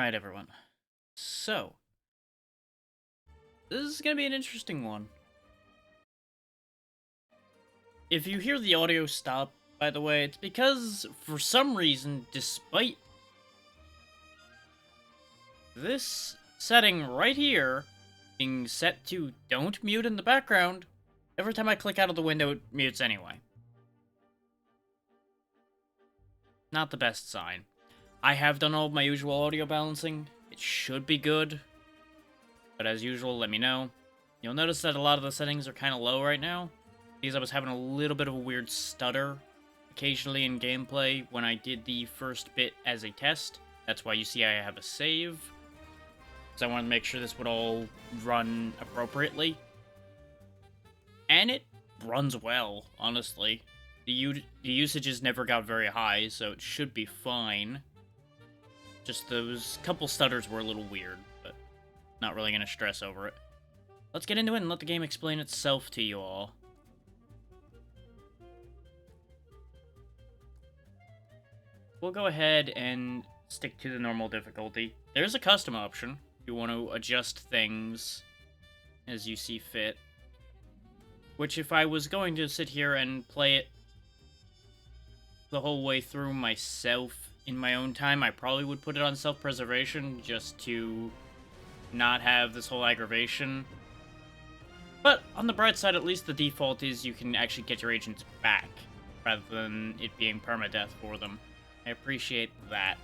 Alright, everyone. So, this is gonna be an interesting one. If you hear the audio stop, by the way, it's because, for some reason, despite this setting right here being set to don't mute in the background, every time I click out of the window, it mutes anyway. Not the best sign. I have done all of my usual audio balancing. It should be good. But as usual, let me know. You'll notice that a lot of the settings are kind of low right now, because I was having a little bit of a weird stutter occasionally in gameplay when I did the first bit as a test. That's why you see I have a save, because I wanted to make sure this would all run appropriately. And it runs well, honestly. The usages never got very high, so it should be fine. Just those couple stutters were a little weird, but not really going to stress over it. Let's get into it and let the game explain itself to you all. We'll go ahead and stick to the normal difficulty. There's a custom option if you want to adjust things as you see fit. Which, if I was going to sit here and play it the whole way through myself in my own time, I probably would put it on self-preservation just to not have this whole aggravation. But on the bright side, at least the default is you can actually get your agents back, rather than it being permadeath for them. I appreciate that.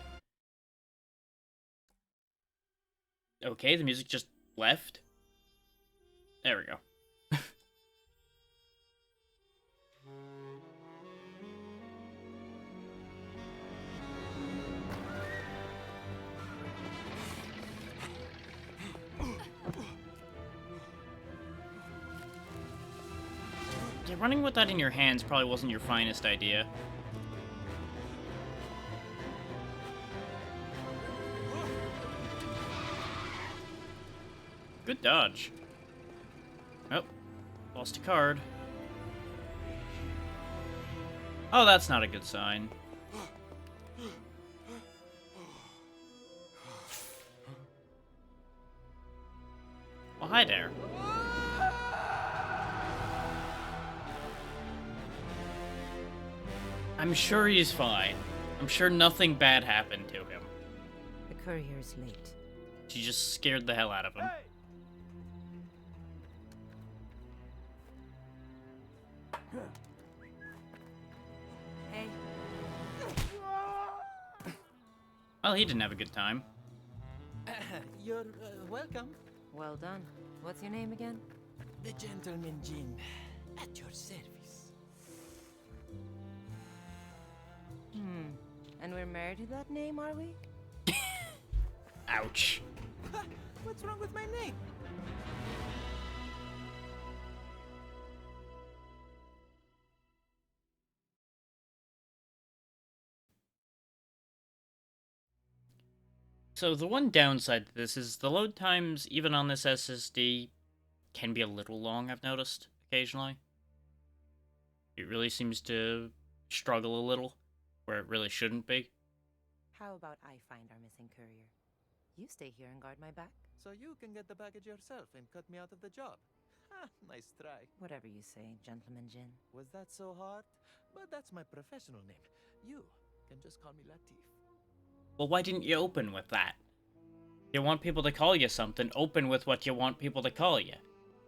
Okay, the music just left. There we go. Yeah, running with that in your hands probably wasn't your finest idea. Good dodge. Oh, lost a card. Oh, that's not a good sign. Well, hi there. I'm sure he's fine. I'm sure nothing bad happened to him. The courier's late. She just scared the hell out of him. Hey. Well, he didn't have a good time. You're welcome. Well done. What's your name again? The gentleman Jin, at your service. And we're married to that name, are we? Ouch. What's wrong with my name? So the one downside to this is the load times, even on this SSD, can be a little long, I've noticed, occasionally. It really seems to struggle a little, where it really shouldn't be. How about I find our missing courier? You stay here and guard my back? So you can get the baggage yourself and cut me out of the job. Ha, nice try. Whatever you say, Gentleman Jin. Was that so hard? But that's my professional name. You can just call me Latif. Well, why didn't you open with that? You want people to call you something, open with what you want people to call you.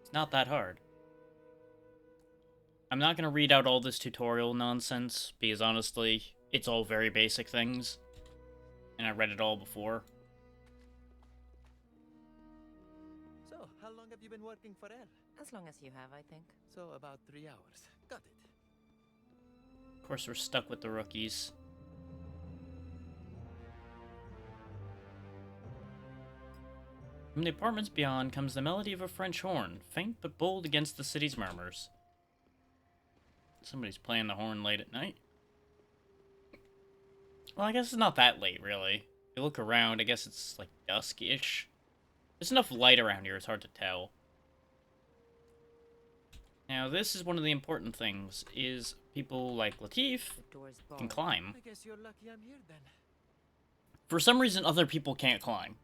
It's not that hard. I'm not going to read out all this tutorial nonsense, because honestly, it's all very basic things. And I read it all before. So, how long have you been working for Elle? As long as you have, I think. So, about 3 hours. Got it. Of course, we're stuck with the rookies. From the apartments beyond comes the melody of a French horn, faint but bold against the city's murmurs. Somebody's playing the horn late at night. Well, I guess it's not that late, really. If you look around, I guess it's, like, dusk-ish. There's enough light around here, it's hard to tell. Now, this is one of the important things, is people like Latif The door's can barred. climb. I guess you're lucky I'm here then. For some reason, other people can't climb.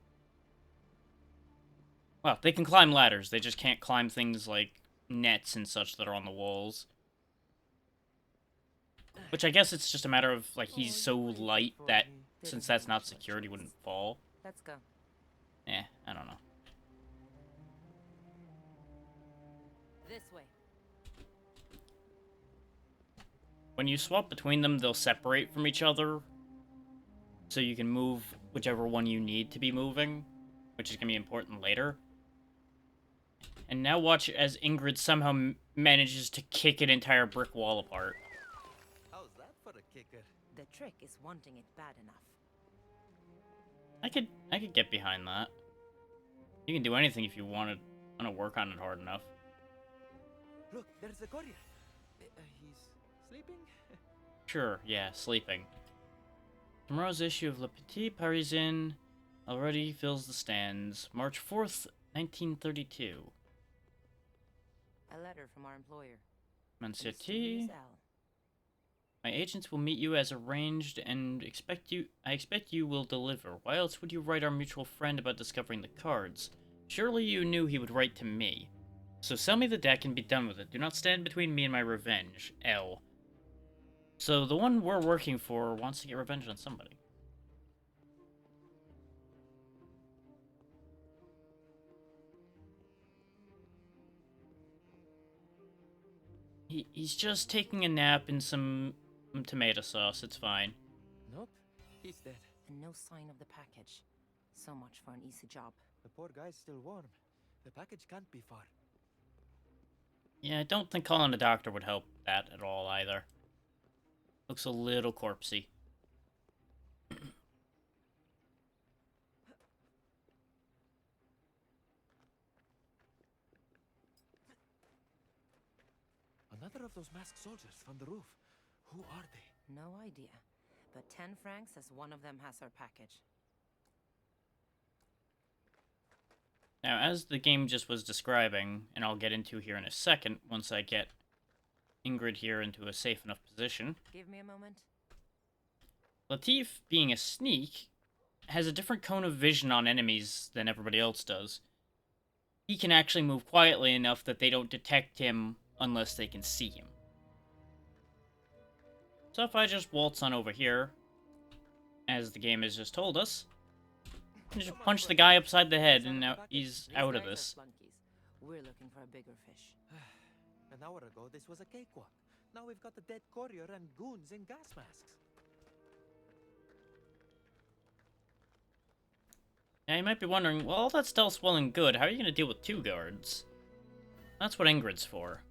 Well, they can climb ladders, they just can't climb things like nets and such that are on the walls. Which I guess it's just a matter of, like, he's so light that, since that's not secured, he wouldn't fall. Let's go. I don't know. This way. When you swap between them, they'll separate from each other, so you can move whichever one you need to be moving, which is going to be important later. And now watch as Ingrid somehow manages to kick an entire brick wall apart. How's that for a kicker? The trick is wanting it bad enough. I could get behind that. You can do anything if you want to work on it hard enough. Look, there's the courier. He's sleeping? Sure, yeah, sleeping. Tomorrow's issue of Le Petit Parisien already fills the stands. March 4th, 1932. A letter from our employer. Monsieur Mysterious T. L. My agents will meet you as arranged and I expect you will deliver. Why else would you write our mutual friend about discovering the cards? Surely you knew he would write to me. So sell me the deck and be done with it. Do not stand between me and my revenge. L. So the one we're working for wants to get revenge on somebody. He's just taking a nap in some tomato sauce. It's fine. Nope, he's dead. And no sign of the package. So much for an easy job. The poor guy's still warm. The package can't be far. Yeah, I don't think calling a doctor would help that at all either. Looks a little corpsey. Another of those masked soldiers from the roof. Who are they? No idea. But 10 francs as one of them has our package. Now, as the game just was describing, and I'll get into here in a second, once I get Ingrid here into a safe enough position. Give me a moment. Latif, being a sneak, has a different cone of vision on enemies than everybody else does. He can actually move quietly enough that they don't detect him unless they can see him. So if I just waltz on over here, as the game has just told us, and just punch the guy upside the head, and now he's These out of guys are this. flunkies. We're looking for a bigger fish. An hour ago, this was a cakewalk. Now we've got the dead courier and goons in gas masks. Now you might be wondering, well, all that stealth's well and good, how are you going to deal with 2 guards? That's what Ingrid's for.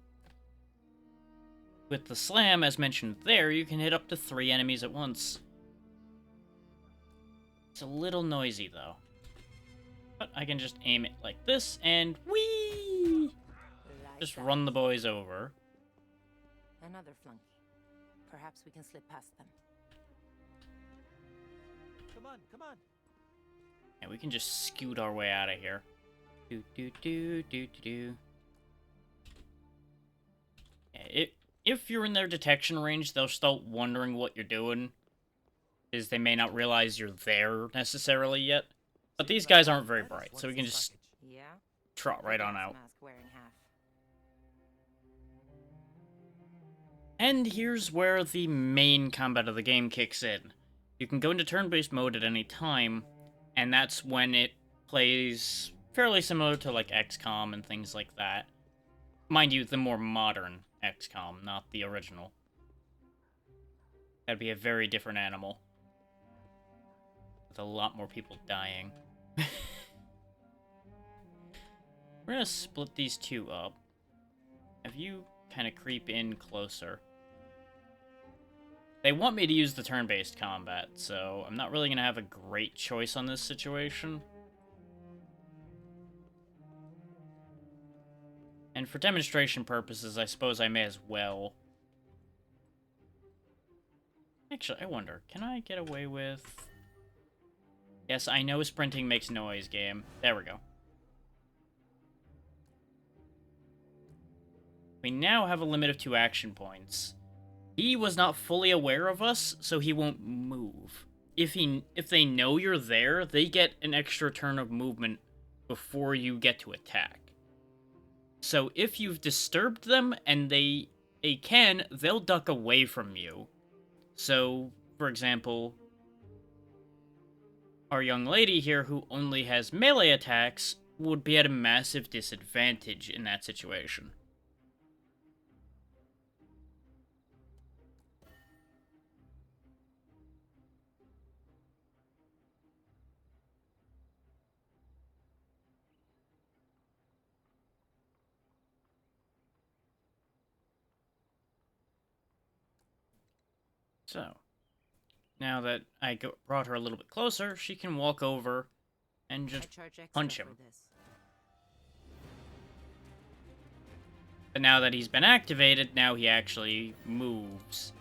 With the slam, as mentioned there, you can hit up to 3 enemies at once. It's a little noisy, though. But I can just aim it like this, and whee! Just run the boys over. Another flunky. Perhaps we can slip past them. Come on, come on. And we can just scoot our way out of here. Do do do do do do. Yeah, if you're in their detection range, they'll start wondering what you're doing. Is they may not realize you're there necessarily yet. But these guys aren't very bright, so we can just Yeah? trot right on out. Mask wearing half. And here's where the main combat of the game kicks in. You can go into turn-based mode at any time, and that's when it plays fairly similar to like XCOM and things like that. Mind you, the more modern XCOM, not the original. That'd be a very different animal. With a lot more people dying. We're gonna split these 2 up. Have you kind of creep in closer. They want me to use the turn-based combat, so I'm not really gonna have a great choice on this situation. And for demonstration purposes, I suppose I may as well. Actually, I wonder, can I get away with... Yes, I know sprinting makes noise, game. There we go. We now have a limit of 2 action points. He was not fully aware of us, so he won't move. if they know you're there, they get an extra turn of movement before you get to attack. So if you've disturbed them and they'll duck away from you. So, for example, our young lady here who only has melee attacks would be at a massive disadvantage in that situation. So, now that brought her a little bit closer, she can walk over and I just charge extra punch him. for this. But now that he's been activated, now he actually moves.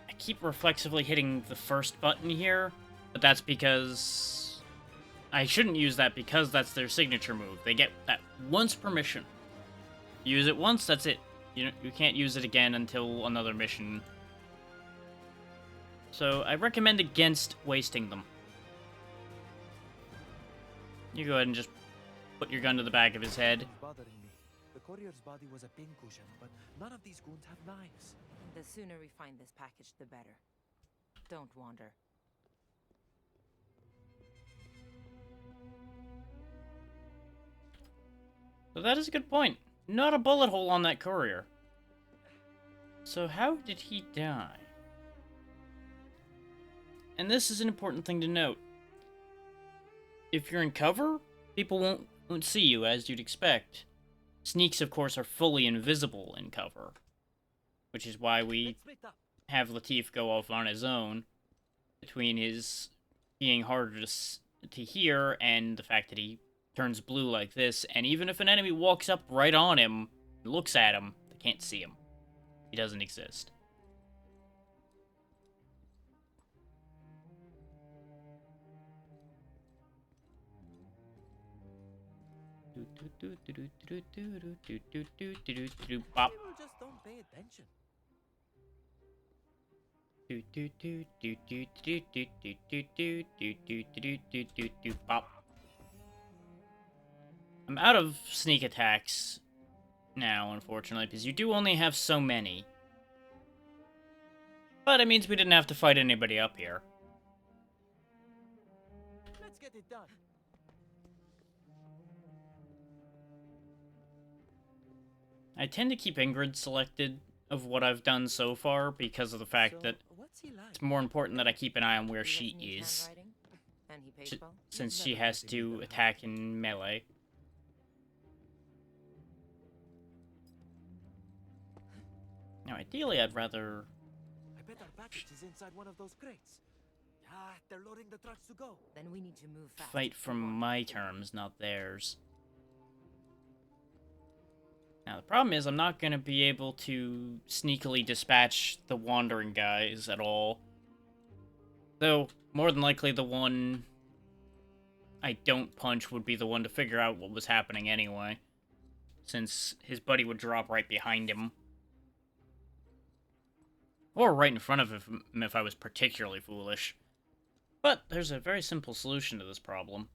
I keep reflexively hitting the first button here, but that's because I shouldn't use that because that's their signature move. They get that once per mission. Use it once, that's it. You can't use it again until another mission. So I recommend against wasting them. You go ahead and just put your gun to the back of his head. It's bothering me. The courier's body was a pincushion, but none of these goons have knives. The sooner we find this package, the better. Don't wander. So that is a good point. Not a bullet hole on that courier. So how did he die? And this is an important thing to note. If you're in cover, people won't see you as you'd expect. Sneaks, of course, are fully invisible in cover, which is why we Let's split up. have Latif go off on his own, between his being harder to hear and the fact that he turns blue like this, and even if an enemy walks up right on him, looks at him, they can't see him. He doesn't exist. Bop. People just don't pay attention. Bop. I'm out of sneak attacks now, unfortunately, because you do only have so many. But it means we didn't have to fight anybody up here. Let's get it done. I tend to keep Ingrid selected of what I've done so far because of the fact So, that what's he like? it's more important that I keep an eye on where He she doesn't use is, handwriting, and he pays well. since You've she never has had to do to that. attack in melee. Now, ideally, I'd rather I bet our package is inside one of those crates. Ah, they're loading the trucks to go. Then we need to move fast. fight from my terms, not theirs. Now, the problem is I'm not going to be able to sneakily dispatch the wandering guys at all. Though, more than likely the one I don't punch would be the one to figure out what was happening anyway, since his buddy would drop right behind him. Or right in front of him if I was particularly foolish. But there's a very simple solution to this problem.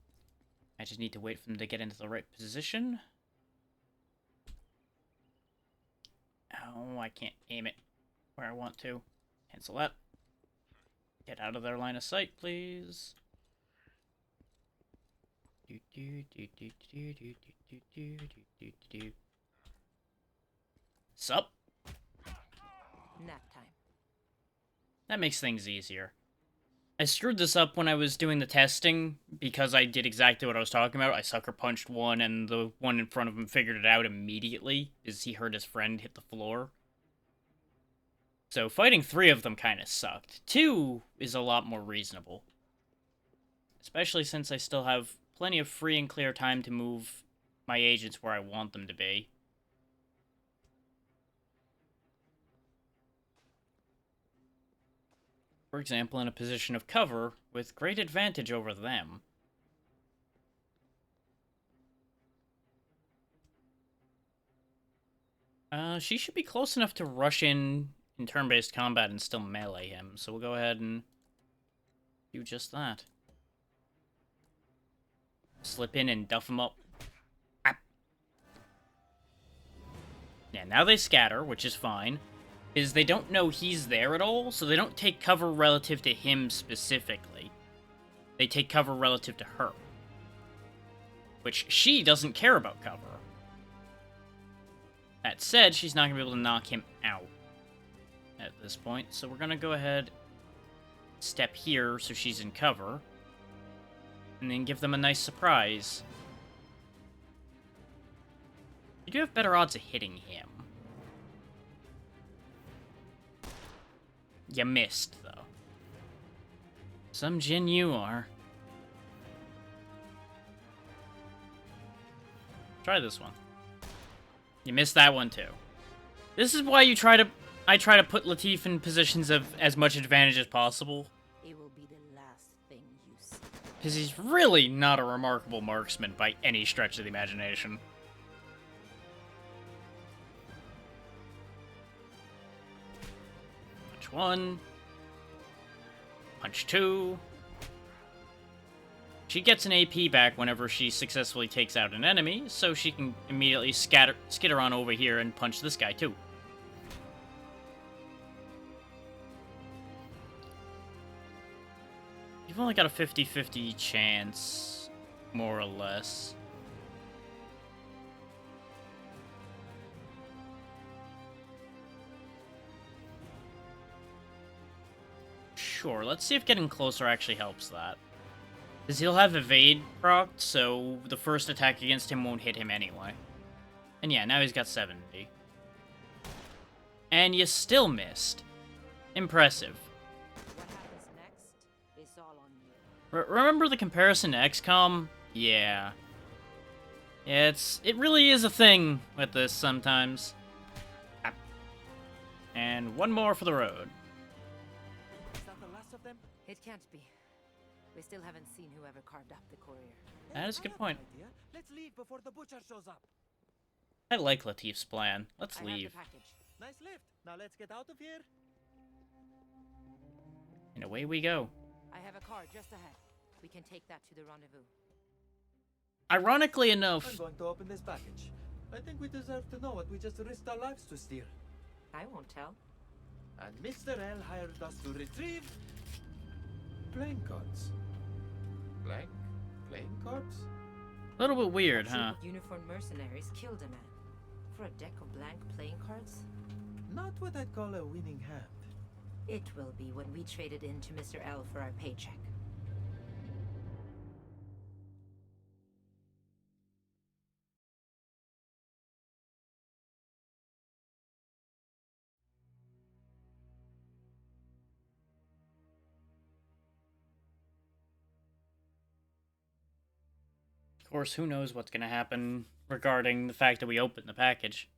I just need to wait for them to get into the right position. Oh, I can't aim it where I want to. Cancel that. Get out of their line of sight, please. Sup? Nap time. That makes things easier. I screwed this up when I was doing the testing because I did exactly what I was talking about. I sucker punched one and the one in front of him figured it out immediately as he heard his friend hit the floor. So fighting 3 of them kind of sucked. 2 is a lot more reasonable. Especially since I still have plenty of free and clear time to move my agents where I want them to be. For example, in a position of cover, with great advantage over them. She should be close enough to rush in turn-based combat and still melee him, so we'll go ahead and Do just that. Slip in and duff them up. Ah. Yeah, now they scatter, which is fine. Is they don't know he's there at all, so they don't take cover relative to him specifically. They take cover relative to her. Which she doesn't care about cover. That said, she's not going to be able to knock him out at this point, so we're going to go ahead, step here so she's in cover, and then give them a nice surprise. You do have better odds of hitting him. You missed, though. Some Jin you are. Try this one. You missed that one, too. This is why I try to put Latif in positions of as much advantage as possible. It will be the last thing you see. Because he's really not a remarkable marksman by any stretch of the imagination. Punch one. Punch two. She gets an AP back whenever she successfully takes out an enemy, so she can immediately skitter on over here and punch this guy too. You've only got a 50-50 chance, more or less. Sure, let's see if getting closer actually helps that. Because he'll have evade procced, so the first attack against him won't hit him anyway. And yeah, now he's got 70. And you still missed. Impressive. What happens next is all on you. Remember the comparison to XCOM? Yeah. Yeah, it really is a thing with this sometimes. And one more for the road. Is that the last of them? It can't be. We still haven't seen whoever carved up the courier. That is a I good have point. an idea. Let's leave before the butcher shows up. I like Latif's plan. Let's I leave. have the package. Nice lift. Now let's get out of here. And away we go. I have a car just ahead. We can take that to the rendezvous. Ironically I'm enough, going to open this package. I think we deserve to know what we just risked our lives to steal. I won't tell. And Mr. L hired us to retrieve playing cards. Blank playing cards? a little bit weird, A troop huh? of uniformed mercenaries killed a man. For a deck of blank playing cards? Not what I'd call a winning hand. It will be when we trade it in to Mr. L for our paycheck. Of course, who knows what's gonna happen regarding the fact that we opened the package.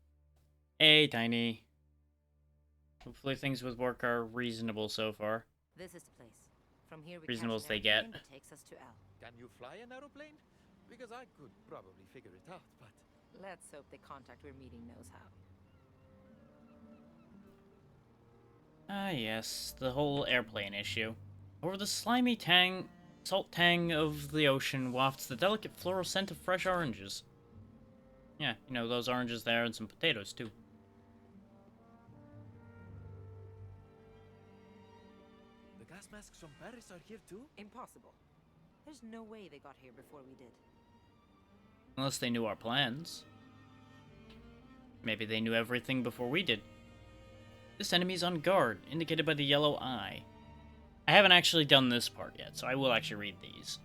Hey, Tiny. Hopefully things with work are reasonable so far. This is the place. From here we Reasonable catch as an they get. airplane that takes us to L. Can you fly an aeroplane? Because I could probably figure it out, but... Let's hope the contact we're meeting knows how. Ah, yes, the whole airplane issue. Over the slimy salt tang of the ocean wafts the delicate floral scent of fresh oranges. Yeah, you know, those oranges there and some potatoes, too. The gas masks from Paris are here too? Impossible. There's no way they got here before we did. Unless they knew our plans. Maybe they knew everything before we did. This enemy's on guard, indicated by the yellow eye. I haven't actually done this part yet, so I will actually read these.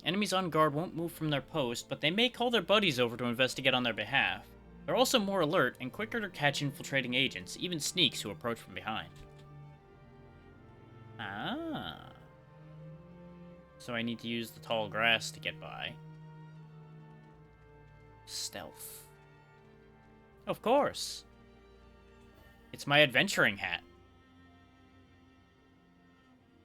Enemies on guard won't move from their post, but they may call their buddies over to investigate on their behalf. They're also more alert and quicker to catch infiltrating agents, even sneaks who approach from behind. Ah. So I need to use the tall grass to get by. Stealth. Of course. It's my adventuring hat.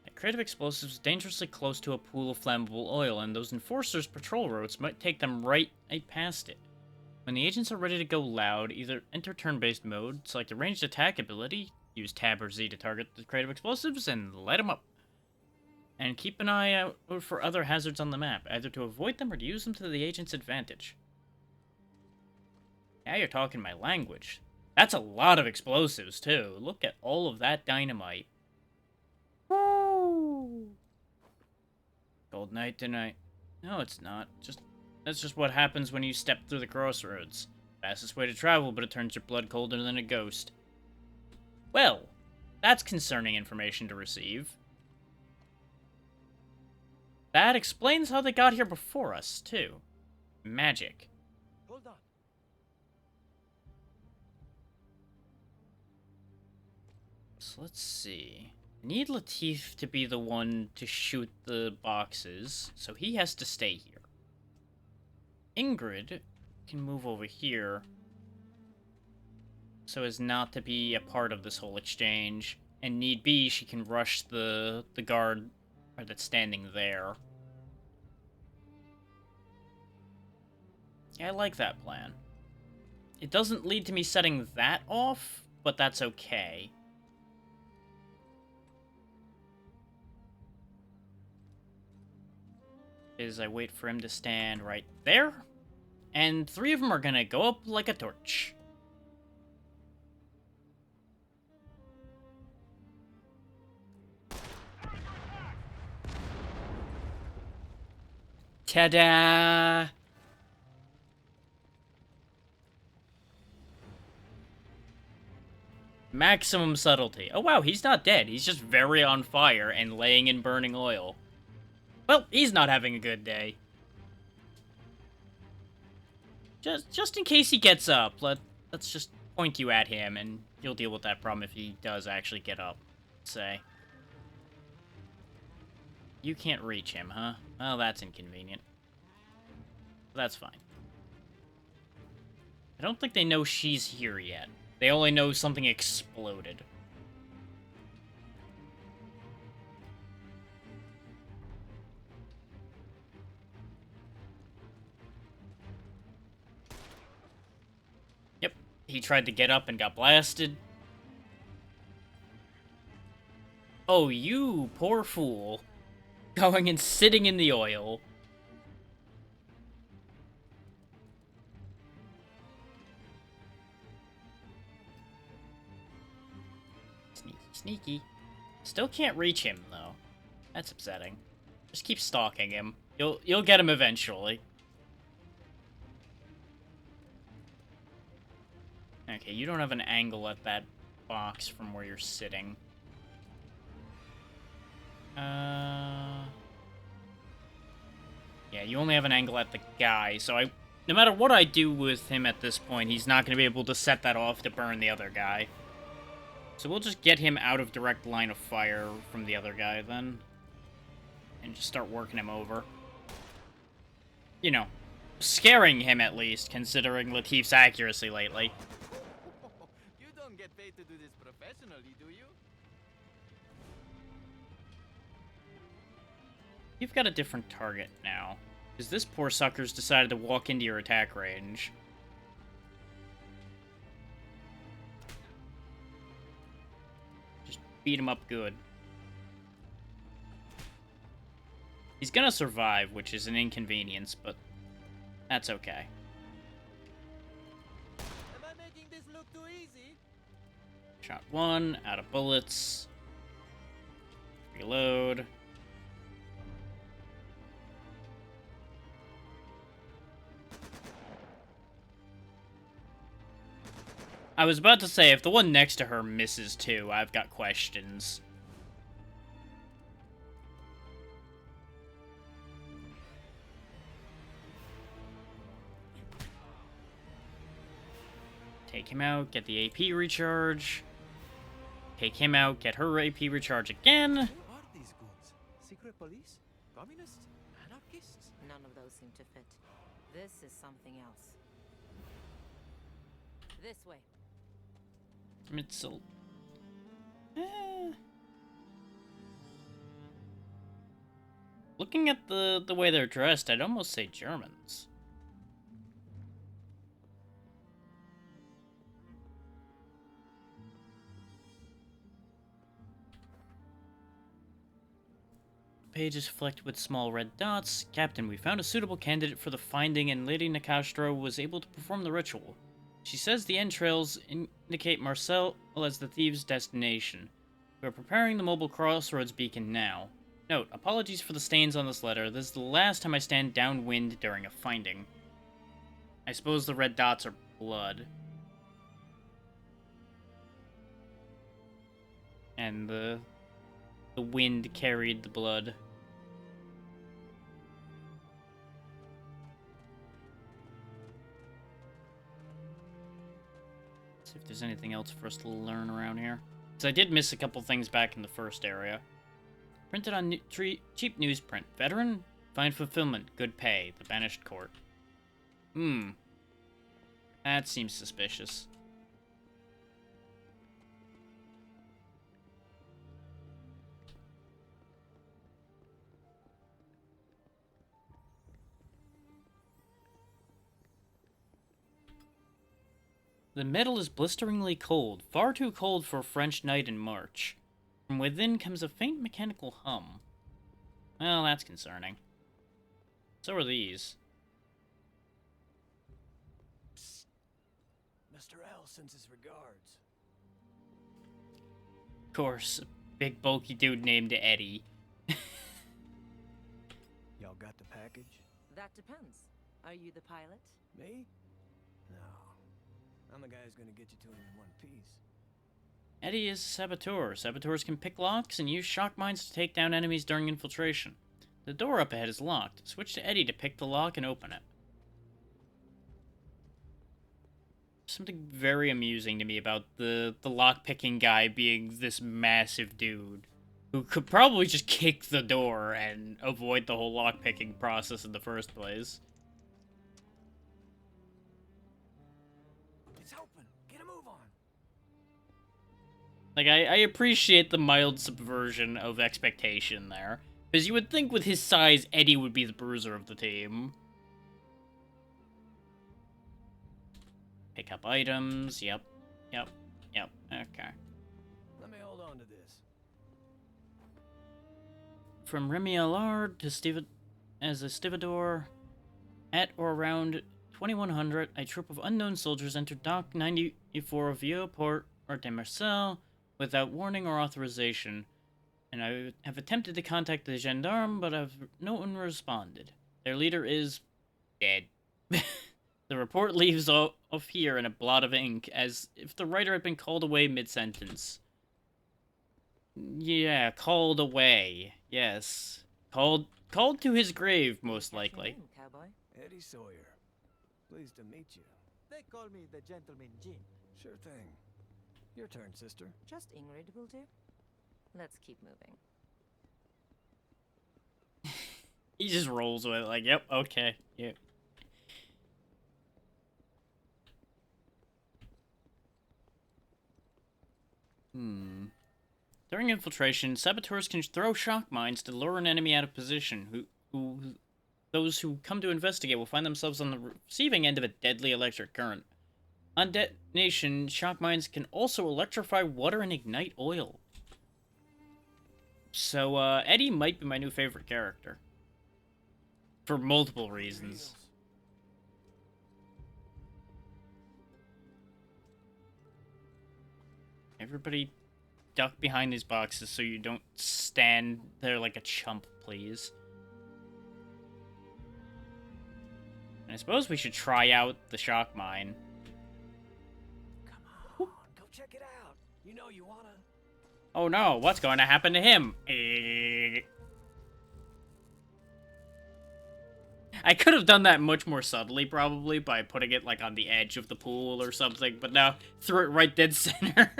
At Creative Explosives is dangerously close to a pool of flammable oil, and those enforcers' patrol routes might take them right past it. When the agents are ready to go loud, either enter turn-based mode, select a ranged attack ability, use Tab or Z to target the Creative Explosives, and light them up. And keep an eye out for other hazards on the map, either to avoid them or to use them to the agent's advantage. Now you're talking my language. That's a lot of explosives, too. Look at all of that dynamite. Woo! Cold night tonight. No, it's not. That's just what happens when you step through the crossroads. Fastest way to travel, but it turns your blood colder than a ghost. Well, that's concerning information to receive. That explains how they got here before us, too. Magic. Hold on. So let's see. I need Latif to be the one to shoot the boxes, so he has to stay here. Ingrid can move over here so as not to be a part of this whole exchange. And need be, she can rush the guard that's standing there. Yeah, I like that plan. It doesn't lead to me setting that off, but that's okay. Is I wait for him to stand right there, and 3 of them are gonna go up like a torch. Ta-da! Maximum subtlety. Oh wow, he's not dead. He's just very on fire and laying in burning oil. Well, he's not having a good day. Just in case he gets up, let's just point you at him and you'll deal with that problem if he does actually get up, say. You can't reach him, huh? Well, that's inconvenient. That's fine. I don't think they know she's here yet. They only know something exploded. Yep, he tried to get up and got blasted. Oh, you poor fool. Going and sitting in the oil. Sneaky, sneaky. Still can't reach him, though. That's upsetting. Just keep stalking him. You'll get him eventually. Okay, you don't have an angle at that box from where you're sitting. Yeah, you only have an angle at the guy, so no matter what I do with him at this point, he's not going to be able to set that off to burn the other guy. So we'll just get him out of direct line of fire from the other guy, then. And just start working him over. You know, scaring him at least, considering Latif's accuracy lately. You don't get paid to do this professionally, do you? You've got a different target now. Because this poor sucker's decided to walk into your attack range. Just beat him up good. He's gonna survive, which is an inconvenience, but that's okay. Am I making this look too easy? Shot 1, out of bullets. Reload. I was about to say, if the one next to her misses too, I've got questions. Take him out, get the AP recharge. Take him out, get her AP recharge again. Who are these goons? Secret police? Communists? Anarchists? None of those seem to fit. This is something else. This way. Mitzel. Looking at the way they're dressed, I'd almost say Germans. page is flecked with small red dots. Captain, we found a suitable candidate for the finding, and Lady Nicastro was able to perform the ritual. She says the entrails indicate Marcel as the thieves' destination. We are preparing the mobile crossroads beacon now. Note, apologies for the stains on this letter. This is the last time I stand downwind during a finding. I suppose the red dots are blood. And the wind carried the blood. Let's see if there's anything else for us to learn around here. Because I did miss a couple things back in the first area. Printed on cheap newsprint. Veteran? Fine fulfillment. Good pay. The banished court. That seems suspicious. The metal is blisteringly cold, far too cold for a French night in March. From within comes a faint mechanical hum. Well, that's concerning. So are these. Psst. Mr. L sends his regards. Of course, a big bulky dude named Eddie. Y'all got the package? That depends. Are you the pilot? Me? No. I'm the guy who's gonna get you to him in one piece. Eddie is a saboteur. Saboteurs can pick locks and use shock mines to take down enemies during infiltration. The door up ahead is locked. Switch to Eddie to pick the lock and open it. Something very amusing to me about the lock-picking guy being this massive dude who could probably just kick the door and avoid the whole lock-picking process in the first place. It's open. Get a move on. Like, I appreciate the mild subversion of expectation there. Because you would think with his size, Eddie would be the bruiser of the team. Pick up items. Yep. Okay. Let me hold on to this. From Remy Allard to as a stevedore, at or around 2100, a troop of unknown soldiers entered Dock 94 of Vieux-Port or de Marcel without warning or authorization, and I have attempted to contact the gendarme, but no one responded. Their leader is dead. The report leaves off here in a blot of ink, as if the writer had been called away mid-sentence. Yeah, called away. Yes. Called to his grave, most likely. What's your name, cowboy? Eddie Sawyer. Pleased to meet you. They call me the Gentleman Jin. Sure thing. Your turn, sister. Just Ingrid will do. Let's keep moving. He just rolls with it, like, yep, okay, yep. During infiltration, saboteurs can throw shock mines to lure an enemy out of position. Those who come to investigate will find themselves on the receiving end of a deadly electric current. On detonation, shock mines can also electrify water and ignite oil. So, Eddie might be my new favorite character. For multiple reasons. Everybody duck behind these boxes so you don't stand there like a chump, please. And I suppose we should try out the shock mine. Come on, go check it out. You know you wanna. Oh no, what's going to happen to him? I could have done that much more subtly, probably, by putting it, like, on the edge of the pool or something, but no, threw it right dead center.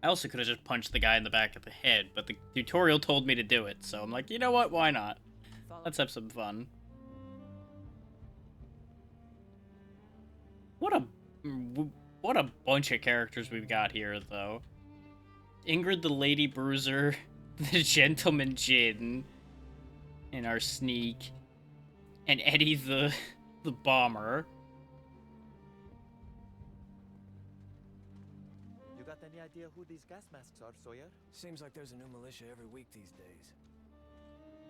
I also could have just punched the guy in the back of the head, but the tutorial told me to do it, so I'm like, you know what, why not? Let's have some fun. What a bunch of characters we've got here, though. Ingrid the Lady Bruiser, the Gentleman Jin, and our Sneak, and Eddie the Bomber. You got any idea who these gas masks are, Sawyer? Seems like there's a new militia every week these days.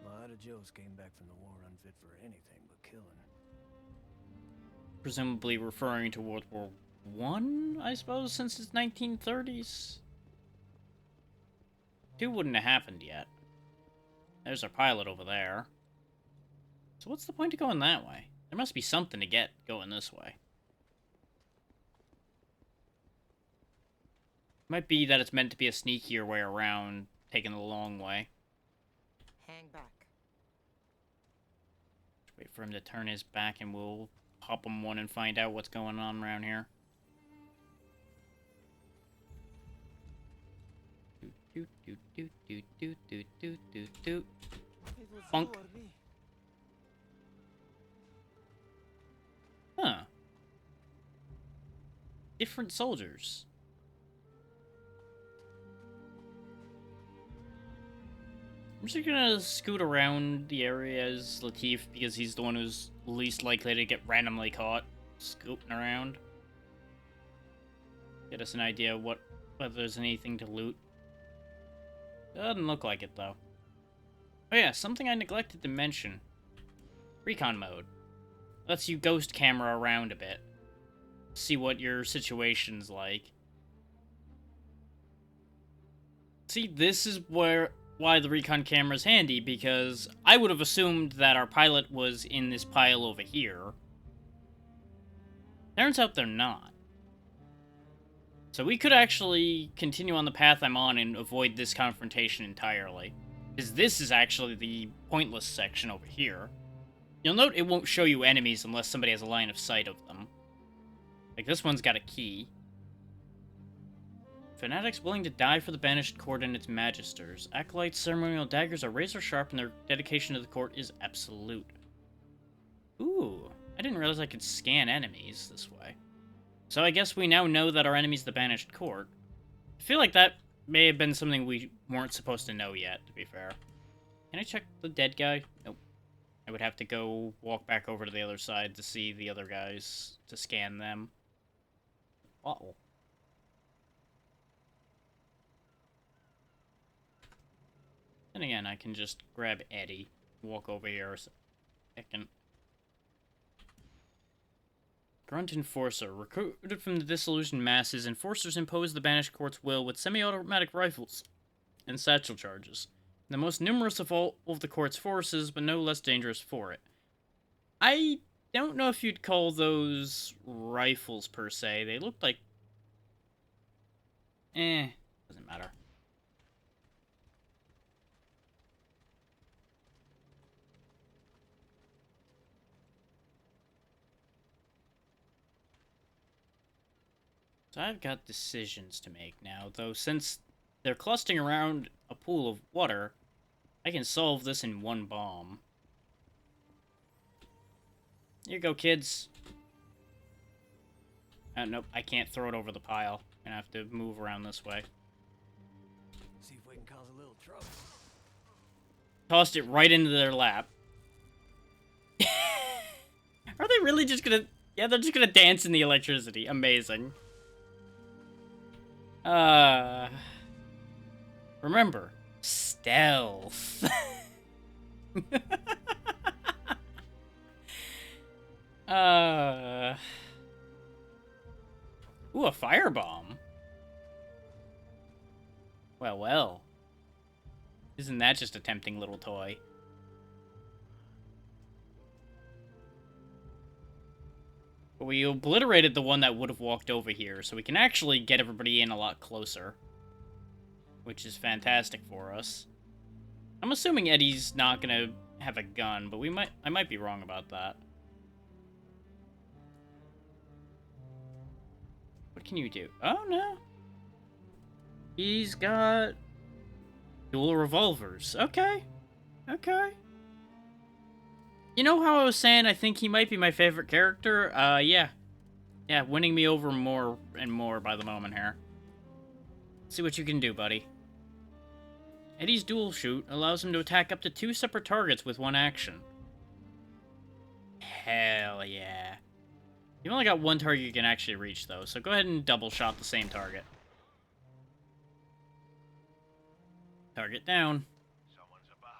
A lot of Joes came back from the war unfit for anything but killing. Presumably referring to World War One, I suppose, since it's 1930s. Two wouldn't have happened yet. There's our pilot over there. So what's the point of going that way? There must be something to get going this way. Might be that it's meant to be a sneakier way around, taking the long way. Hang back. Wait for him to turn his back and we'll pop him one and find out what's going on around here. Doot, doot, doot, doot, doot, doot, doot, doot, doot. It was Bonk. you or me. Huh. Different soldiers. I'm just gonna scoot around the area as Latif because he's the one who's least likely to get randomly caught scooting around. Get us an idea of whether there's anything to loot. Doesn't look like it though. Oh yeah, something I neglected to mention. Recon mode. Lets you ghost camera around a bit. See what your situation's like. See, this is why the recon camera's handy, because I would have assumed that our pilot was in this pile over here. Turns out they're not. So we could actually continue on the path I'm on and avoid this confrontation entirely. Because this is actually the pointless section over here. You'll note it won't show you enemies unless somebody has a line of sight of them. Like, this one's got a key. Fanatics willing to die for the banished court and its magisters. Acolytes' ceremonial daggers are razor sharp and their dedication to the court is absolute. Ooh, I didn't realize I could scan enemies this way. So I guess we now know that our enemy's the banished court. I feel like that may have been something we weren't supposed to know yet, to be fair. Can I check the dead guy? Nope. I would have to go walk back over to the other side to see the other guys, to scan them. Uh-oh. Then again, I can just grab Eddie, walk over here a second. Grunt Enforcer. Recruited from the disillusioned masses, enforcers impose the banished court's will with semi-automatic rifles and satchel charges. The most numerous of all of the court's forces, but no less dangerous for it. I don't know if you'd call those rifles, per se. They look like... doesn't matter. So I've got decisions to make now, though since they're clustering around a pool of water, I can solve this in one bomb. Here you go, kids. Nope, I can't throw it over the pile. I'm gonna have to move around this way. See if we can cause a little trouble. Tossed it right into their lap. Are they really just gonna... Yeah, they're just gonna dance in the electricity. Amazing. Remember, stealth. Ooh, a firebomb. Well, well. Isn't that just a tempting little toy? But we obliterated the one that would have walked over here, so we can actually get everybody in a lot closer. Which is fantastic for us. I'm assuming Eddie's not gonna have a gun, but I might be wrong about that. What can you do? Oh, no. He's got dual revolvers. Okay. Okay. You know how I was saying I think he might be my favorite character? Yeah. Yeah, winning me over more and more by the moment here. Let's see what you can do, buddy. Eddie's dual shoot allows him to attack up to 2 separate targets with one action. Hell yeah. You've only got one target you can actually reach, though, so go ahead and double shot the same target. Target down. Someone's about.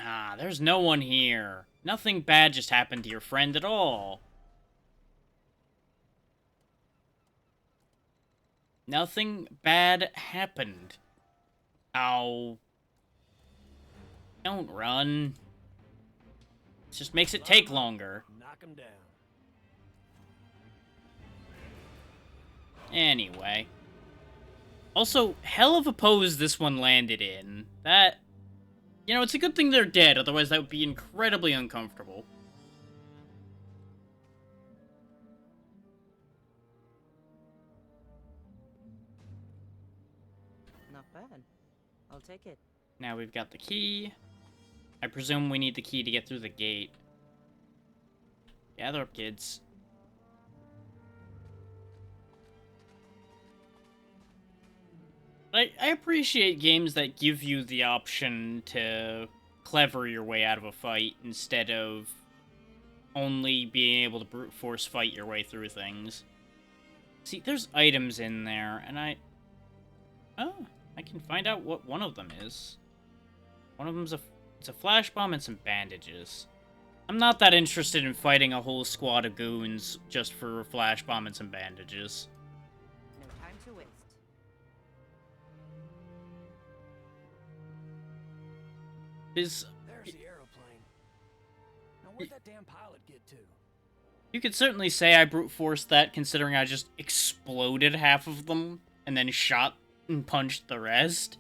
Nah, there's no one here. Nothing bad just happened to your friend at all. Nothing bad happened. Ow. Don't run. It just makes it take longer. Knock him down. Anyway. Also, hell of a pose this one landed in. That... You know, it's a good thing they're dead, otherwise that would be incredibly uncomfortable. Not bad. I'll take it. Now we've got the key. I presume we need the key to get through the gate. Gather up, kids. I appreciate games that give you the option to clever your way out of a fight instead of only being able to brute force fight your way through things. See, there's items in there, and oh, I can find out what one of them is. One of them's it's a flash bomb and some bandages. I'm not that interested in fighting a whole squad of goons just for a flash bomb and some bandages. No time to waste. There's There's the aeroplane. Now where'd that damn pilot get to? You could certainly say I brute forced that, considering I just exploded half of them and then shot and punched the rest.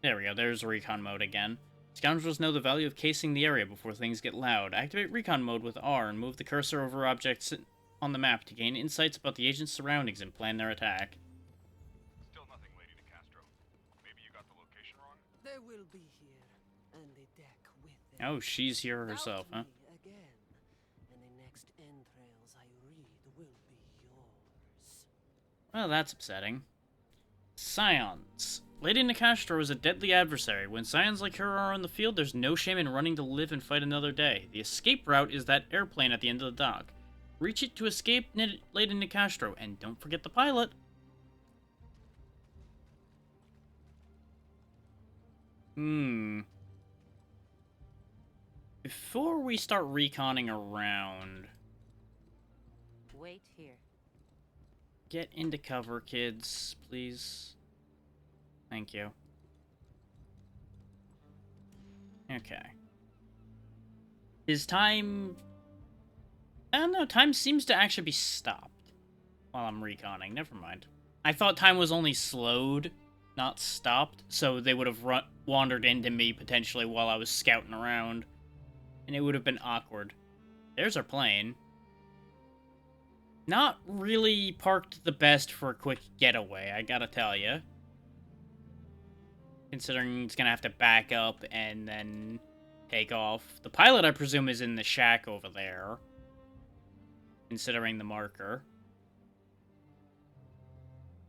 There we go, there's recon mode again. Scoundrels know the value of casing the area before things get loud. Activate recon mode with R and move the cursor over objects on the map to gain insights about the agent's surroundings and plan their attack. Still nothing, Lady DeCastro. Maybe you got the location wrong? They will be here, and the deck with them. Oh, she's here herself, huh? Doubt me again, and the next entrails I read will be yours. Well, that's upsetting. Scions. Lady Nicastro is a deadly adversary. When scions like her are on the field, there's no shame in running to live and fight another day. The escape route is that airplane at the end of the dock. Reach it to escape Lady Nicastro, and don't forget the pilot. Before we start reconning around... Wait here. Get into cover, kids, please. Thank you. Okay. His time... I don't know, time seems to actually be stopped while I'm reconning. Never mind. I thought time was only slowed, not stopped, so they would have wandered into me potentially while I was scouting around, and it would have been awkward. There's our plane. Not really parked the best for a quick getaway, I gotta tell you. Considering it's gonna have to back up and then take off. The pilot, I presume, is in the shack over there. Considering the marker.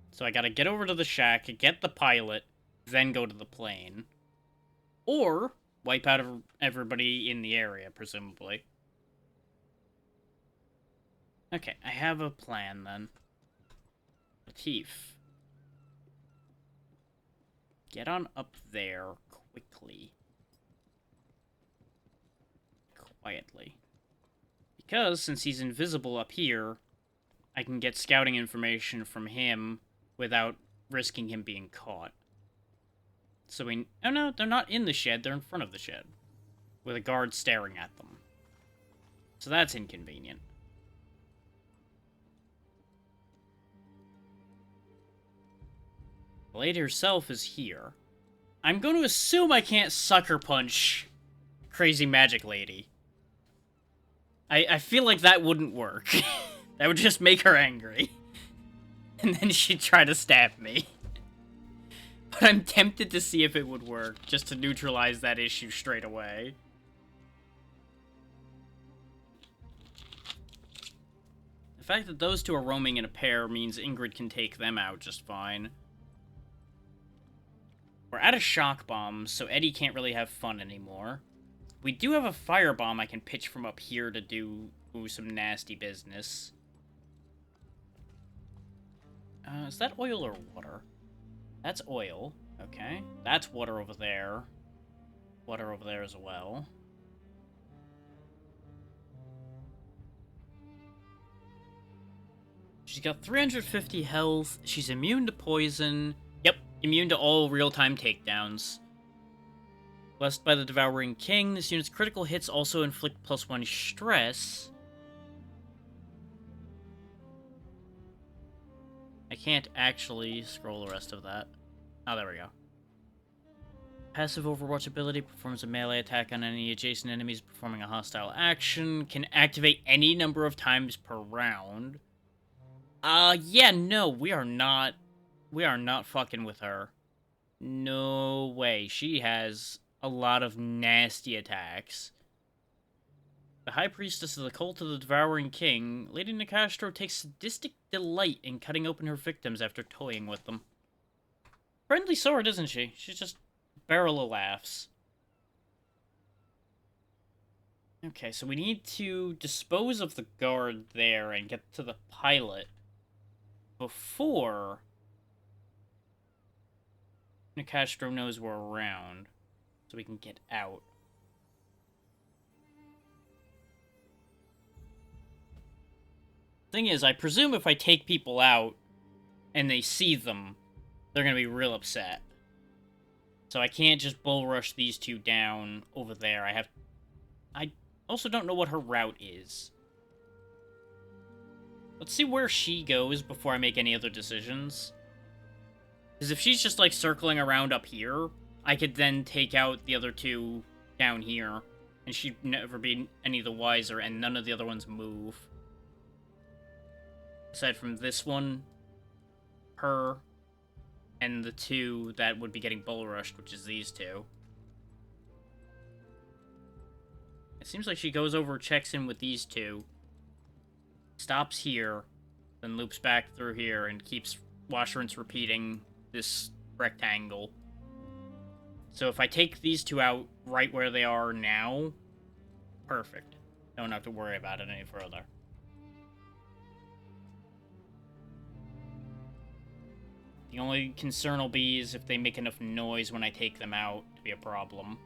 So I gotta get over to the shack, get the pilot, then go to the plane. Or wipe out everybody in the area, presumably. Okay, I have a plan then. Latif. Get on up there quickly. Quietly. Because, since he's invisible up here, I can get scouting information from him without risking him being caught. So we... Oh no, they're not in the shed, they're in front of the shed. With a guard staring at them. So that's inconvenient. The lady herself is here. I'm going to assume I can't sucker punch Crazy Magic Lady. I feel like that wouldn't work. That would just make her angry. And then she'd try to stab me. But I'm tempted to see if it would work, just to neutralize that issue straight away. The fact that those two are roaming in a pair means Ingrid can take them out just fine. We're out of shock bombs, so Eddie can't really have fun anymore. We do have a firebomb I can pitch from up here to do some nasty business. Is that oil or water? That's oil. Okay. That's water over there. Water over there as well. She's got 350 health. She's immune to poison. Yep, immune to all real-time takedowns. Blessed by the Devouring King, this unit's critical hits also inflict +1 stress. I can't actually scroll the rest of that. Oh, there we go. Passive Overwatch ability performs a melee attack on any adjacent enemies performing a hostile action. Can activate any number of times per round. Yeah, no, we are not fucking with her. No way. She has a lot of nasty attacks. The High Priestess of the Cult of the Devouring King, Lady Nicastro takes sadistic delight in cutting open her victims after toying with them. Friendly sword, isn't she? She's just barrel of laughs. Okay, so we need to dispose of the guard there and get to the pilot before Nicastro knows we're around, so we can get out. Thing is, I presume if I take people out and they see them, they're gonna be real upset. So I can't just bull rush these two down over there. I also don't know what her route is. Let's see where she goes before I make any other decisions. Because if she's just, like, circling around up here, I could then take out the other two down here, and she'd never be any the wiser, and none of the other ones move. Aside from this one, her, and the two that would be getting bull rushed, which is these two. It seems like she goes over, checks in with these two, stops here, then loops back through here, and keeps wash, rinse, repeating this rectangle. So if I take these two out right where they are now, perfect. Don't have to worry about it any further. The only concern will be is if they make enough noise when I take them out to be a problem.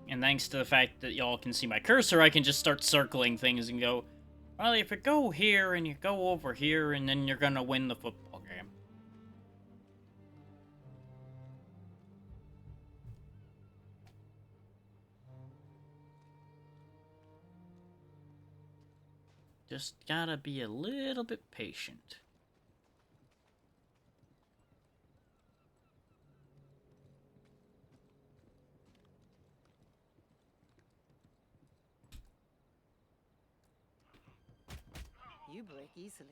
And thanks to the fact that y'all can see my cursor, I can just start circling things and go, well, if you go here and you go over here, and then you're gonna win the football game. Just gotta be a little bit patient. You break easily.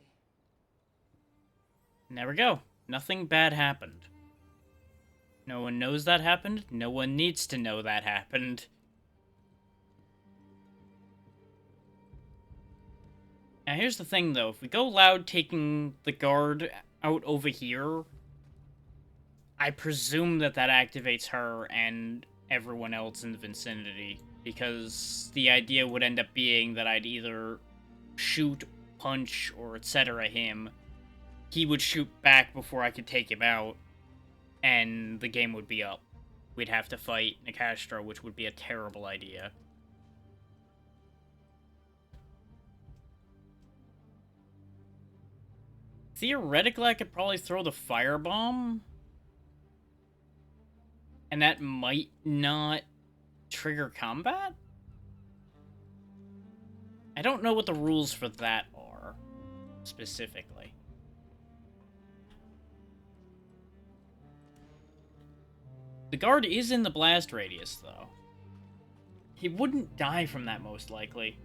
And there we go. Nothing bad happened. No one knows that happened. No one needs to know that happened. Now here's the thing though, if we go loud taking the guard out over here, I presume that activates her and everyone else in the vicinity, because the idea would end up being that I'd either shoot, punch, or etc. him, he would shoot back before I could take him out, and the game would be up. We'd have to fight Nicastro, which would be a terrible idea. Theoretically, I could probably throw the firebomb, and that might not trigger combat? I don't know what the rules for that are, specifically. The guard is in the blast radius, though. He wouldn't die from that, most likely.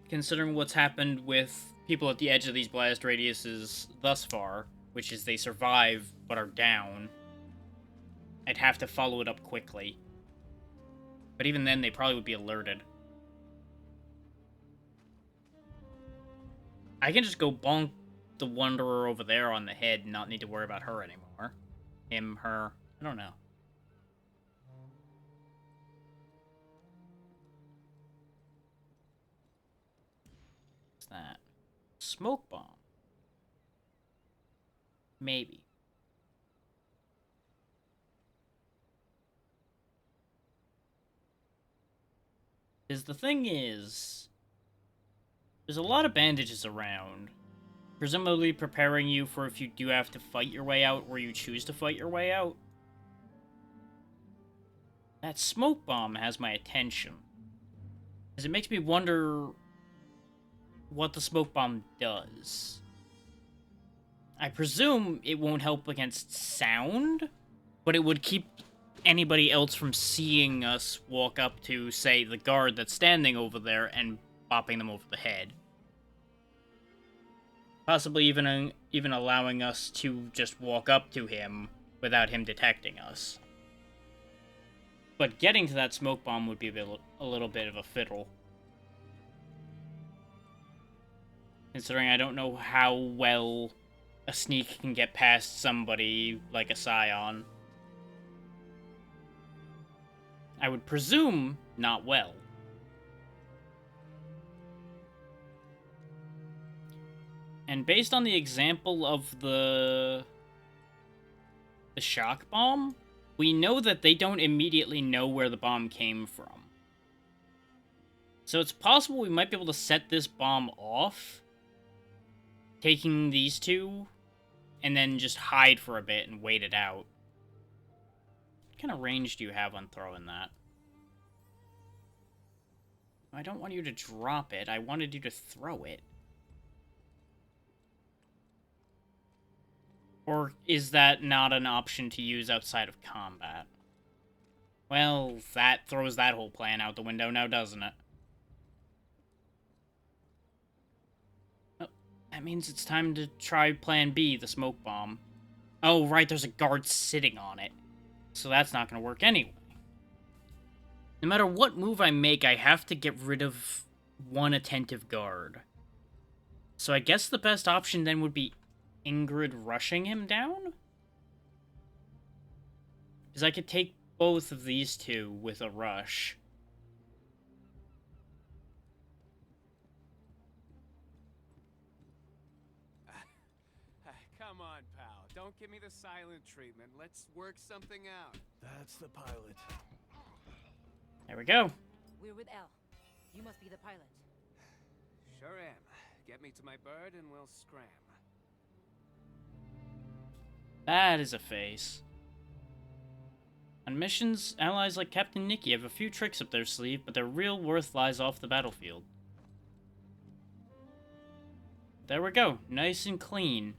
Considering what's happened with people at the edge of these blast radiuses thus far, which is they survive but are down, I'd have to follow it up quickly. But even then, they probably would be alerted. I can just go bonk the Wanderer over there on the head and not need to worry about her anymore. Him, her, I don't know. that? Smoke bomb. Maybe. Because the thing is, there's a lot of bandages around, presumably preparing you for if you do have to fight your way out, or you choose to fight your way out. That smoke bomb has my attention, because it makes me wonder what the smoke bomb does. I presume it won't help against sound, but it would keep anybody else from seeing us walk up to, say, the guard that's standing over there and bopping them over the head. Possibly even allowing us to just walk up to him without him detecting us. But getting to that smoke bomb would be a little bit of a fiddle. Considering I don't know how well a sneak can get past somebody like a Scion. I would presume not well. And based on the example of the shock bomb, we know that they don't immediately know where the bomb came from. So it's possible we might be able to set this bomb off, taking these two, and then just hide for a bit and wait it out. What kind of range do you have on throwing that? I don't want you to drop it. I wanted you to throw it. Or is that not an option to use outside of combat? Well, that throws that whole plan out the window now, doesn't it? Oh, that means it's time to try plan B, the smoke bomb. Oh, right, there's a guard sitting on it. So that's not going to work anyway. No matter what move I make, I have to get rid of one attentive guard. So I guess the best option then would be Ingrid rushing him down? Because I could take both of these two with a rush. Come on, pal. Don't give me the silent treatment. Let's work something out. That's the pilot. There we go. We're with L. You must be the pilot. Sure am. Get me to my bird and we'll scram. That is a face. On missions, allies like Captain Nicky have a few tricks up their sleeve, but their real worth lies off the battlefield. There we go. Nice and clean.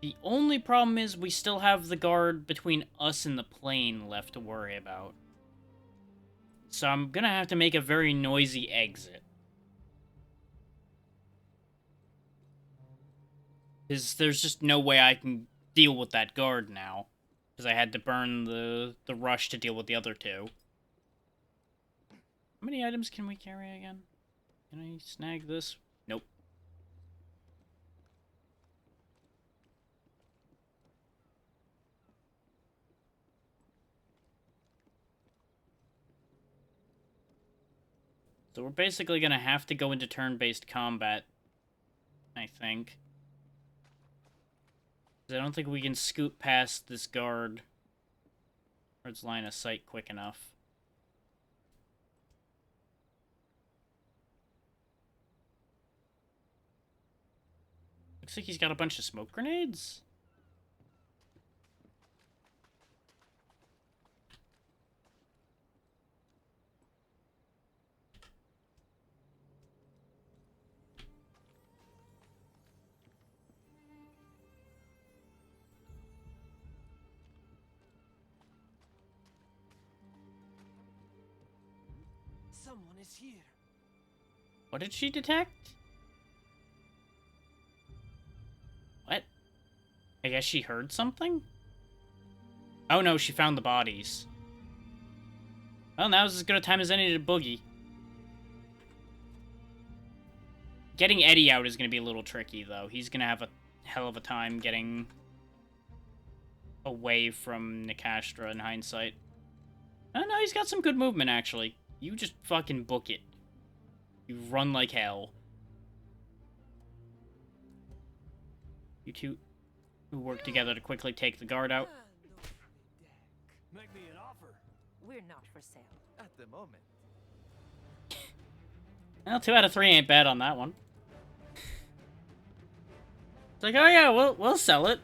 The only problem is we still have the guard between us and the plane left to worry about. So I'm gonna have to make a very noisy exit. Because there's just no way I can deal with that guard now. Because I had to burn the rush to deal with the other two. How many items can we carry again? Can I snag this? Nope. So we're basically going to have to go into turn-based combat, I think. 'Cause I don't think we can scoot past this guard or its line of sight quick enough. Looks like he's got a bunch of smoke grenades. Someone is here. What did she detect? What? I guess she heard something? Oh no, she found the bodies. Well, now's as good a time as any to boogie. Getting Eddie out is going to be a little tricky, though. He's going to have a hell of a time getting away from Nicastra in hindsight. Oh no, he's got some good movement, actually. You just fucking book it. You run like hell. You two who work together to quickly take the guard out. Make me an offer. We're not for sale. At the moment. Well, 2 out of 3 ain't bad on that one. It's like, oh yeah, we'll sell it.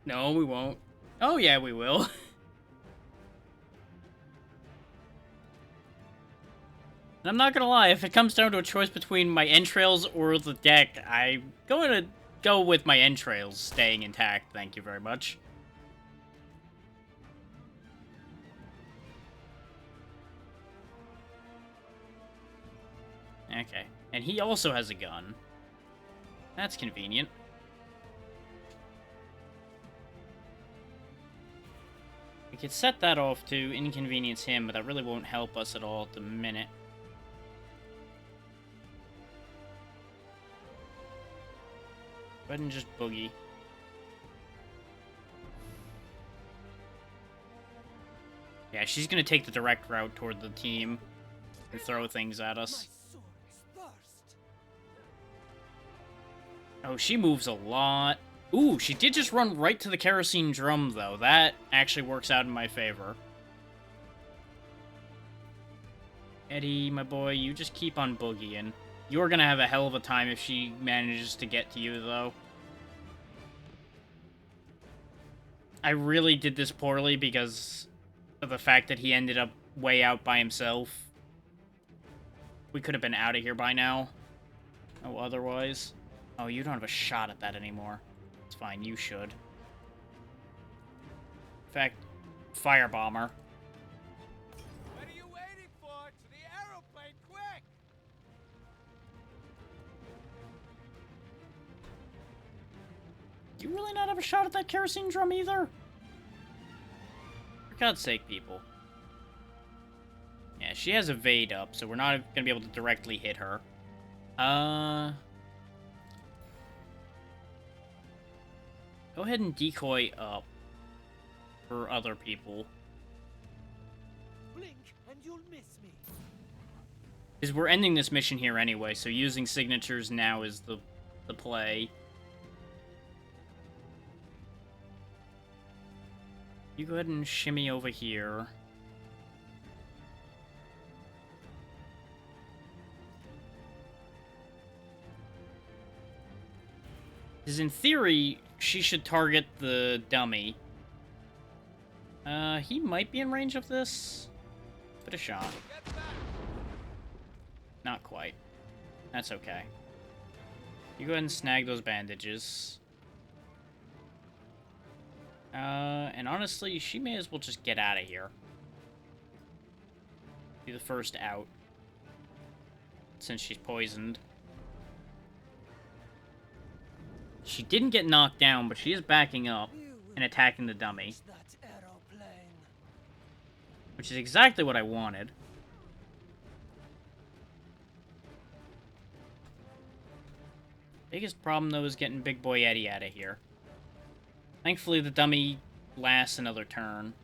No, we won't. Oh yeah, we will. And I'm not gonna lie, if it comes down to a choice between my entrails or the deck, I'm going to go with my entrails staying intact, thank you very much. Okay, and he also has a gun. That's convenient. We could set that off to inconvenience him, but that really won't help us at all at the minute. Go ahead and just boogie. Yeah, she's gonna take the direct route toward the team and throw things at us. Oh, she moves a lot. Ooh, she did just run right to the kerosene drum, though. That actually works out in my favor. Eddie, my boy, you just keep on boogieing. You're gonna have a hell of a time if she manages to get to you, though. I really did this poorly because of the fact that he ended up way out by himself. We could have been out of here by now. Oh, otherwise. Oh, you don't have a shot at that anymore. It's fine, you should. In fact, firebomber. What are you waiting for? To the aeroplane, quick! Do you really not have a shot at that kerosene drum either? For God's sake, people. Yeah, she has evade up, so we're not gonna be able to directly hit her. Go ahead and decoy up for other people. Blink and you'll miss me. Because we're ending this mission here anyway, so using signatures now is the play. You go ahead and shimmy over here. Because in theory, she should target the dummy. He might be in range of this. But a shot. Not quite. That's okay. You go ahead and snag those bandages. And honestly, she may as well just get out of here. Be the first out. Since she's poisoned. She didn't get knocked down, but she is backing up and attacking the dummy. Which is exactly what I wanted. Biggest problem, though, is getting Big Boy Eddie out of here. Thankfully, the dummy lasts another turn.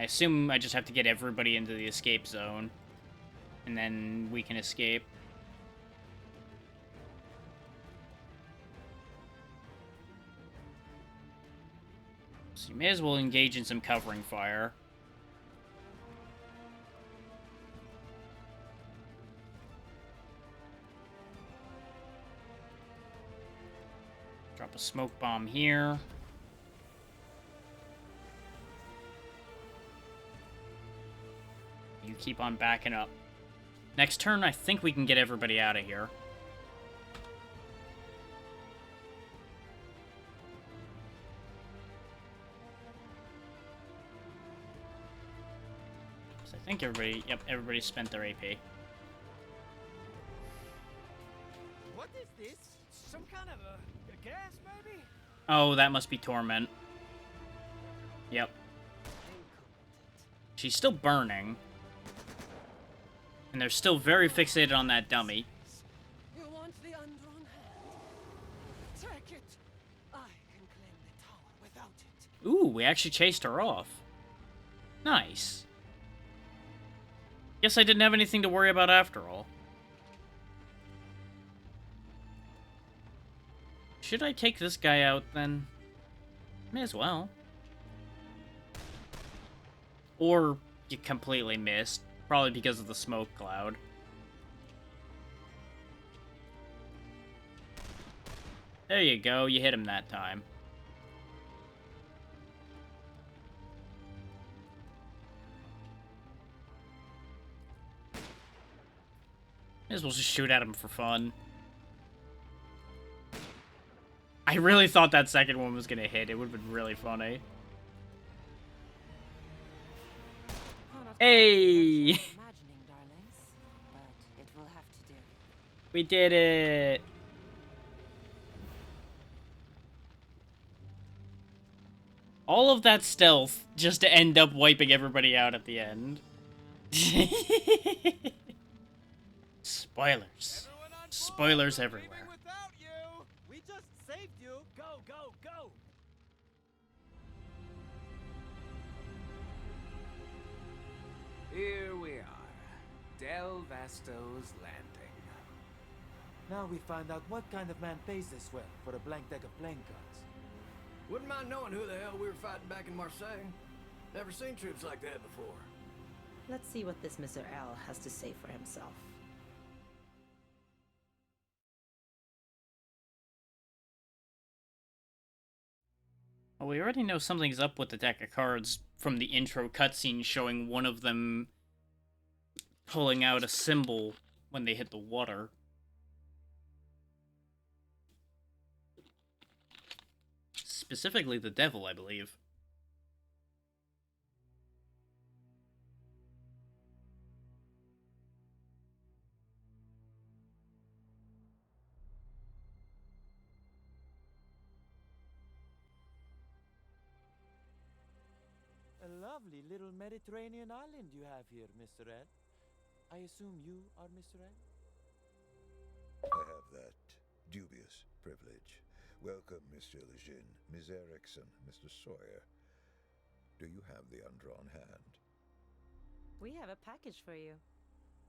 I assume I just have to get everybody into the escape zone. And then we can escape. So you may as well engage in some covering fire. Drop a smoke bomb here. You keep on backing up. Next turn, I think we can get everybody out of here. So I think everybody spent their AP. What is this? Some kind of a gas, maybe? Oh, that must be Torment. Yep. She's still burning. And they're still very fixated on that dummy. You want the undrawn hand? Take it. I can claim the tower without it. Ooh, we actually chased her off. Nice. Guess I didn't have anything to worry about after all. Should I take this guy out, then? May as well. Or you completely missed. Probably because of the smoke cloud. There you go, you hit him that time. May as well just shoot at him for fun. I really thought that second one was gonna hit. It would have been really funny. Hey! Imagining, darlings, but it will have to do. We did it! All of that stealth just to end up wiping everybody out at the end. Spoilers. Spoilers everywhere. Without you! We just saved you! Go, go, go! Here we are. Del Vasto's Landing. Now we find out what kind of man pays this well for a blank deck of playing cards. Wouldn't mind knowing who the hell we were fighting back in Marseille. Never seen troops like that before. Let's see what this Mr. L has to say for himself. Well, we already know something's up with the deck of cards from the intro cutscene showing one of them pulling out a symbol when they hit the water. Specifically the devil, I believe. A lovely little Mediterranean island you have here, Mr. L. I assume you are Mr. L? I have that dubious privilege. Welcome, Mr. Lejeune, Ms. Erickson, Mr. Sawyer. Do you have the undrawn hand? We have a package for you.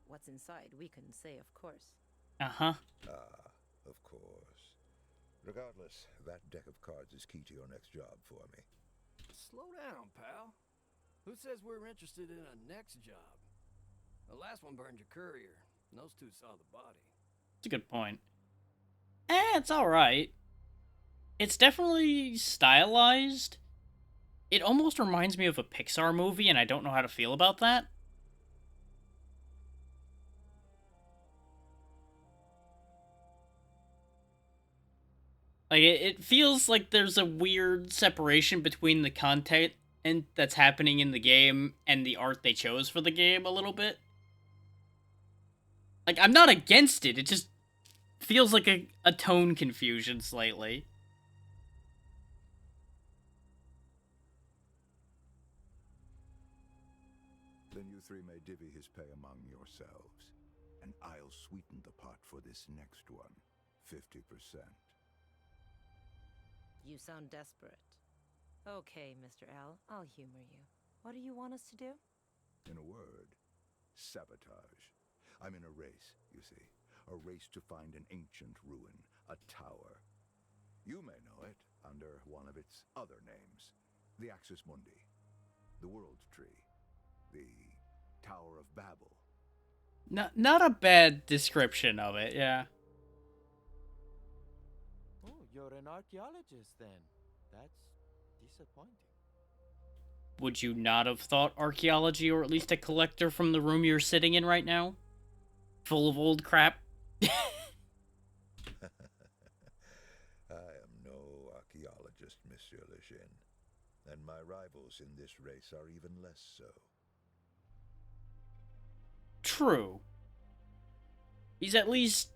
What's inside, we couldn't say, of course. Uh-huh. Ah, of course. Regardless, that deck of cards is key to your next job for me. Slow down, pal. Who says we're interested in a next job? The last one burned your courier, and those two saw the body. That's a good point. It's alright. It's definitely stylized. It almost reminds me of a Pixar movie, and I don't know how to feel about that. Like, it feels like there's a weird separation between the content that's happening in the game and the art they chose for the game a little bit. Like, I'm not against it, it just feels like a tone confusion slightly. Then you three may divvy his pay among yourselves, and I'll sweeten the pot for this next one, 50%. You sound desperate. Okay, Mr. L, I'll humor you. What do you want us to do? In a word, sabotage. I'm in a race, you see. A race to find an ancient ruin, a tower. You may know it under one of its other names. The Axis Mundi, the World Tree, the Tower of Babel. Not a bad description of it, yeah. Oh, you're an archaeologist then. That's disappointing. Would you not have thought archaeology, or at least a collector from the room you're sitting in right now? Full of old crap? I am no archaeologist, Monsieur Lejeune, and my rivals in this race are even less so. True. He's at least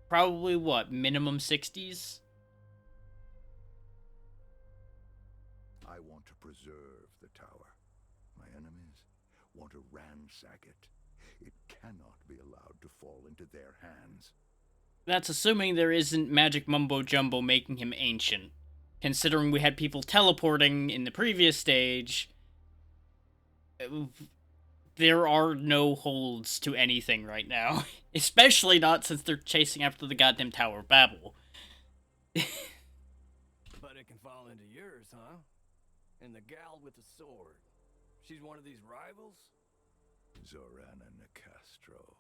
probably, what, minimum 60s? I want to preserve the tower. My enemies want to ransack it. It cannot be allowed to fall into their hands. That's assuming there isn't magic mumbo-jumbo making him ancient. Considering we had people teleporting in the previous stage, there are no holds to anything right now. Especially not since they're chasing after the goddamn Tower of Babel. But it can fall into yours, huh? And the gal with the sword. She's one of these rivals? Zorana Nicastro.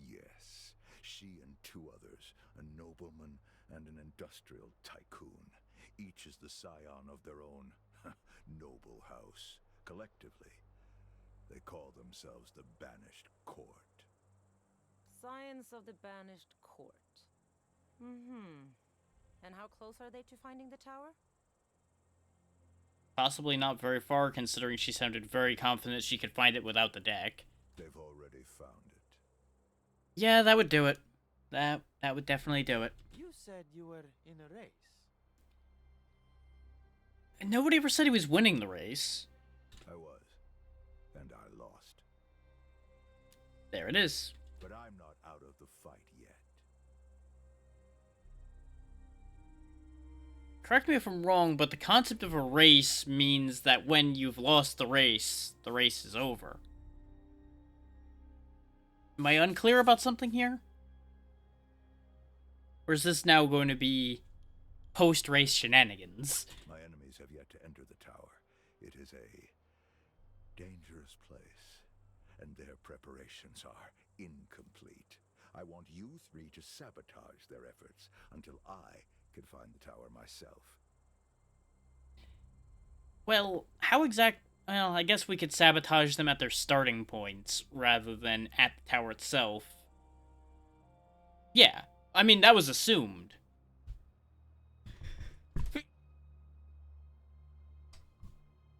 Yes. She and two others, a nobleman and an industrial tycoon. Each is the scion of their own noble house. Collectively, they call themselves the Banished Court. Science of the Banished Court. Mm-hmm. And how close are they to finding the tower? Possibly not very far, considering she sounded very confident she could find it without the deck. They've already found it. Yeah, that would do it. That would definitely do it. You said you were in a race. And nobody ever said he was winning the race. I was. And I lost. There it is. But I'm not out of the fight yet. Correct me if I'm wrong, but the concept of a race means that when you've lost the race is over. Am I unclear about something here? Or is this now going to be post-race shenanigans? My enemies have yet to enter the tower. It is a dangerous place, and their preparations are incomplete. I want you three to sabotage their efforts until I can find the tower myself. Well, well, I guess we could sabotage them at their starting points rather than at the tower itself. Yeah, I mean, that was assumed.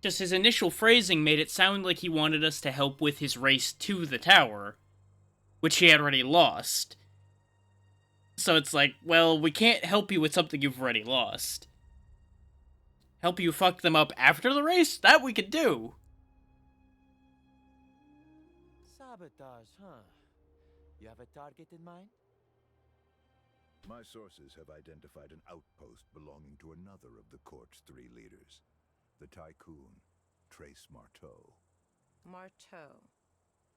Just his initial phrasing made it sound like he wanted us to help with his race to the tower, which he had already lost. So it's like, well, we can't help you with something you've already lost. Help you fuck them up after the race? That we could do. Sabotage, huh? You have a target in mind? My sources have identified an outpost belonging to another of the court's three leaders, the tycoon, Trace Marteau. Marteau.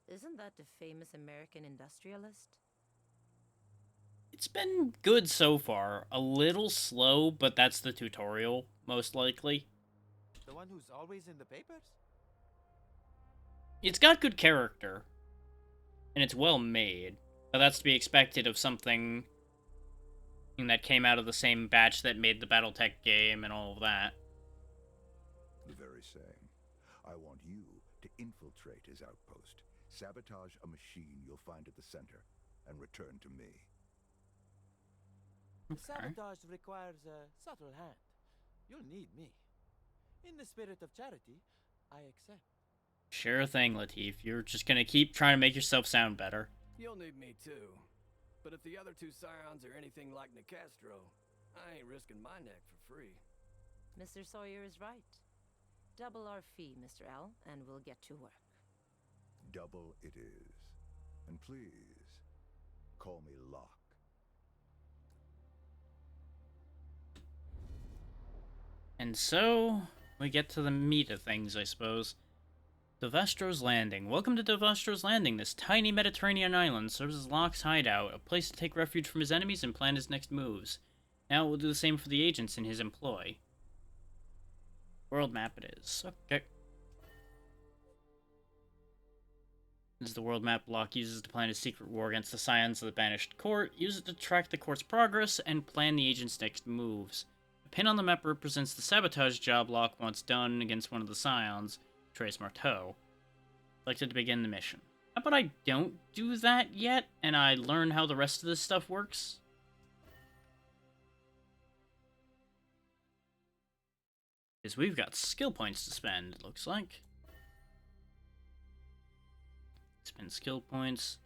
Isn't that the famous American industrialist? It's been good so far. A little slow, but that's the tutorial, most likely. The one who's always in the papers? It's got good character, and it's well made. But that's to be expected of something that came out of the same batch that made the Battletech game and all of that. The very same. I want you to infiltrate his outpost, sabotage a machine you'll find at the center, and return to me. Okay. Sabotage requires a subtle hand. You'll need me. In the spirit of charity, I accept. Sure thing, Latif. You're just gonna keep trying to make yourself sound better. You'll need me too. But if the other two scions are anything like Nicastro, I ain't risking my neck for free. Mr. Sawyer is right. Double our fee, Mr. L, and we'll get to work. Double it is. And please, call me Locke. And so, we get to the meat of things, I suppose. Devastro's Landing. Welcome to Devastro's Landing. This tiny Mediterranean island serves as Locke's hideout, a place to take refuge from his enemies and plan his next moves. Now we'll do the same for the agents in his employ. World map it is. Okay. This is the world map Locke uses to plan his secret war against the Scions of the Banished Court. Use it to track the court's progress and plan the agent's next moves. The pin on the map represents the sabotage job Locke wants done against one of the Scions, Trace Marteau. Selected to begin the mission. How about I don't do that yet, and I learn how the rest of this stuff works? Because we've got skill points to spend, it looks like. Spend skill points.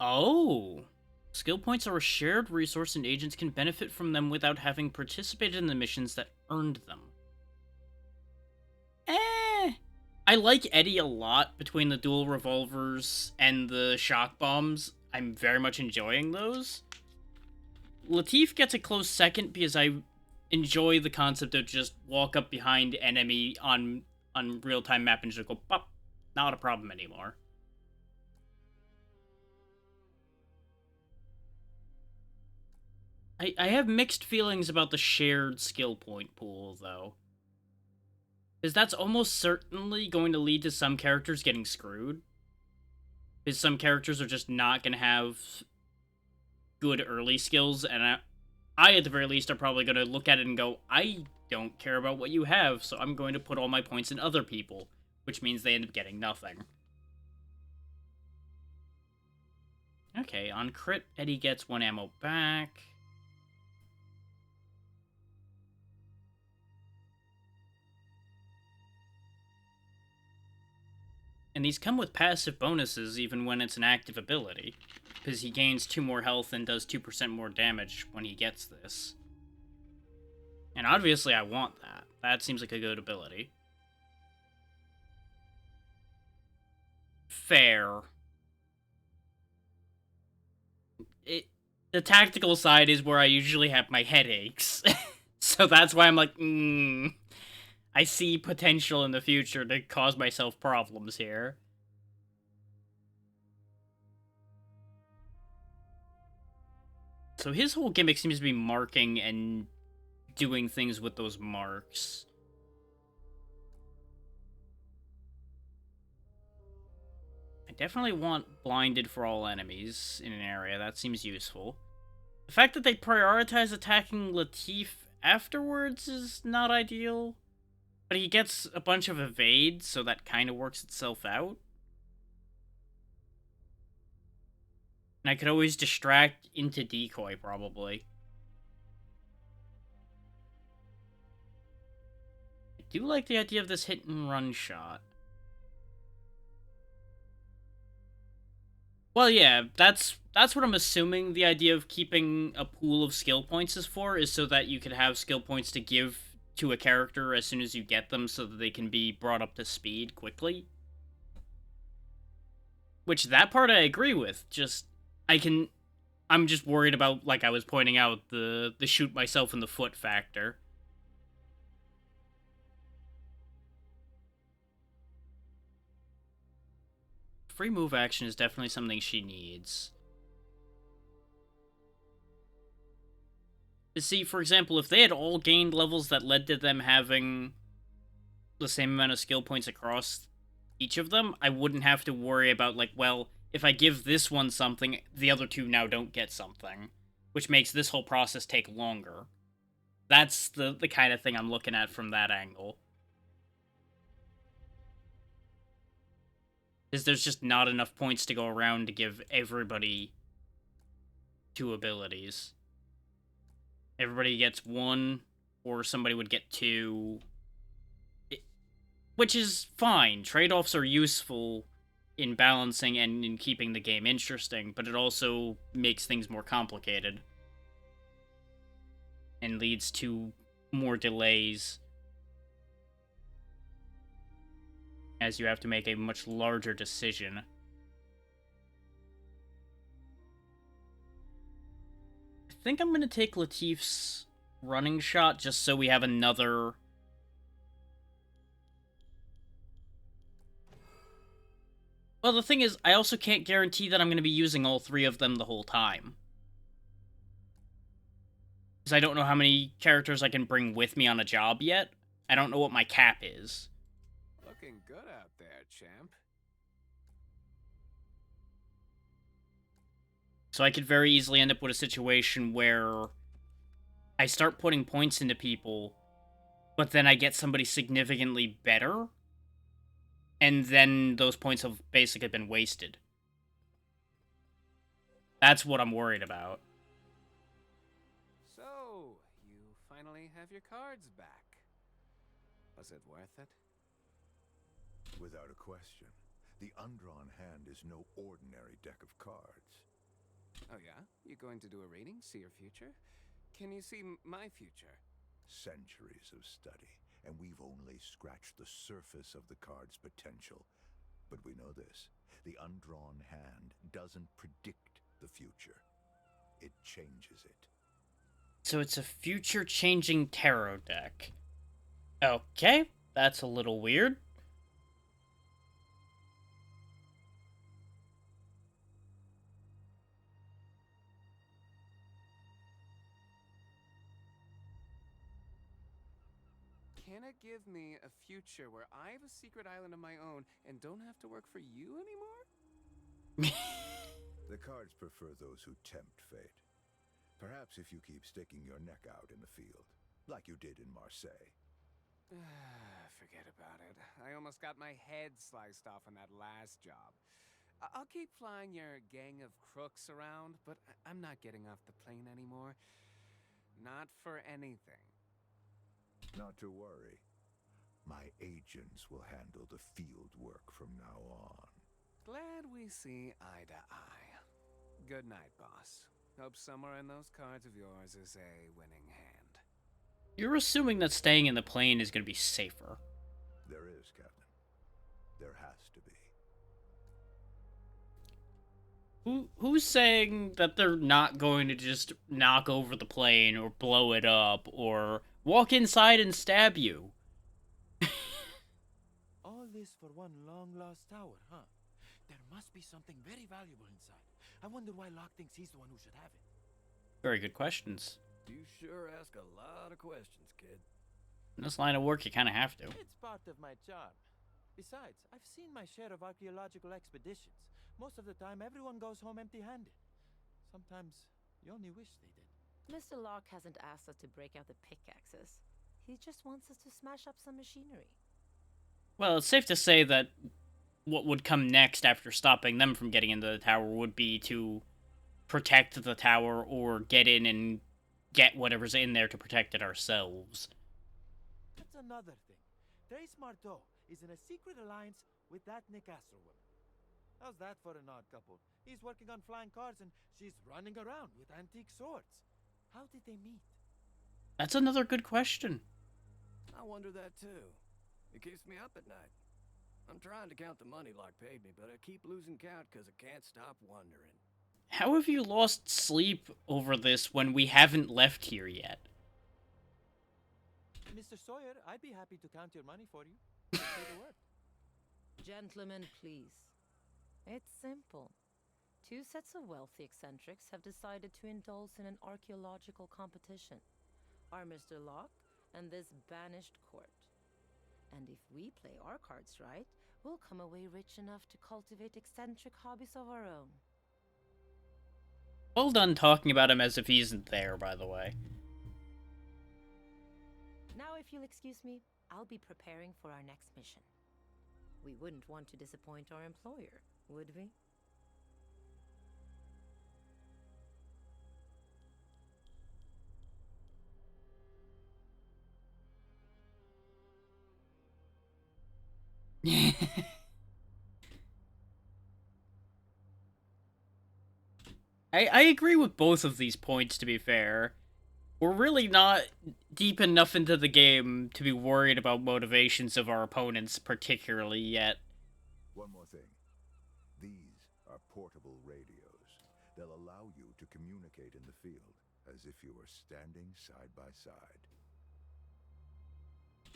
Oh! Skill points are a shared resource and agents can benefit from them without having participated in the missions that earned them. I like Eddie a lot between the dual revolvers and the shock bombs. I'm very much enjoying those. Latif gets a close second because I enjoy the concept of just walk up behind enemy on real-time map and just go, pop, not a problem anymore. I have mixed feelings about the shared skill point pool, though. Because that's almost certainly going to lead to some characters getting screwed. Because some characters are just not going to have good early skills, and I, at the very least, are probably going to look at it and go, I don't care about what you have, so I'm going to put all my points in other people, which means they end up getting nothing. Okay, on crit, Eddie gets 1 ammo back. And these come with passive bonuses even when it's an active ability, because he gains 2 more health and does 2% more damage when he gets this. And obviously I want that. That seems like a good ability. Fair. The tactical side is where I usually have my headaches. So that's why I'm like, I see potential in the future to cause myself problems here. So his whole gimmick seems to be marking and doing things with those marks. I definitely want blinded for all enemies in an area. That seems useful. The fact that they prioritize attacking Latif afterwards is not ideal. But he gets a bunch of evade, so that kind of works itself out. And I could always distract into decoy, probably. I do like the idea of this hit and run shot. Well, yeah, that's what I'm assuming the idea of keeping a pool of skill points is for, is so that you can have skill points to give to a character as soon as you get them so that they can be brought up to speed quickly. Which, that part I agree with, just, I'm just worried about, like I was pointing out, the shoot myself in the foot factor. Free move action is definitely something she needs. See, for example, if they had all gained levels that led to them having the same amount of skill points across each of them, I wouldn't have to worry about, like, well, if I give this one something, the other two now don't get something, which makes this whole process take longer. That's the kind of thing I'm looking at from that angle. Is there's just not enough points to go around to give everybody 2 abilities. Everybody gets 1, or somebody would get 2. Which is fine. Trade-offs are useful in balancing and in keeping the game interesting, but it also makes things more complicated. And leads to more delays. As you have to make a much larger decision. I think I'm going to take Latif's running shot just so we have another... Well, the thing is, I also can't guarantee that I'm going to be using all 3 of them the whole time. Because I don't know how many characters I can bring with me on a job yet. I don't know what my cap is. Looking good out there, champ. So I could very easily end up with a situation where I start putting points into people, but then I get somebody significantly better, and then those points have basically been wasted. That's what I'm worried about. So, you finally have your cards back. Was it worth it? Without a question. The undrawn hand is no ordinary deck of cards. Oh yeah? You going to do a reading? See your future? Can you see my future? Centuries of study, and we've only scratched the surface of the card's potential. But we know this. The undrawn hand doesn't predict the future. It changes it. So it's a future-changing tarot deck. Okay, that's a little weird. Can it give me a future where I have a secret island of my own and don't have to work for you anymore? The cards prefer those who tempt fate. Perhaps if you keep sticking your neck out in the field, like you did in Marseille. Forget about it. I almost got my head sliced off on that last job. I'll keep flying your gang of crooks around, but I'm not getting off the plane anymore. Not for anything. Not to worry. My agents will handle the field work from now on. Glad we see eye to eye. Good night, boss. Hope somewhere in those cards of yours is a winning hand. You're assuming that staying in the plane is going to be safer. There is, Captain. There has to be. Who's saying that they're not going to just knock over the plane or blow it up or walk inside and stab you? All this for one long-lost tower, huh? There must be something very valuable inside. I wonder why Locke thinks he's the one who should have it. Very good questions. You sure ask a lot of questions, kid. In this line of work, you kind of have to. It's part of my charm. Besides, I've seen my share of archaeological expeditions. Most of the time, everyone goes home empty-handed. Sometimes, you only wish they did. Mr. Locke hasn't asked us to break out the pickaxes. He just wants us to smash up some machinery. Well, it's safe to say that what would come next after stopping them from getting into the tower would be to protect the tower or get in and get whatever's in there to protect it ourselves. That's another thing. Trace Marteau is in a secret alliance with that Nicastro woman. How's that for an odd couple? He's working on flying cars and she's running around with antique swords. How did they meet? That's another good question. I wonder that too. It keeps me up at night. I'm trying to count the money Locke paid me, but I keep losing count because I can't stop wondering. How have you lost sleep over this when we haven't left here yet? Mr. Sawyer, I'd be happy to count your money for you. Say the word. Gentlemen, please. It's simple. Two sets of wealthy eccentrics have decided to indulge in an archaeological competition. Our Mr. Locke and this banished court. And if we play our cards right, we'll come away rich enough to cultivate eccentric hobbies of our own. Well done talking about him as if he isn't there, by the way. Now, if you'll excuse me, I'll be preparing for our next mission. We wouldn't want to disappoint our employer, would we? I agree with both of these points, to be fair. We're really not deep enough into the game to be worried about motivations of our opponents particularly yet. One more thing. These are portable radios. They'll allow you to communicate in the field as if you were standing side by side.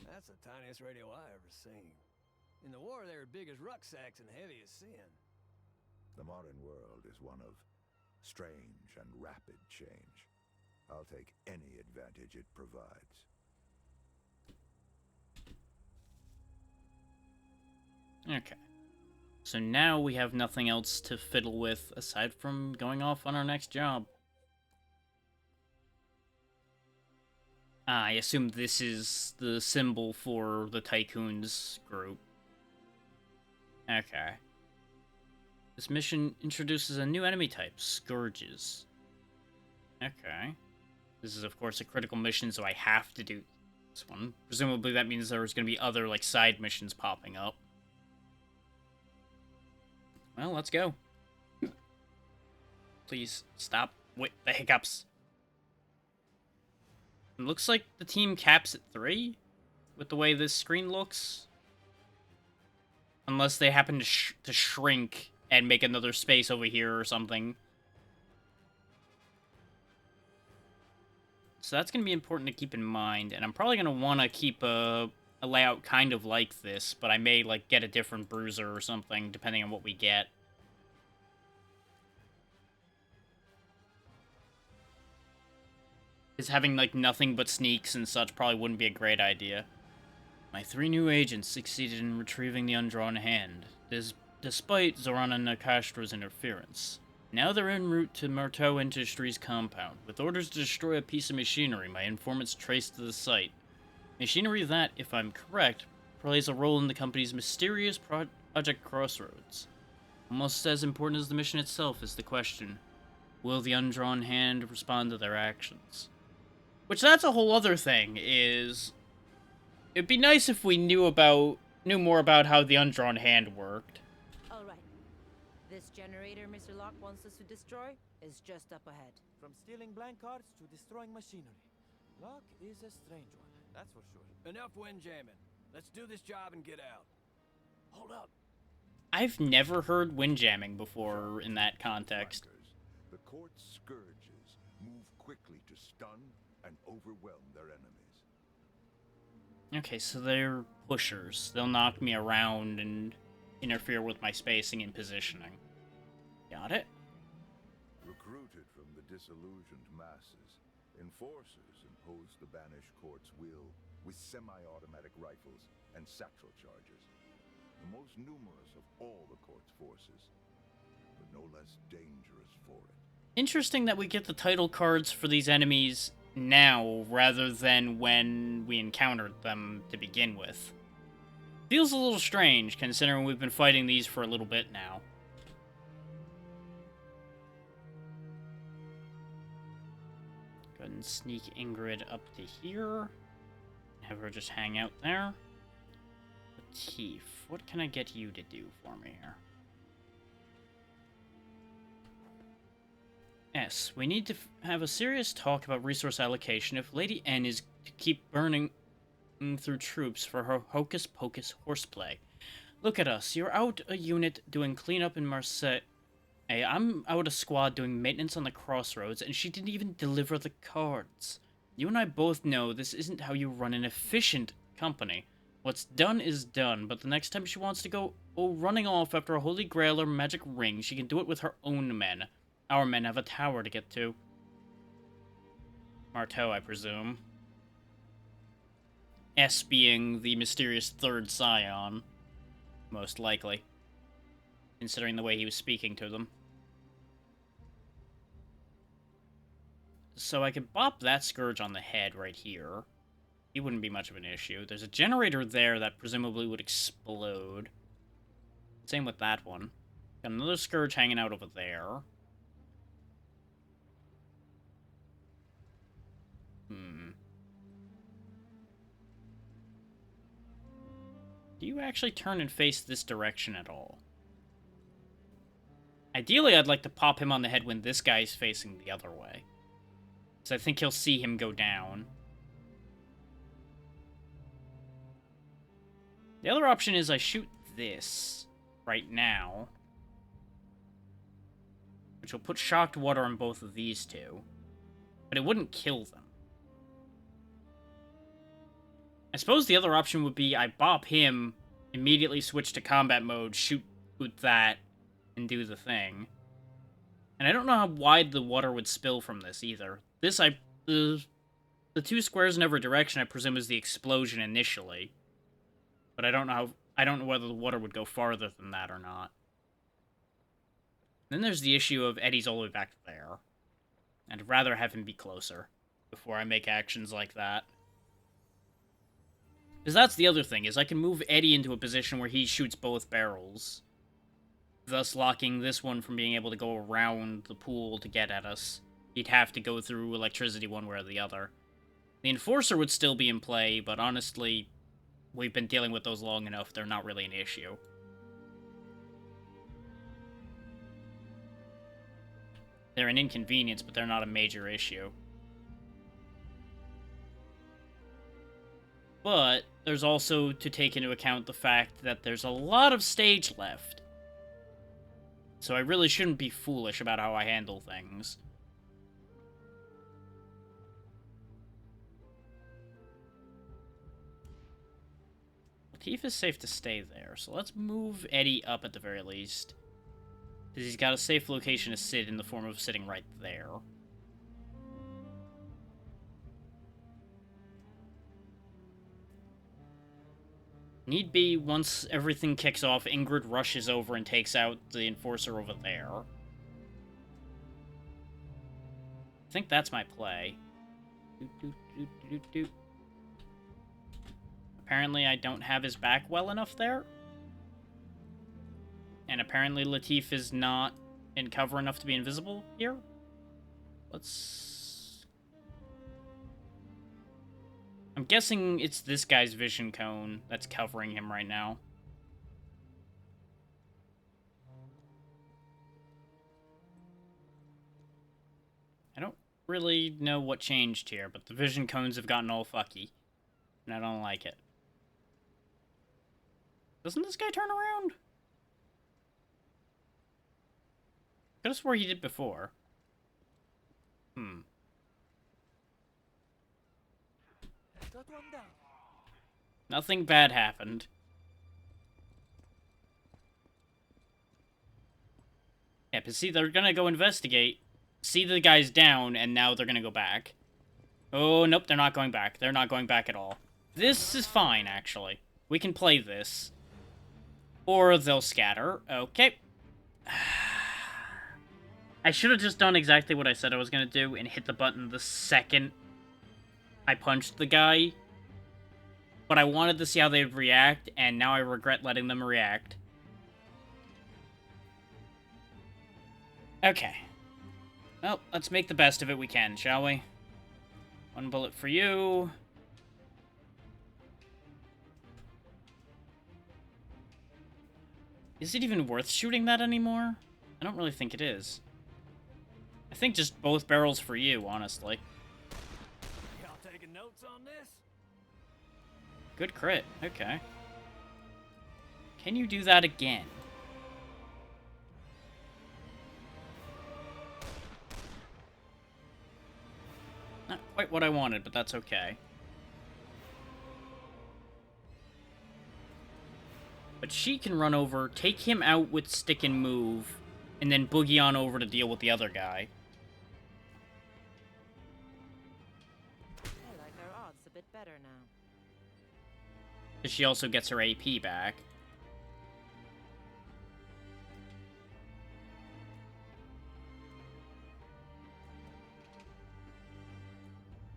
That's the tiniest radio I ever seen. In the war, they were big as rucksacks and heavy as sin. The modern world is one of strange and rapid change. I'll take any advantage it provides. Okay. So now we have nothing else to fiddle with aside from going off on our next job. I assume this is the symbol for the Tycoons group. Okay. This mission introduces a new enemy type, Scourges. Okay. This is, of course, a critical mission, so I have to do this one. Presumably that means there's going to be other, like, side missions popping up. Well, let's go. Please, stop with the hiccups. It looks like the team caps at 3, with the way this screen looks. Unless they happen to shrink and make another space over here or something. So that's going to be important to keep in mind, and I'm probably going to want to keep a layout kind of like this, but I may, like, get a different bruiser or something, depending on what we get. Because having, like, nothing but sneaks and such probably wouldn't be a great idea. My 3 new agents succeeded in retrieving the undrawn hand, despite Zorana Nakastro's interference. Now they're en route to Marteau Industries' compound, with orders to destroy a piece of machinery my informants traced to the site. Machinery that, if I'm correct, plays a role in the company's mysterious Project Crossroads. Almost as important as the mission itself is the question, will the undrawn hand respond to their actions? Which, that's a whole other thing, is... It'd be nice if we knew more about how the undrawn hand worked. All right. This generator Mr. Locke wants us to destroy is just up ahead. From stealing blank cards to destroying machinery. Locke is a strange one, that's for sure. Enough windjamming. Let's do this job and get out. Hold up. I've never heard windjamming before in that context. The court's scourges move quickly to stun and overwhelm their enemies. Okay, so they're pushers. They'll knock me around and interfere with my spacing and positioning. Got it? Recruited from the disillusioned masses, enforcers impose the banished court's will with semi-automatic rifles and satchel charges. The most numerous of all the court's forces, but no less dangerous for it. Interesting that we get the title cards for these enemies now, rather than when we encountered them to begin with. Feels a little strange, considering we've been fighting these for a little bit now. Go ahead and sneak Ingrid up to here. Have her just hang out there. Latif, what can I get you to do for me here? S, we need to have a serious talk about resource allocation if Lady N is to keep burning through troops for her hocus-pocus horseplay. Look at us, you're out a unit doing cleanup in Marseille. Hey, I'm out a squad doing maintenance on the crossroads, and she didn't even deliver the cards. You and I both know this isn't how you run an efficient company. What's done is done, but the next time she wants to go running off after a holy grail or magic ring, she can do it with her own men. Our men have a tower to get to. Marteau, I presume. S being the mysterious third scion. Most likely. Considering the way he was speaking to them. So I could bop that Scourge on the head right here. He wouldn't be much of an issue. There's a generator there that presumably would explode. Same with that one. Got another Scourge hanging out over there. Do you actually turn and face this direction at all? Ideally, I'd like to pop him on the head when this guy's facing the other way. So I think he'll see him go down. The other option is I shoot this right now. Which will put shocked water on both of these two. But it wouldn't kill them. I suppose the other option would be I bop him, immediately switch to combat mode, shoot with that, and do the thing. And I don't know how wide the water would spill from this either. The 2 squares in every direction I presume is the explosion initially. But I don't know whether the water would go farther than that or not. Then there's the issue of Eddie's all the way back there. And I'd rather have him be closer before I make actions like that. Because that's the other thing, is I can move Eddie into a position where he shoots both barrels. Thus locking this one from being able to go around the pool to get at us. He'd have to go through electricity one way or the other. The Enforcer would still be in play, but honestly, we've been dealing with those long enough, they're not really an issue. They're an inconvenience, but they're not a major issue. But there's also to take into account the fact that there's a lot of stage left. So I really shouldn't be foolish about how I handle things. Latif is safe to stay there, so let's move Eddie up at the very least. Because he's got a safe location to sit in the form of sitting right there. Need be, once everything kicks off, Ingrid rushes over and takes out the Enforcer over there. I think that's my play. Apparently I don't have his back well enough there. And apparently Latif is not in cover enough to be invisible here. Let's... I'm guessing it's this guy's vision cone that's covering him right now. I don't really know what changed here, but the vision cones have gotten all fucky. And I don't like it. Doesn't this guy turn around? I could have swore he did before. Got one down. Nothing bad happened. Yeah, but see, they're gonna go investigate, see the guy's down, and now they're gonna go back. Oh, nope, they're not going back. They're not going back at all. This is fine, actually. We can play this. Or they'll scatter. Okay. I should have just done exactly what I said I was gonna do and hit the button the second I punched the guy. But I wanted to see how they'd react, and now I regret letting them react. Okay. Well, let's make the best of it we can, shall we? One bullet for you. Is it even worth shooting that anymore? I don't really think it is. I think just both barrels for you, honestly. Y'all taking notes on this? Good crit. Okay. Can you do that again? Not quite what I wanted, but that's okay. But she can run over, take him out with stick and move, and then boogie on over to deal with the other guy. I like our odds a bit better now. But she also gets her AP back.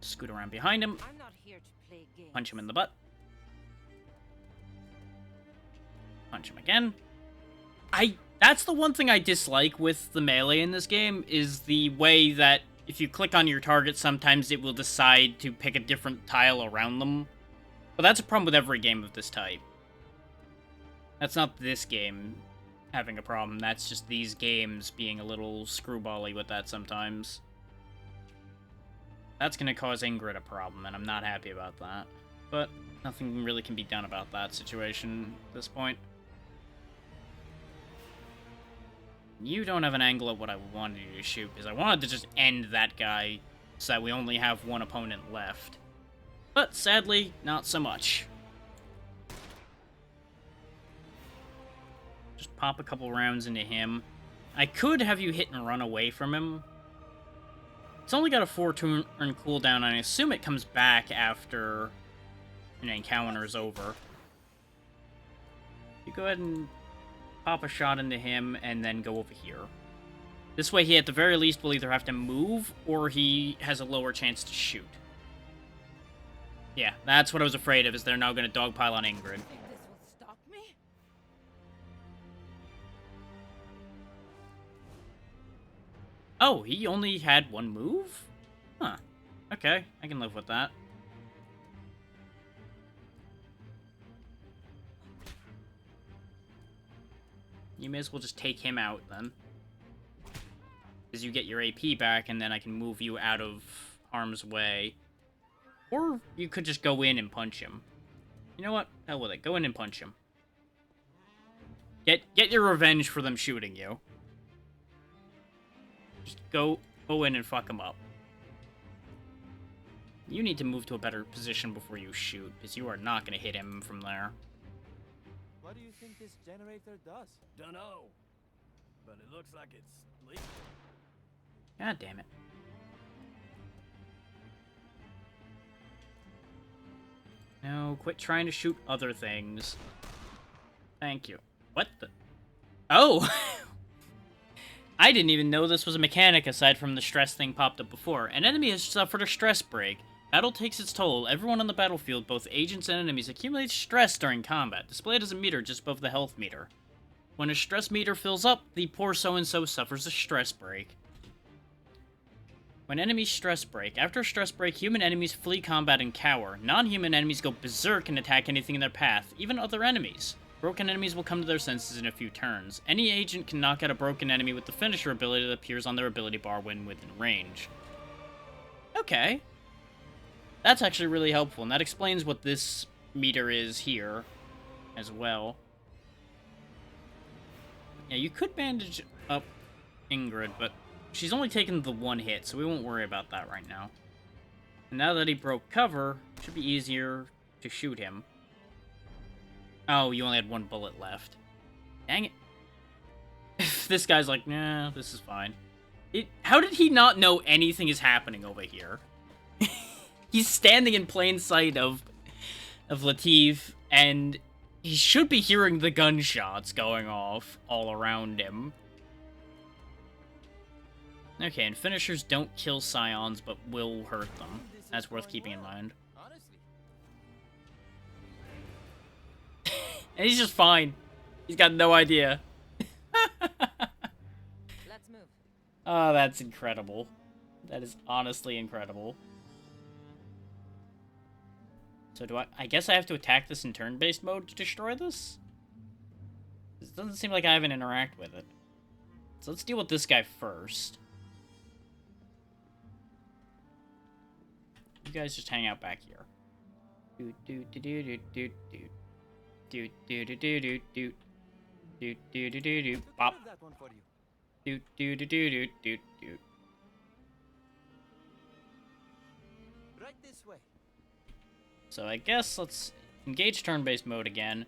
Scoot around behind him, I'm not here to play games. punch him in the butt. Punch him again. That's the one thing I dislike with the melee in this game, is the way that if you click on your target, sometimes it will decide to pick a different tile around them. But that's a problem with every game of this type. That's not this game having a problem, that's just these games being a little screwbally with that sometimes. That's gonna cause Ingrid a problem, and I'm not happy about that. But nothing really can be done about that situation at this point. You don't have an angle at what I wanted you to shoot, because I wanted to just end that guy so that we only have one opponent left. But sadly, not so much. Just pop a couple rounds into him. I could have you hit and run away from him. It's only got a 4-turn cooldown, and I assume it comes back after an encounter is over. You go ahead and pop a shot into him, and then go over here. This way he, at the very least, will either have to move, or he has a lower chance to shoot. Yeah, that's what I was afraid of, is they're now going to dogpile on Ingrid. Think this will stop me? Oh, he only had one move? Huh. Okay, I can live with that. You may as well just take him out, then. Because you get your AP back, and then I can move you out of harm's way. Or you could just go in and punch him. You know what? Hell with it. Go in and punch him. Get your revenge for them shooting you. Just go in and fuck him up. You need to move to a better position before you shoot, because you are not going to hit him from there. What do you think this generator does? Dunno. But it looks like it's leaking. God damn it. No, quit trying to shoot other things. Thank you. What the? Oh! I didn't even know this was a mechanic aside from the stress thing popped up before. An enemy has suffered a stress break. Battle takes its toll. Everyone on the battlefield, both agents and enemies, accumulates stress during combat, displayed as a meter just above the health meter. When a stress meter fills up, the poor so-and-so suffers a stress break. When enemies stress break. After a stress break, human enemies flee combat and cower. Non-human enemies go berserk and attack anything in their path, even other enemies. Broken enemies will come to their senses in a few turns. Any agent can knock out a broken enemy with the finisher ability that appears on their ability bar when within range. Okay. That's actually really helpful, and that explains what this meter is here as well. Yeah, you could bandage up Ingrid, but she's only taken the one hit, so we won't worry about that right now. And now that he broke cover, it should be easier to shoot him. Oh, you only had one bullet left. Dang it. This guy's like, nah, this is fine. How did he not know anything is happening over here? He's standing in plain sight of Latif, and he should be hearing the gunshots going off all around him. Okay, and finishers don't kill scions, but will hurt them. That's worth keeping in mind. And he's just fine. He's got no idea. Let's move. Oh, that's incredible. That is honestly incredible. So do I guess I have to attack this in turn-based mode to destroy this? It doesn't seem like I have an interact with it. So let's deal with this guy first. You guys just hang out back here. Do do do do do do do. Do do do do do do. Do do do do do. Pop. Do do do do do do do. Right this way. So I guess let's engage turn-based mode again.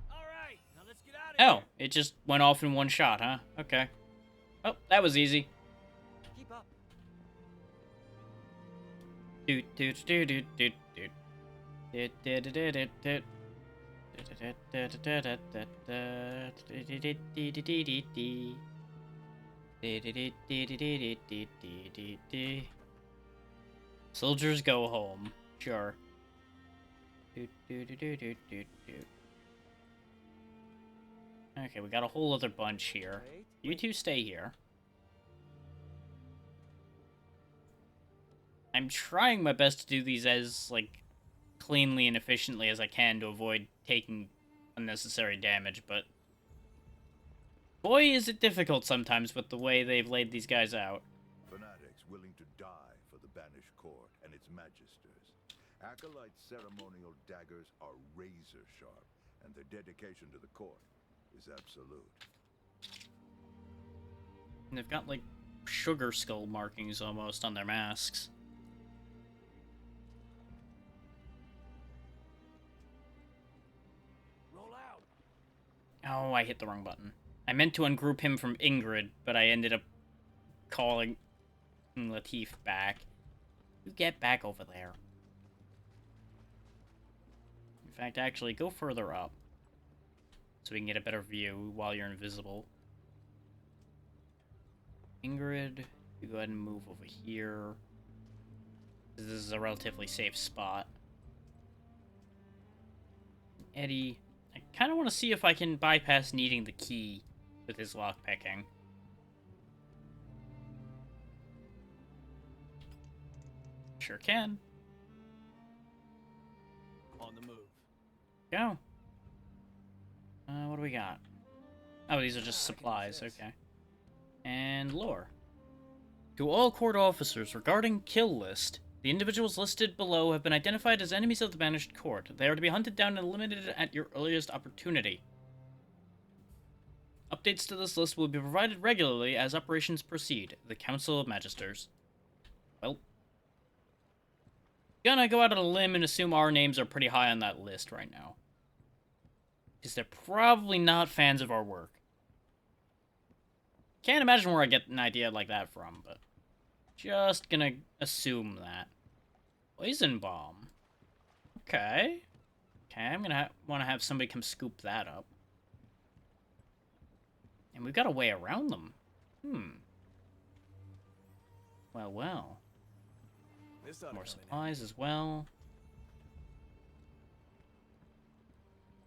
Alright, now let's get out of Oh, it just went off in one shot, huh? Okay. Oh, that was easy. Keep up. Do do do do do do. Do do do do do do. Soldiers go home. Sure. Okay, we got a whole other bunch here. You two stay here. I'm trying my best to do these as, like, cleanly and efficiently as I can to avoid taking unnecessary damage, but boy, is it difficult sometimes with the way they've laid these guys out. Fanatics willing to die for the banished court and its magisters. Acolytes' ceremonial daggers are razor sharp, and their dedication to the court is absolute. And they've got, like, sugar skull markings almost on their masks. Oh, I hit the wrong button. I meant to ungroup him from Ingrid, but I ended up calling Latif back. You get back over there. In fact, actually, go further up. So we can get a better view while you're invisible. Ingrid, you go ahead and move over here. This is a relatively safe spot. Eddie, I kind of want to see if I can bypass needing the key with his lockpicking. Sure can. On the move. Go. What do we got? Oh, these are just supplies, okay. And lore. To all court officers regarding kill list, the individuals listed below have been identified as enemies of the banished court. They are to be hunted down and eliminated at your earliest opportunity. Updates to this list will be provided regularly as operations proceed. The Council of Magisters. Well, gonna go out on a limb and assume our names are pretty high on that list right now. Because they're probably not fans of our work. Can't imagine where I get an idea like that from, but just gonna assume that. Poison bomb. Okay. Okay, I'm gonna want to have somebody come scoop that up. And we've got a way around them. Well, well. This oughta More come in supplies as well.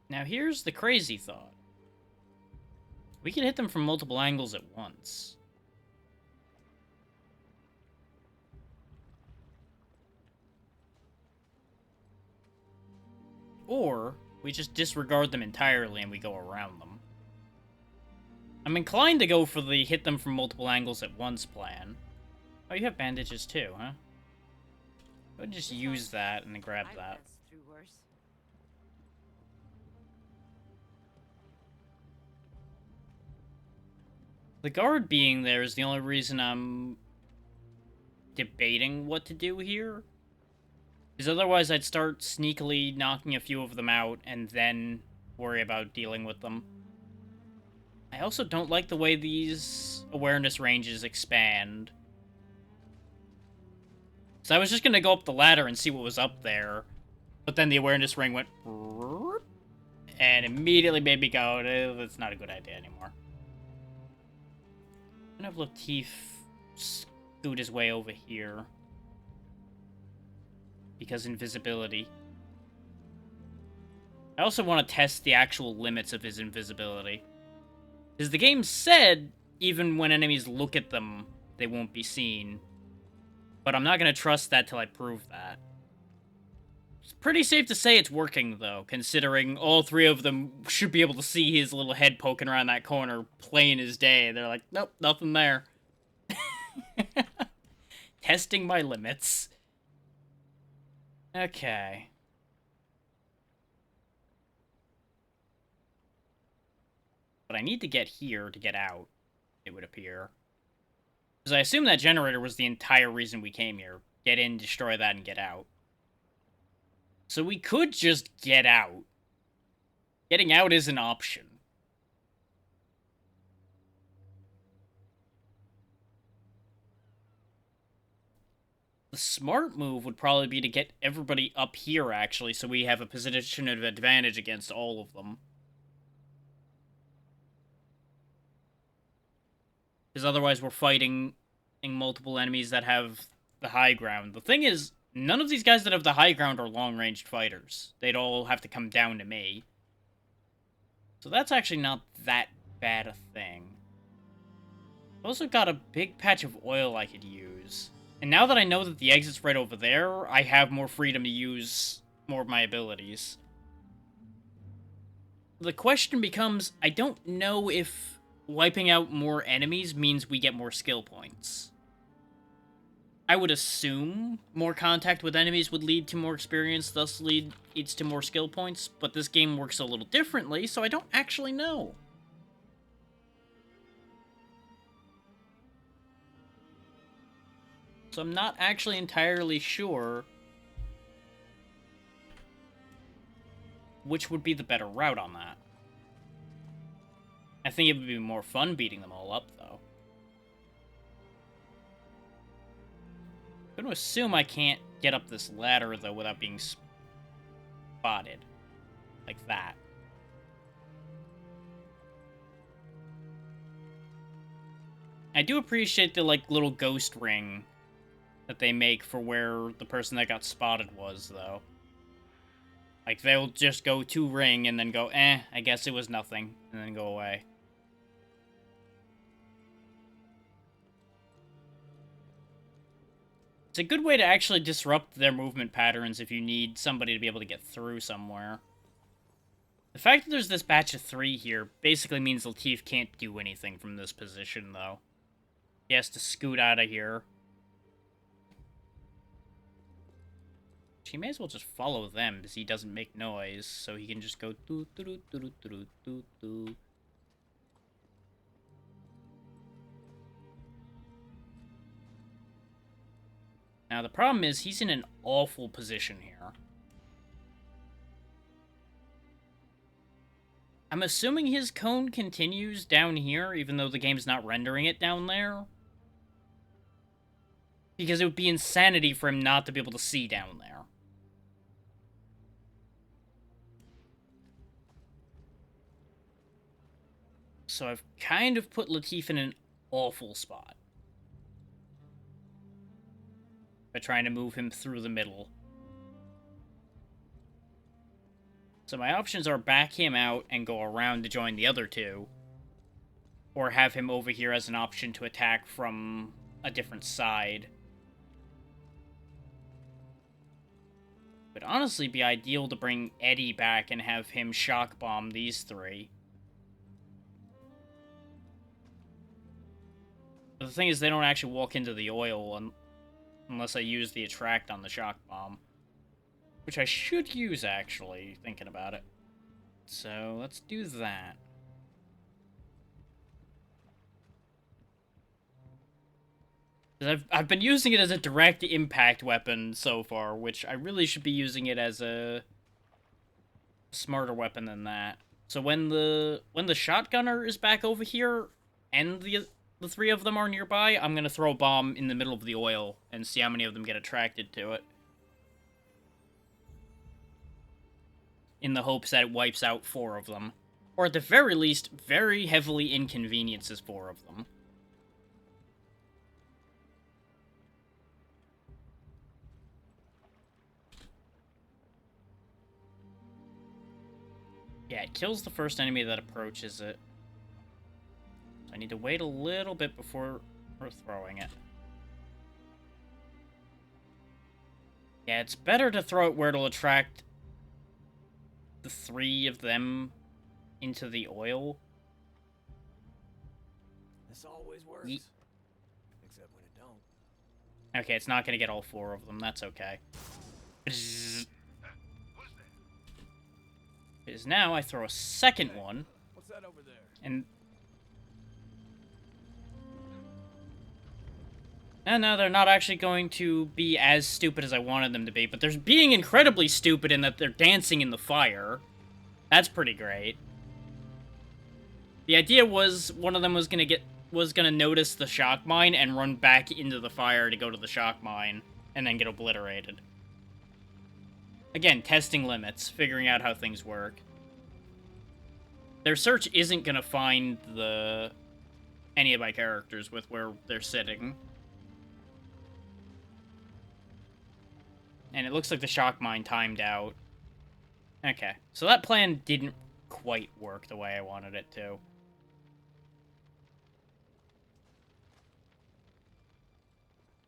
Now here's the crazy thought. We can hit them from multiple angles at once. Or we just disregard them entirely and we go around them. I'm inclined to go for the hit them from multiple angles at once plan. Oh, you have bandages too, huh? Go just use that and then grab I've that. passed through worse. The guard being there is the only reason I'm debating what to do here. Because otherwise I'd start sneakily knocking a few of them out and then worry about dealing with them. I also don't like the way these awareness ranges expand. So I was just going to go up the ladder and see what was up there. But then the awareness ring went... and immediately made me go, that's not a good idea anymore. I'm going to have Latif scoot his way over here. Because invisibility. I also want to test the actual limits of his invisibility. Because the game said, even when enemies look at them, they won't be seen. But I'm not going to trust that till I prove that. It's pretty safe to say it's working, though, considering all three of them should be able to see his little head poking around that corner plain as day. They're like, nope, nothing there. Testing my limits. Okay. But I need to get here to get out, it would appear. Because I assume that generator was the entire reason we came here. Get in, destroy that, and get out. So we could just get out. Getting out is an option. The smart move would probably be to get everybody up here, actually, so we have a position of advantage against all of them. Because otherwise we're fighting multiple enemies that have the high ground. The thing is, none of these guys that have the high ground are long-ranged fighters. They'd all have to come down to me. So that's actually not that bad a thing. I've also got a big patch of oil I could use. And now that I know that the exit's right over there, I have more freedom to use more of my abilities. The question becomes, I don't know if wiping out more enemies means we get more skill points. I would assume more contact with enemies would lead to more experience, thus leads to more skill points, but this game works a little differently, so I don't actually know. So I'm not actually entirely sure which would be the better route on that. I think it would be more fun beating them all up, though. I'm going to assume I can't get up this ladder, though, without being spotted. Like that. I do appreciate the, like, little ghost ring that they make for where the person that got spotted was, though. Like, they'll just go to ring and then go, I guess it was nothing, and then go away. It's a good way to actually disrupt their movement patterns if you need somebody to be able to get through somewhere. The fact that there's this batch of 3 here basically means Latif can't do anything from this position, though. He has to scoot out of here. He may as well just follow them, because he doesn't make noise, so he can just go doo doo doo doo doo doo doo. Now, the problem is, he's in an awful position here. I'm assuming his cone continues down here, even though the game's not rendering it down there. because it would be insanity for him not to be able to see down there. So I've kind of put Latif in an awful spot by trying to move him through the middle. So my options are back him out and go around to join the other two, or have him over here as an option to attack from a different side. It would honestly be ideal to bring Eddie back and have him shock bomb these three. But the thing is, they don't actually walk into the oil unless I use the attract on the shock bomb. Which I should use, actually, thinking about it. So, let's do that. I've been using it as a direct impact weapon so far, which I really should be using it as a smarter weapon than that. So when the shotgunner is back over here, and the three of them are nearby, I'm gonna throw a bomb in the middle of the oil and see how many of them get attracted to it. In the hopes that it wipes out 4 of them. Or at the very least, very heavily inconveniences 4 of them. Yeah, it kills the first enemy that approaches it. So I need to wait a little bit before we're throwing it. Yeah, it's better to throw it where it'll attract the 3 of them into the oil. This always works. Except when it don't. Okay, it's not going to get all 4 of them. That's okay. Because now I throw a second one. What's that over there? And no, they're not actually going to be as stupid as I wanted them to be, but they're being incredibly stupid in that they're dancing in the fire. That's pretty great. The idea was one of them was gonna notice the shock mine and run back into the fire to go to the shock mine and then get obliterated. Again, testing limits, figuring out how things work. Their search isn't gonna find any of my characters with where they're sitting. And it looks like the shock mine timed out. Okay, so that plan didn't quite work the way I wanted it to.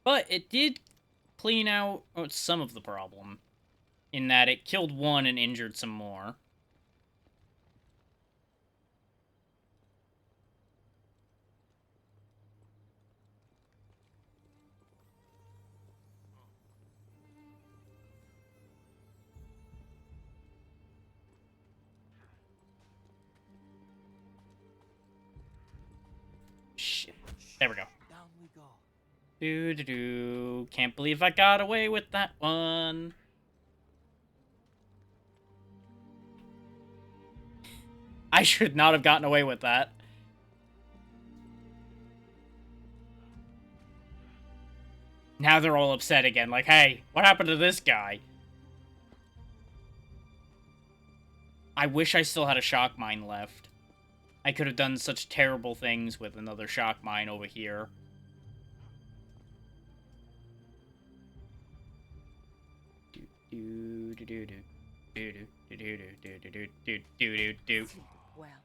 But it did clean out some of the problem, in that it killed 1 and injured some more. Shit. There we go. Down we go. Doo-doo-doo. Can't believe I got away with that one. I should not have gotten away with that. Now they're all upset again, like, hey, what happened to this guy? I wish I still had a shock mine left. I could have done such terrible things with another shock mine over here. Well,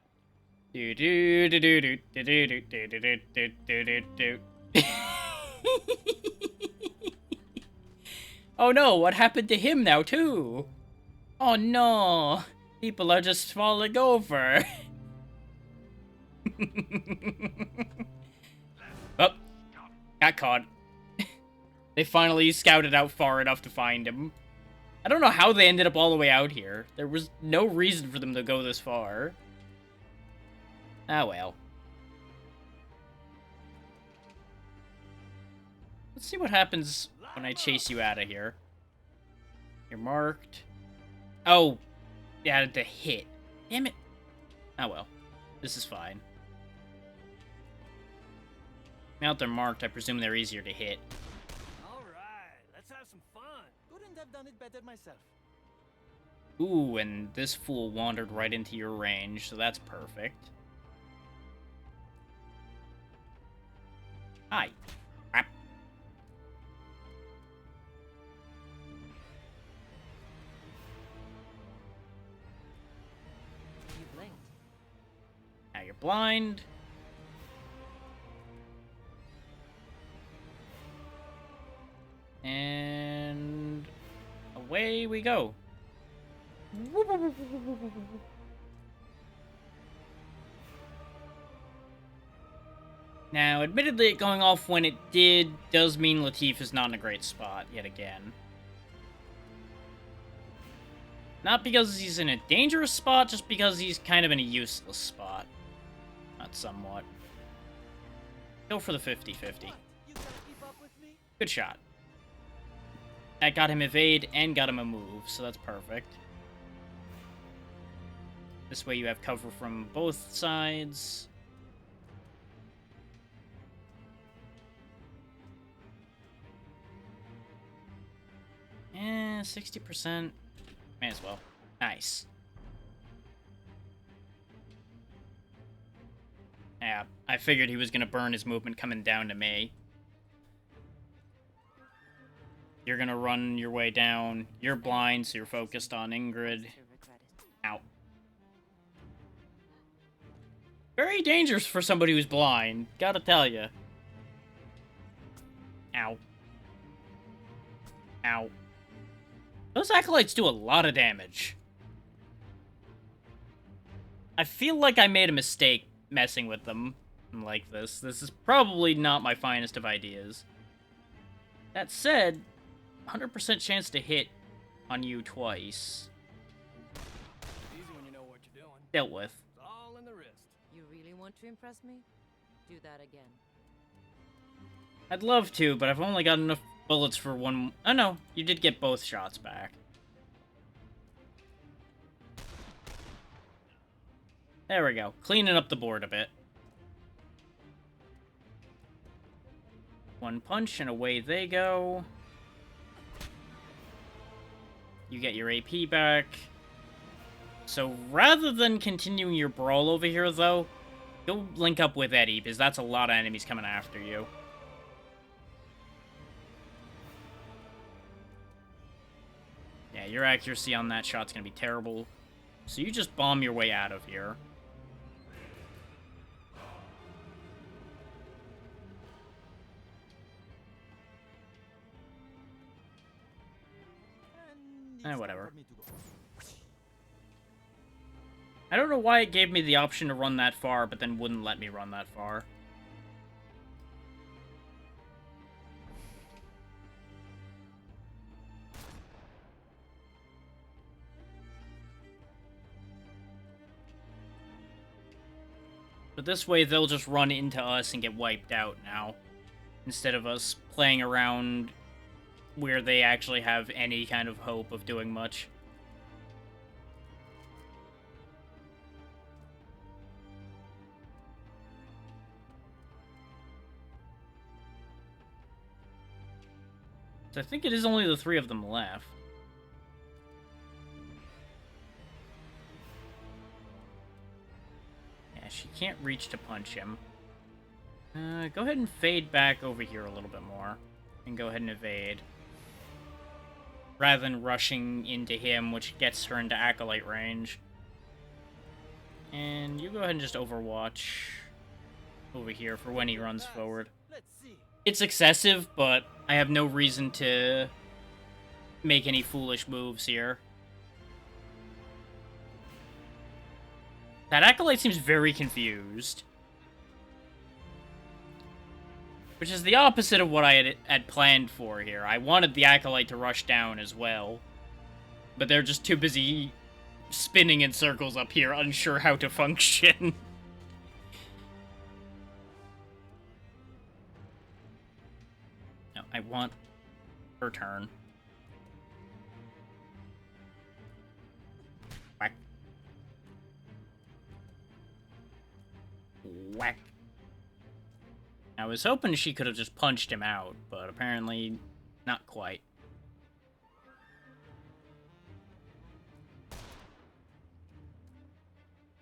Oh no, what happened to him now too? Oh no, people are just falling over. Oh, got caught. They finally scouted out far enough to find him. I don't know how they ended up all the way out here. There was no reason for them to go this far. Ah, well. Let's see what happens when I chase you out of here. You're marked. Oh, you had to hit. Damn it. Oh, well. This is fine. Now that they're marked, I presume they're easier to hit. have done it better myself. Ooh, and this fool wandered right into your range, so that's perfect. Hi. Crap. You blinked. Now you're blind. And away we go. Now, admittedly, it going off when it did does mean Latif is not in a great spot yet again. Not because he's in a dangerous spot, just because he's kind of in a useless spot. Not somewhat. Go for the 50-50. You can't keep up with me? Good shot. That got him evade and got him a move, so that's perfect. This way you have cover from both sides. Eh, 60%. May as well. Nice. Yeah, I figured he was going to burn his movement coming down to me. You're going to run your way down. You're blind, so you're focused on Ingrid. Ow. Very dangerous for somebody who's blind, gotta tell you. Ow. Ow. Those acolytes do a lot of damage. I feel like I made a mistake messing with them like this. This is probably not my finest of ideas. That said, 100% chance to hit on you twice. Easy when you know what you're doing. Dealt with. It's all in the wrist. You really want to impress me? Do that again. I'd love to, but I've only got enough bullets for one... Oh no, you did get both shots back. There we go. Cleaning up the board a bit. One punch and away they go. You get your AP back. So rather than continuing your brawl over here, though, go link up with Eddie, because that's a lot of enemies coming after you. Yeah, your accuracy on that shot's gonna be terrible. So you just bomb your way out of here. And it's Whatever. time for me to go. I don't know why it gave me the option to run that far, but then wouldn't let me run that far. But this way, they'll just run into us and get wiped out now, instead of us playing around where they actually have any kind of hope of doing much. So I think it is only the 3 of them left. Yeah, she can't reach to punch him. Go ahead and fade back over here a little bit more. And go ahead and evade. Rather than rushing into him, which gets her into Acolyte range. And you go ahead and just overwatch over here for when he runs forward. Let's see. It's excessive, but I have no reason to make any foolish moves here. That Acolyte seems very confused. Which is the opposite of what I had planned for here. I wanted the Acolyte to rush down as well. But they're just too busy spinning in circles up here, unsure how to function. No, I want her turn. Whack. Whack. I was hoping she could have just punched him out, but apparently not quite.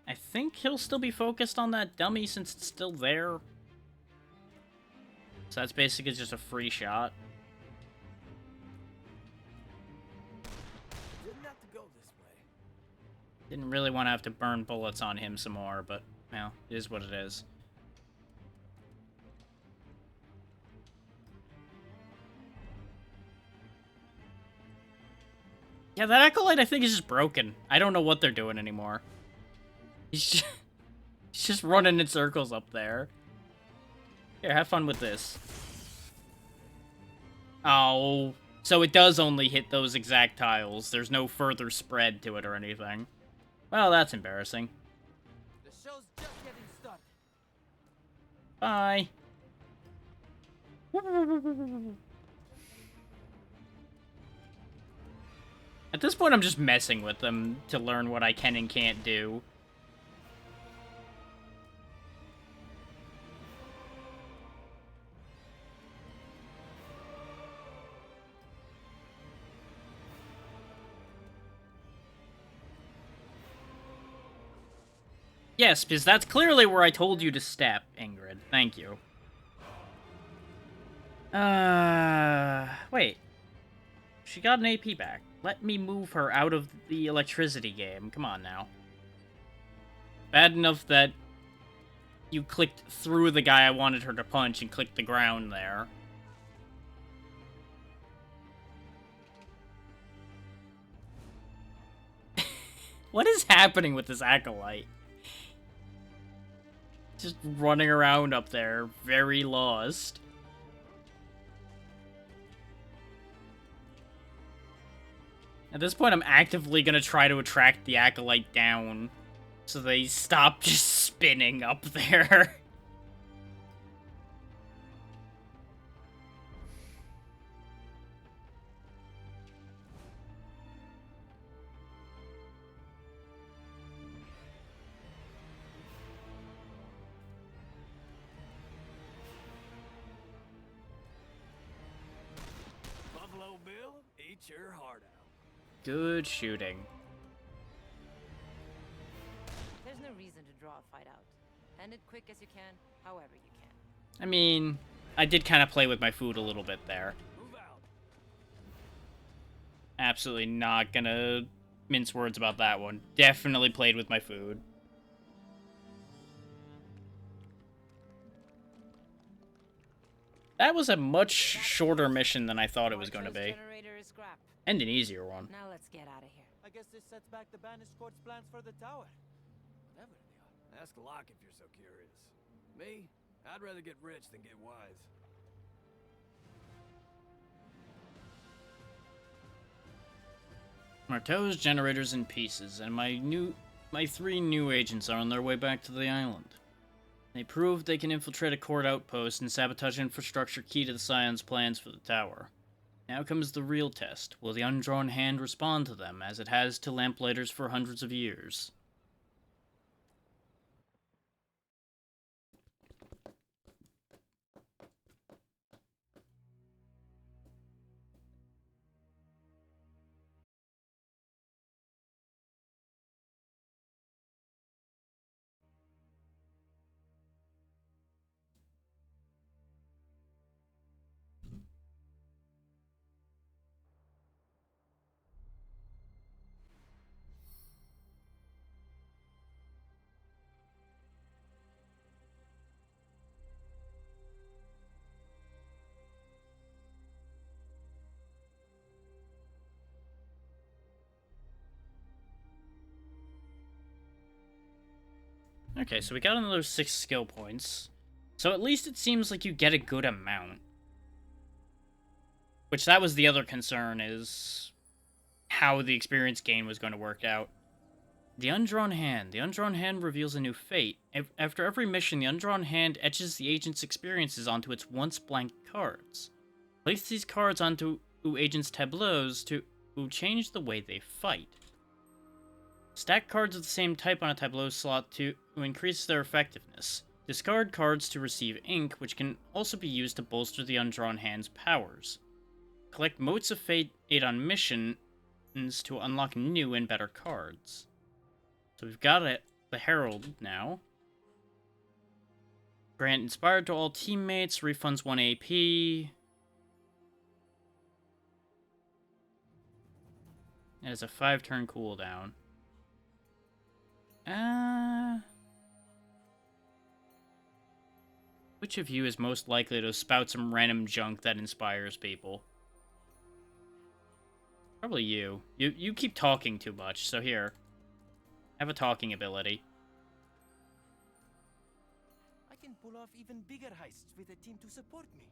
I think he'll still be focused on that dummy since it's still there. So that's basically just a free shot. Didn't have to go this way. Didn't really want to have to burn bullets on him some more, but, well, it is what it is. Yeah, that Acolyte I think is just broken. I don't know what they're doing anymore. He's just running in circles up there. Here, have fun with this. Oh, so it does only hit those exact tiles. There's no further spread to it or anything. Well, that's embarrassing. The show's just getting started. Bye. At this point, I'm just messing with them to learn what I can and can't do. Yes, because that's clearly where I told you to step, Ingrid. Thank you. Wait. She got an AP back. Let me move her out of the electricity game. Come on now. Bad enough that you clicked through the guy I wanted her to punch and clicked the ground there. What is happening with this Acolyte? Just running around up there, very lost. At this point, I'm actively gonna try to attract the Acolyte down so they stop just spinning up there. Buffalo Bill, eat your heart out. Good shooting. There's no reason to draw a fight out. End it quick as you can, however you can. I mean, I did kind of play with my food a little bit there. Move out. Absolutely not gonna mince words about that one. Definitely played with my food. That was a much shorter mission than I thought it was going to be. Generator is scrapped. And an easier one. Now let's get out of here. I guess this sets back the banished court's plans for the tower. Whatever they are. Ask Locke if you're so curious. Me? I'd rather get rich than get wise. Marteau's generator's in pieces, and my 3 new agents are on their way back to the island. They proved they can infiltrate a court outpost and sabotage infrastructure key to the Scion's plans for the tower. Now comes the real test. Will the Undrawn Hand respond to them, as it has to lamplighters for hundreds of years? Okay, so we got another 6 skill points. So at least it seems like you get a good amount. Which that was the other concern, is how the experience gain was going to work out. The Undrawn Hand. The Undrawn Hand reveals a new fate. After every mission, the Undrawn Hand etches the agent's experiences onto its once blank cards. Place these cards onto agents' tableaus to change the way they fight. Stack cards of the same type on a tableau slot to increase their effectiveness. Discard cards to receive ink, which can also be used to bolster the Undrawn Hand's powers. Collect Motes of Fate on missions to unlock new and better cards. So we've got the Herald now. Grant inspired to all teammates, refunds 1 AP. It has a 5-turn cooldown. Which of you is most likely to spout some random junk that inspires people? Probably you. You keep talking too much, so here. Have a talking ability. I can pull off even bigger heists with a team to support me.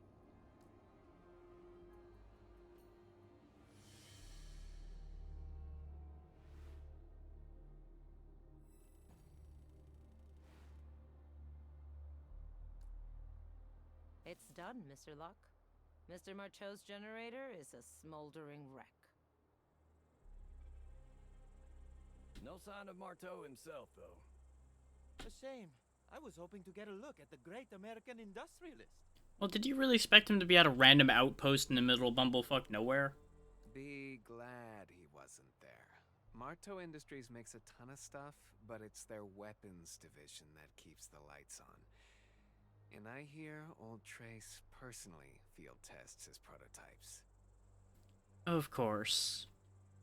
It's done, Mr. Locke. Mr. Marteau's generator is a smoldering wreck. No sign of Marteau himself, though. A shame. I was hoping to get a look at the great American industrialist. Well, did you really expect him to be at a random outpost in the middle of bumblefuck nowhere? Be glad he wasn't there. Marteau Industries makes a ton of stuff, but it's their weapons division that keeps the lights on. And I hear old Trace personally field tests his prototypes. Of course.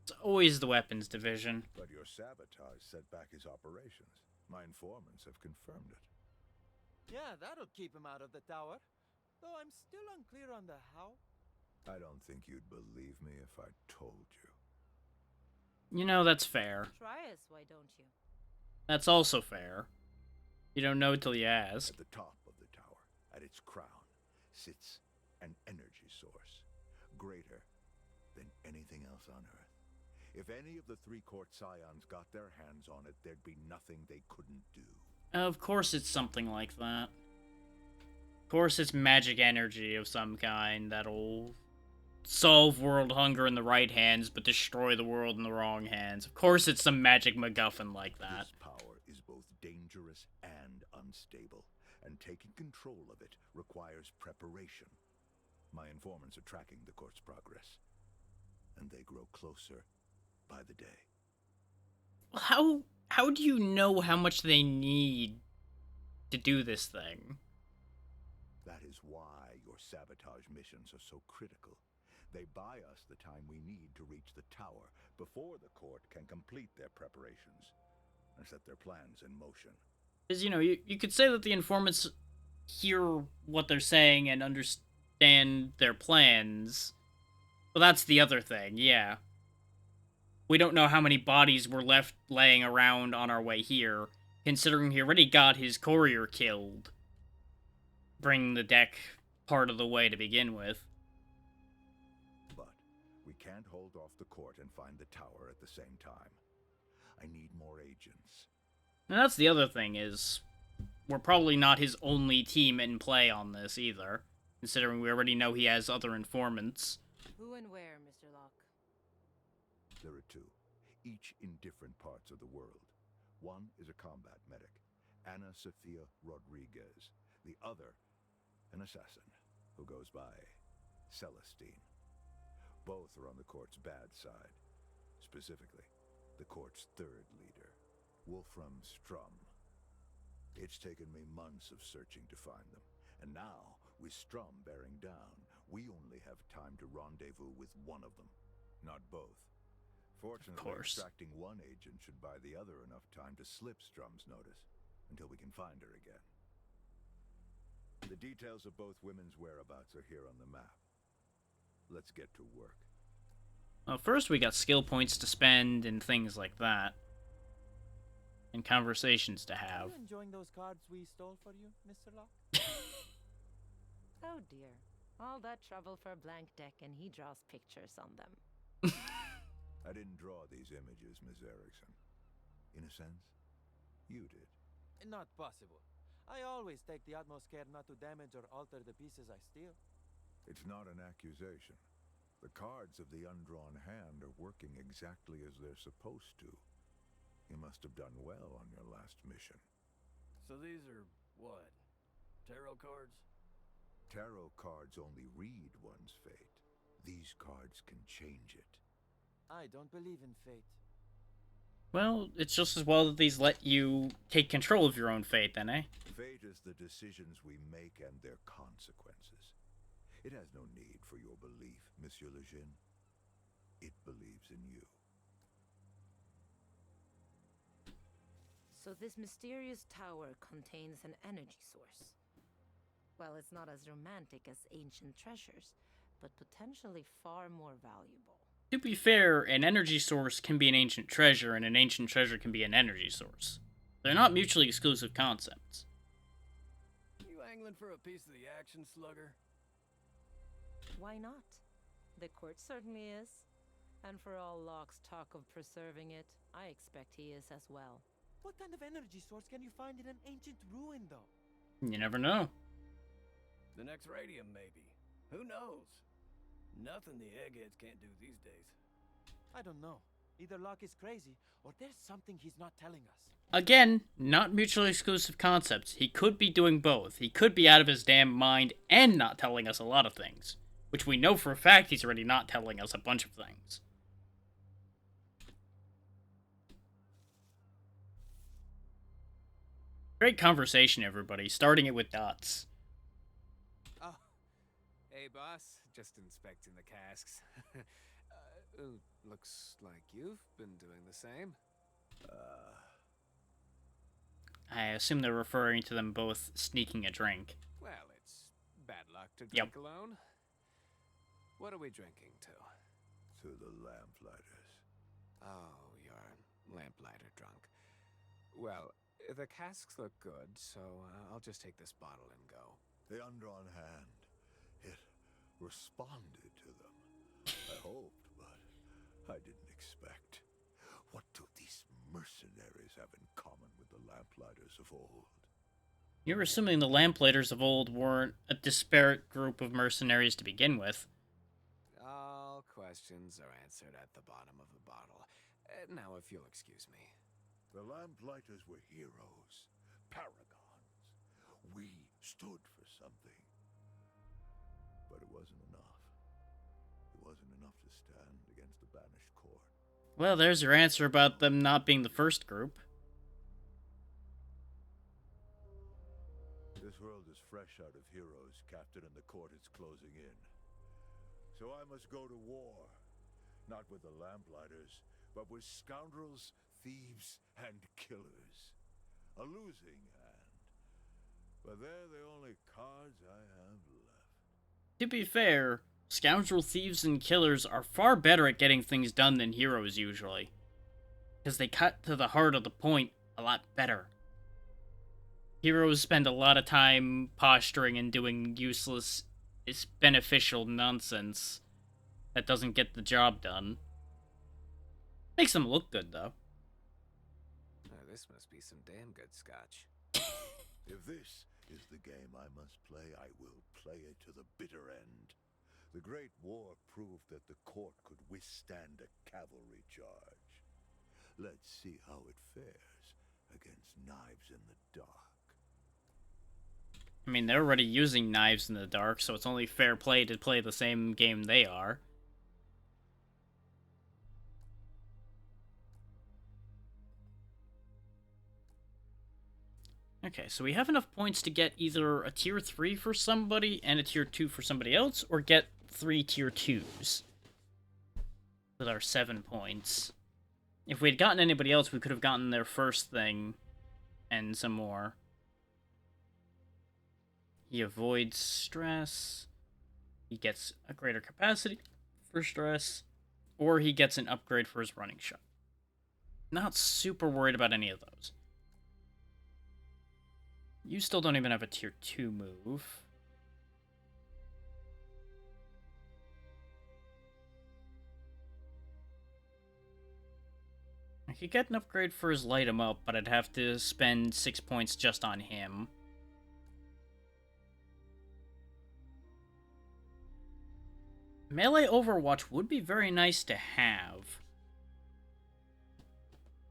It's always the weapons division. But your sabotage set back his operations. My informants have confirmed it. Yeah, that'll keep him out of the tower. Though I'm still unclear on the how. I don't think you'd believe me if I told you. You know, that's fair. Try us, why don't you? That's also fair. You don't know till you ask. At the top of the tower, at its crown, sits an energy source, greater than anything else on Earth. If any of the three-court scions got their hands on it, there'd be nothing they couldn't do. Of course it's something like that. Of course it's magic energy of some kind that'll solve world hunger in the right hands, but destroy the world in the wrong hands. Of course it's some magic MacGuffin like that. This power is both dangerous and unstable, and taking control of it requires preparation. My informants are tracking the court's progress, and they grow closer by the day. How do you know how much they need to do this thing? That is why your sabotage missions are so critical. They buy us the time we need to reach the tower before the court can complete their preparations and set their plans in motion. Because, you know, you could say that the informants hear what they're saying and understand their plans. But that's the other thing, yeah. We don't know how many bodies were left laying around on our way here, considering he already got his courier killed, bringing the deck part of the way to begin with. But we can't hold off the court and find the tower at the same time. I need more agents. And that's the other thing, is we're probably not his only team in play on this either, considering we already know he has other informants. Who and where, Mr. Locke? There are two, each in different parts of the world. One is a combat medic, Ana Sofia Rodriguez. The other, an assassin, who goes by Celestine. Both are on the court's bad side. Specifically, the court's third leader, Wolfram Strum. It's taken me months of searching to find them, and now, with Strum bearing down, we only have time to rendezvous with one of them, not both. Fortunately, extracting one agent should buy the other enough time to slip Strum's notice, until we can find her again. The details of both women's whereabouts are here on the map. Let's get to work. Well, first we got skill points to spend and things like that. And conversations to have. Are you enjoying those cards we stole for you, Mr. Locke? Oh dear. All that trouble for a blank deck and he draws pictures on them. I didn't draw these images, Miss Erickson. In a sense, you did. Not possible. I always take the utmost care not to damage or alter the pieces I steal. It's not an accusation. The cards of the undrawn hand are working exactly as they're supposed to. You must have done well on your last mission. So these are, what, tarot cards? Tarot cards only read one's fate. These cards can change it. I don't believe in fate. Well, it's just as well that these let you take control of your own fate, then, eh? Fate is the decisions we make and their consequences. It has no need for your belief, Monsieur Lejeune. It believes in you. So this mysterious tower contains an energy source. Well, it's not as romantic as ancient treasures, but potentially far more valuable. To be fair, an energy source can be an ancient treasure, and an ancient treasure can be an energy source. They're not mutually exclusive concepts. You angling for a piece of the action, slugger? Why not? The court certainly is. And for all Locke's talk of preserving it, I expect he is as well. What kind of energy source can you find in an ancient ruin, though? You never know. The next radium, maybe. Who knows? Nothing the eggheads can't do these days. I don't know. Either Locke is crazy, or there's something he's not telling us. Again, not mutually exclusive concepts. He could be doing both. He could be out of his damn mind and not telling us a lot of things. Which we know for a fact he's already not telling us a bunch of things. Great conversation, everybody. Starting it with dots. Oh, hey, boss. Just inspecting the casks. Looks like you've been doing the same. I assume they're referring to them both sneaking a drink. Well, it's bad luck to drink Yep. alone. What are we drinking to? To the lamplighters. Oh, you're lamplighter drunk. Well, the casks look good, so I'll just take this bottle and go. The undrawn hand. It responded to them. I hoped, but I didn't expect. What do these mercenaries have in common with the lamplighters of old? You're assuming the lamplighters of old weren't a disparate group of mercenaries to begin with. All questions are answered at the bottom of the bottle. Now, if you'll excuse me. The lamplighters were heroes, paragons. We stood for something. But it wasn't enough. It wasn't enough to stand against the banished court. Well, there's your answer about them not being the first group. This world is fresh out of heroes, Captain, and the court is closing in. So I must go to war. Not with the lamplighters, but with scoundrels, thieves, and killers. A losing hand. But they're the only cards I have left. To be fair, scoundrel thieves and killers are far better at getting things done than heroes usually. Because they cut to the heart of the point a lot better. Heroes spend a lot of time posturing and doing useless, beneficial nonsense that doesn't get the job done. Makes them look good, though. This must be some damn good scotch. If this is the game I must play, I will play it to the bitter end. The Great War proved that the court could withstand a cavalry charge. Let's see how it fares against knives in the dark. I mean, they're already using knives in the dark, so it's only fair play to play the same game they are. Okay, so we have enough points to get either a tier 3 for somebody and a tier 2 for somebody else, or get 3 tier 2s with our 7 points. If we had gotten anybody else, we could have gotten their first thing and some more. He avoids stress. He gets a greater capacity for stress. Or he gets an upgrade for his running shot. Not super worried about any of those. You still don't even have a tier 2 move. I could get an upgrade for his light him up, but I'd have to spend 6 points just on him. Melee Overwatch would be very nice to have.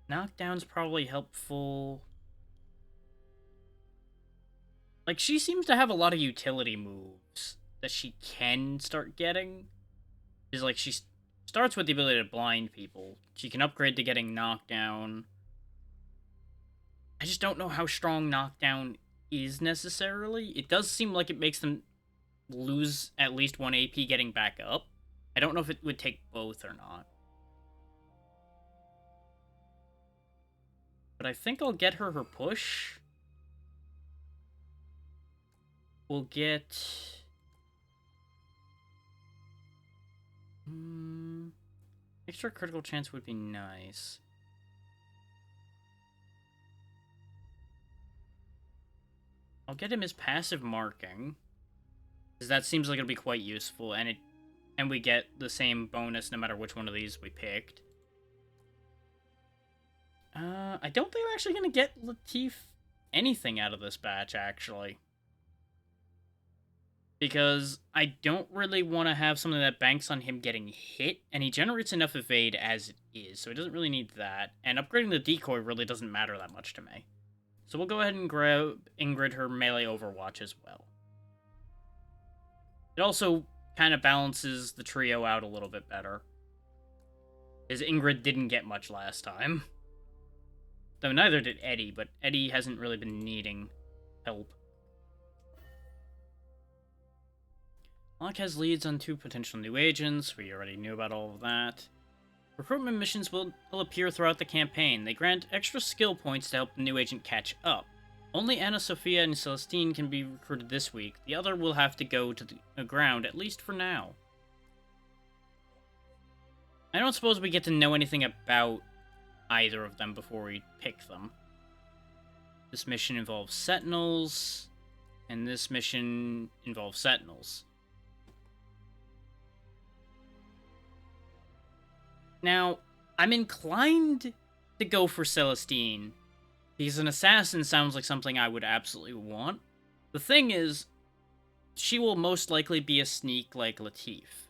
Knockdown's probably helpful. Like, she seems to have a lot of utility moves that she can start getting. Is like she starts with the ability to blind people. She can upgrade to getting knockdown. I just don't know how strong knockdown is necessarily. It does seem like it makes them lose at least 1 AP getting back up. I don't know if it would take both or not. But I think I'll get her push. We'll get... extra critical chance would be nice. I'll get him his passive marking, because that seems like it'll be quite useful, and we get the same bonus no matter which one of these we picked. I don't think I'm actually gonna get Latif anything out of this batch, actually. Because I don't really want to have something that banks on him getting hit, and he generates enough evade as it is, so he doesn't really need that. And upgrading the decoy really doesn't matter that much to me. So we'll go ahead and grab Ingrid her melee overwatch as well. It also kind of balances the trio out a little bit better. Because Ingrid didn't get much last time. Though neither did Eddie, but Eddie hasn't really been needing help. Locke has leads on 2 potential new agents. We already knew about all of that. Recruitment missions will appear throughout the campaign. They grant extra skill points to help the new agent catch up. Only Anna Sophia and Celestine can be recruited this week. The other will have to go to the ground, at least for now. I don't suppose we get to know anything about either of them before we pick them. This mission involves Sentinels, and this mission involves Sentinels. Now, I'm inclined to go for Celestine, because an assassin sounds like something I would absolutely want. The thing is, she will most likely be a sneak like Latif.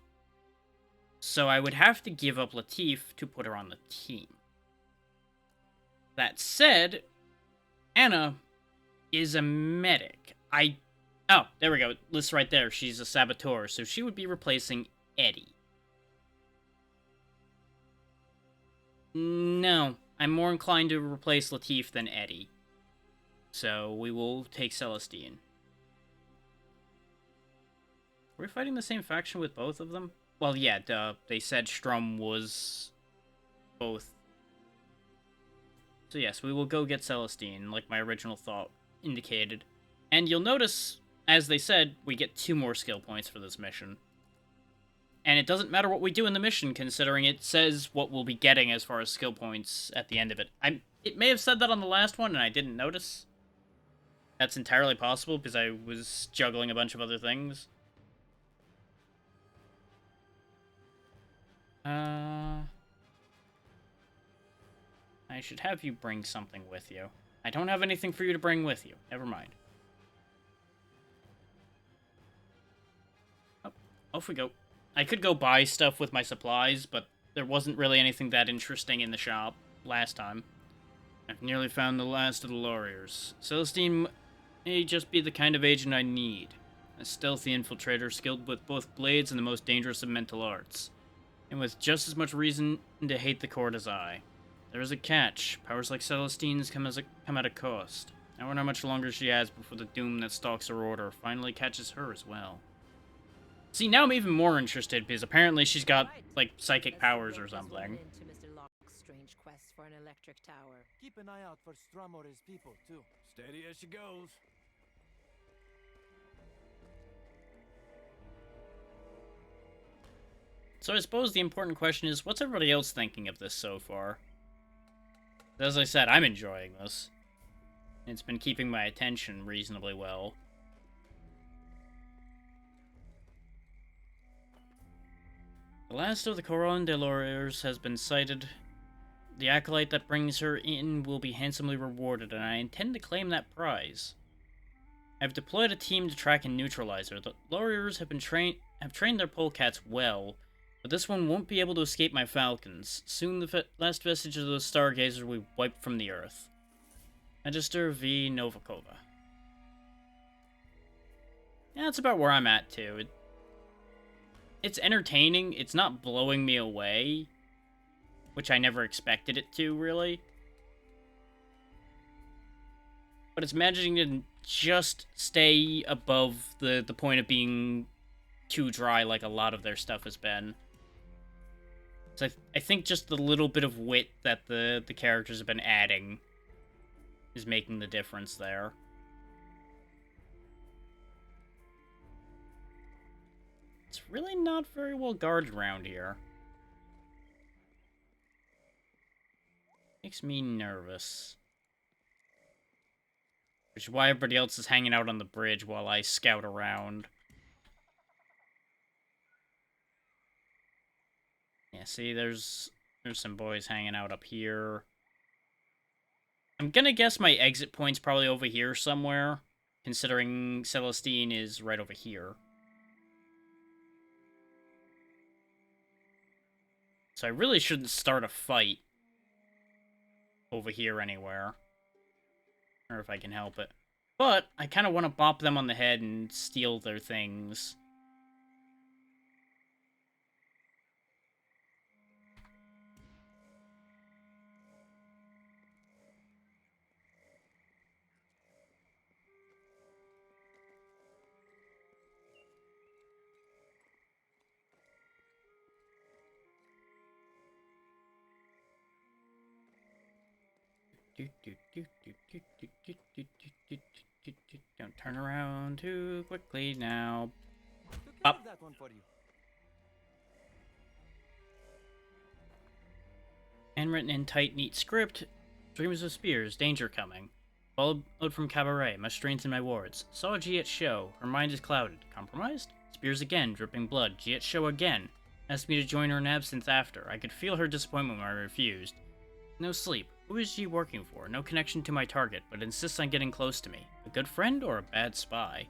So I would have to give up Latif to put her on the team. That said, Anna is a medic. Oh, there we go. List right there. She's a saboteur, so she would be replacing Eddie. No, I'm more inclined to replace Latif than Eddie. So we will take Celestine. Are we fighting the same faction with both of them? Well, yeah, duh. They said Strum was both. So yes, we will go get Celestine, like my original thought indicated. And you'll notice, as they said, we get 2 more skill points for this mission. And it doesn't matter what we do in the mission, considering it says what we'll be getting as far as skill points at the end of it. It may have said that on the last one, and I didn't notice. That's entirely possible, because I was juggling a bunch of other things. I should have you bring something with you. I don't have anything for you to bring with you. Never mind. Oh, off we go. I could go buy stuff with my supplies, but there wasn't really anything that interesting in the shop last time. I've nearly found the last of the lawyers. Celestine may just be the kind of agent I need. A stealthy infiltrator skilled with both blades and the most dangerous of mental arts. And with just as much reason to hate the court as I. There is a catch. Powers like Celestine's come at a cost. I wonder how much longer she has before the doom that stalks her order finally catches her as well. See, now I'm even more interested, because apparently she's got, like, psychic powers or something. Into Mr. Locke's strange quest for an electric tower. Keep an eye out for Strum or his people, too. Steady as she goes. So I suppose the important question is, what's everybody else thinking of this so far? As I said, I'm enjoying this. It's been keeping my attention reasonably well. The last of the Coron de Lauriers has been sighted. The acolyte that brings her in will be handsomely rewarded, and I intend to claim that prize. I've deployed a team to track and neutralize her. The Lauriers have trained their polecats well, but this one won't be able to escape my falcons. Soon the last vestige of those stargazers will be wiped from the earth. Magister V. Novikova. Yeah, that's about where I'm at, too. it's entertaining. It's not blowing me away, which I never expected it to, really. But it's managing to just stay above the point of being too dry like a lot of their stuff has been. So I think just the little bit of wit that the characters have been adding is making the difference there. It's really not very well guarded around here. Makes me nervous. Which is why everybody else is hanging out on the bridge while I scout around. Yeah, see, there's some boys hanging out up here. I'm gonna guess my exit point's probably over here somewhere, considering Celestine is right over here. So I really shouldn't start a fight over here anywhere. Or if I can help it. But I kind of want to bop them on the head and steal their things. Don't turn around too quickly now. Up. That one for you. Handwritten in tight, neat script. Dreams of spears, danger coming. Followed from cabaret, must strengthen my wards. Saw G at show, her mind is clouded. Compromised? Spears again, dripping blood. G at show again. Asked me to join her in absence after. I could feel her disappointment when I refused. No sleep. Who is G working for? No connection to my target, but insists on getting close to me. A good friend or a bad spy?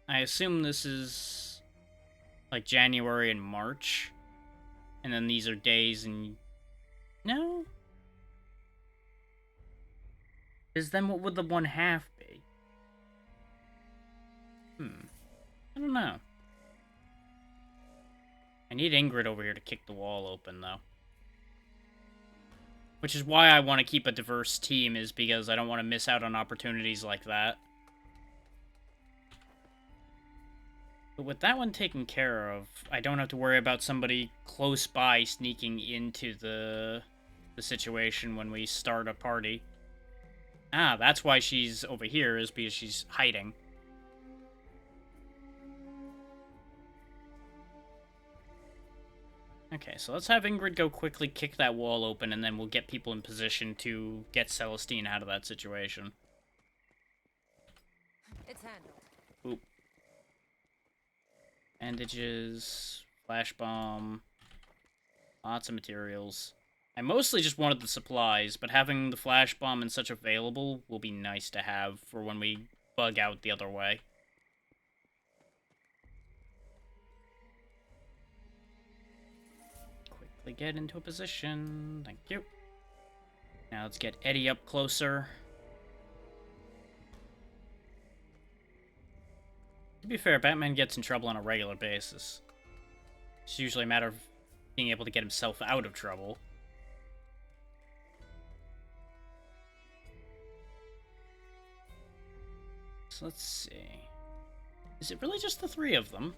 I assume this is like January and March. And then these are days and... No? Because then what would the 1/2 be? I don't know. I need Ingrid over here to kick the wall open, though. Which is why I want to keep a diverse team, is because I don't want to miss out on opportunities like that. But with that one taken care of, I don't have to worry about somebody close by sneaking into the situation when we start a party. Ah, that's why she's over here, is because she's hiding. Okay, so let's have Ingrid go quickly kick that wall open, and then we'll get people in position to get Celestine out of that situation. It's handled. Oop. Bandages, flash bomb, lots of materials. I mostly just wanted the supplies, but having the flash bomb and such available will be nice to have for when we bug out the other way. Quickly get into a position. Thank you. Now let's get Eddie up closer. To be fair, Batman gets in trouble on a regular basis. It's usually a matter of being able to get himself out of trouble. So let's see. Is it really just the 3 of them?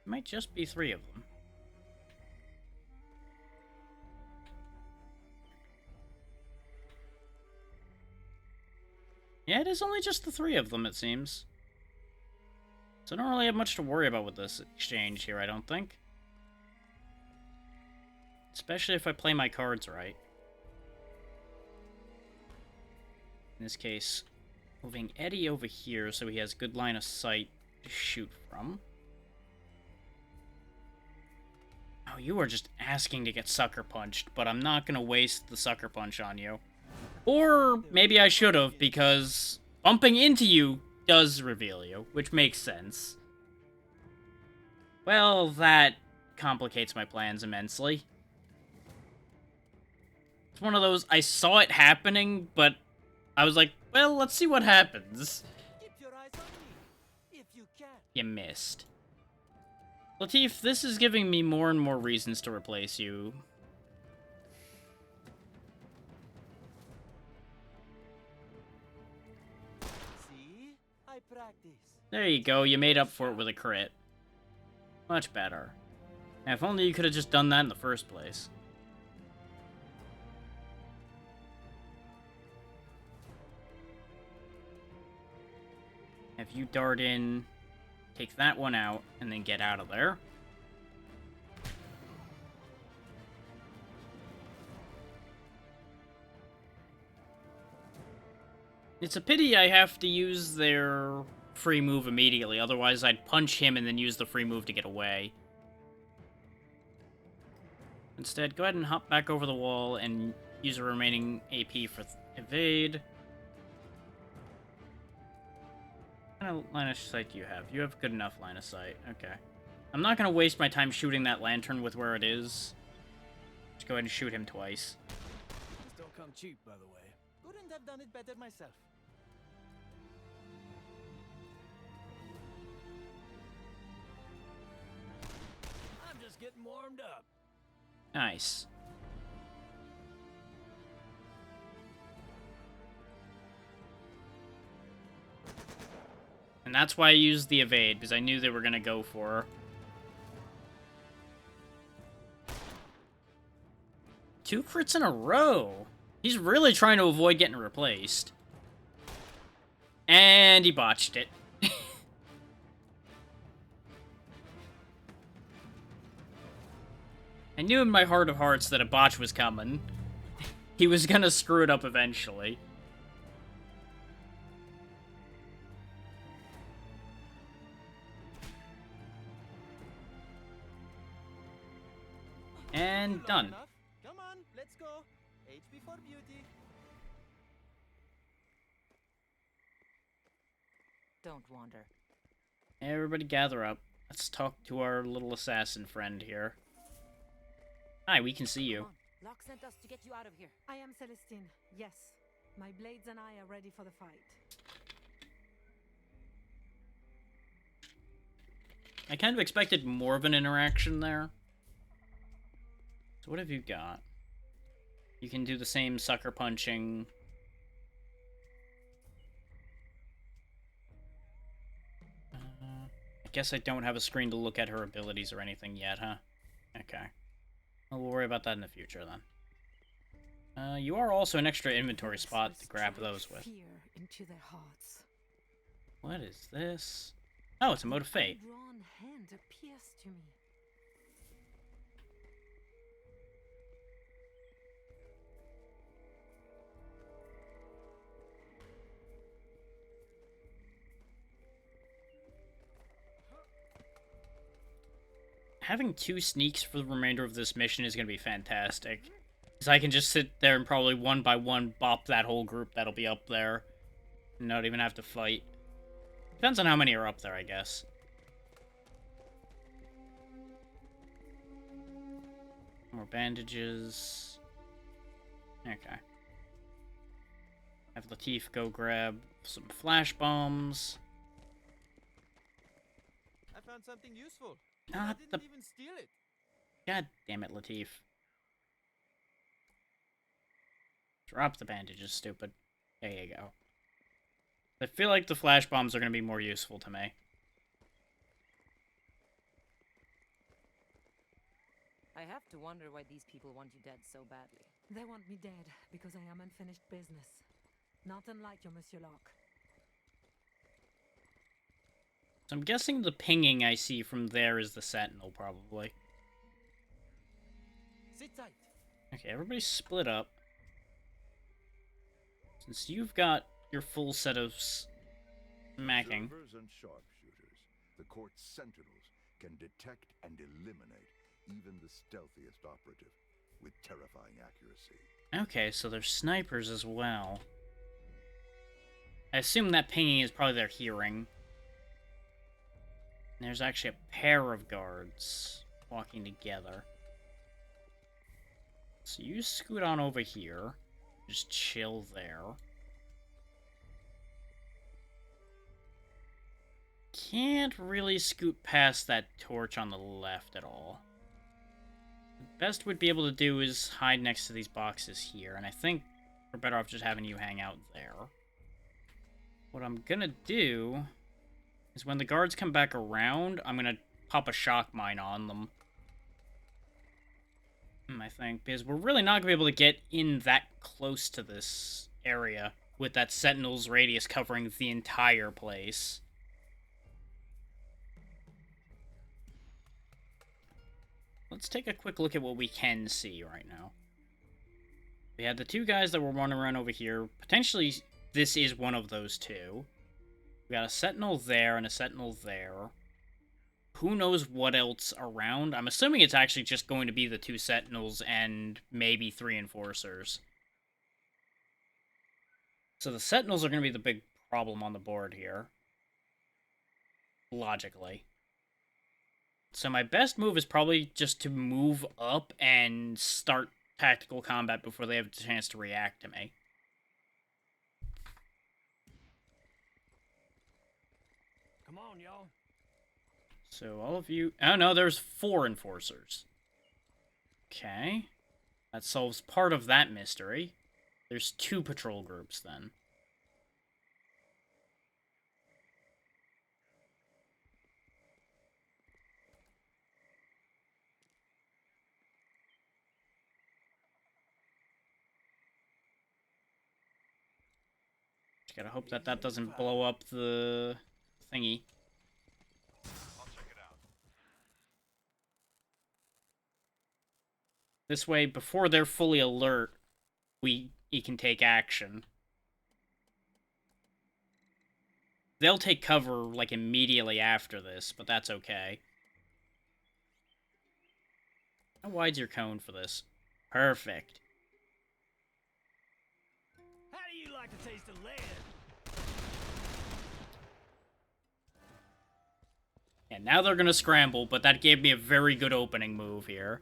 It might just be 3 of them. Yeah, it is only just the 3 of them, it seems. So I don't really have much to worry about with this exchange here, I don't think. Especially if I play my cards right. In this case, moving Eddie over here so he has good line of sight to shoot from. Oh, you are just asking to get sucker punched, but I'm not going to waste the sucker punch on you. Or maybe I should have, because bumping into you does reveal you, which makes sense. Well, that complicates my plans immensely. It's one of those, I saw it happening, but I was like, well, let's see what happens. Keep your eyes on me. If you You missed. Latif, this is giving me more and more reasons to replace you. See? I practice. There you go, you made up for it with a crit. Much better. Now, if only you could have just done that in the first place. If you dart in, take that one out, and then get out of there. It's a pity I have to use their free move immediately, otherwise I'd punch him and then use the free move to get away. Instead, go ahead and hop back over the wall and use the remaining AP for evade. What kind of line of sight do you have? You have good enough line of sight. Okay. I'm not going to waste my time shooting that lantern with where it is. Just go ahead and shoot him twice. This don't come cheap, by the way. Couldn't have done it better myself. I'm just getting warmed up. Nice. And that's why I used the evade, because I knew they were going to go for her. Two crits in a row. He's really trying to avoid getting replaced. And he botched it. I knew in my heart of hearts that a botch was coming. He was gonna screw it up eventually. And done. Enough. Come on, let's go. Age before beauty. Don't wander. Everybody gather up. Let's talk to our little assassin friend here. Hi, we can see you. Locke sent us to get you out of here. I am Celestine. Yes. My blades and I are ready for the fight. I kind of expected more of an interaction there. So what have you got? You can do the same sucker punching. I guess I don't have a screen to look at her abilities or anything yet, huh? Okay. Well, we'll worry about that in the future, then. You are also an extra inventory spot to grab those with. Fear into their hearts. What is this? Oh, it's a mode of fate. A drawn hand appears to me. Having 2 sneaks for the remainder of this mission is going to be fantastic. Because I can just sit there and probably one by one bop that whole group that'll be up there. And not even have to fight. Depends on how many are up there, I guess. More bandages. Okay. Have Latif go grab some flash bombs. I found something useful. Not I the... didn't even steal it. God damn it, Latif. Drop the bandages, stupid. There you go. I feel like the flash bombs are going to be more useful to me. I have to wonder why these people want you dead so badly. They want me dead because I am unfinished business. Not unlike your Monsieur Locke. So I'm guessing the pinging I see from there is the Sentinel, probably. Sit tight. Okay, everybody split up. Since you've got your full set of smacking. Observers and sharpshooters, the court's sentinels can detect and eliminate even the stealthiest operative with terrifying accuracy. Okay, so there's snipers as well. I assume that pinging is probably their hearing. And there's actually a pair of guards walking together. So you scoot on over here. Just chill there. can't really scoot past that torch on the left at all. The best we'd be able to do is hide next to these boxes here, and I think we're better off just having you hang out there. What I'm gonna do is when the guards come back around, I'm gonna pop a shock mine on them. I think, because we're really not gonna be able to get in that close to this area with that Sentinel's radius covering the entire place. Let's take a quick look at what we can see right now. We had the two guys that were running around over here. Potentially, this is one of those two. We got a Sentinel there and a Sentinel there. Who knows what else around? I'm assuming it's actually just going to be the two Sentinels and maybe 3 Enforcers. So the Sentinels are going to be the big problem on the board here. Logically. So my best move is probably just to move up and start tactical combat before they have a chance to react to me. Come on, y'all. So all of you... Oh, no, there's 4 Enforcers. Okay. That solves part of that mystery. There's 2 patrol groups, then. Just gotta hope that that doesn't blow up the thingy. I'll check it out. This way, before they're fully alert, he can take action. They'll take cover, like, immediately after this, but that's okay. How wide's your cone for this? Perfect. How do you like to taste of lead? And now they're gonna scramble, but that gave me a very good opening move here.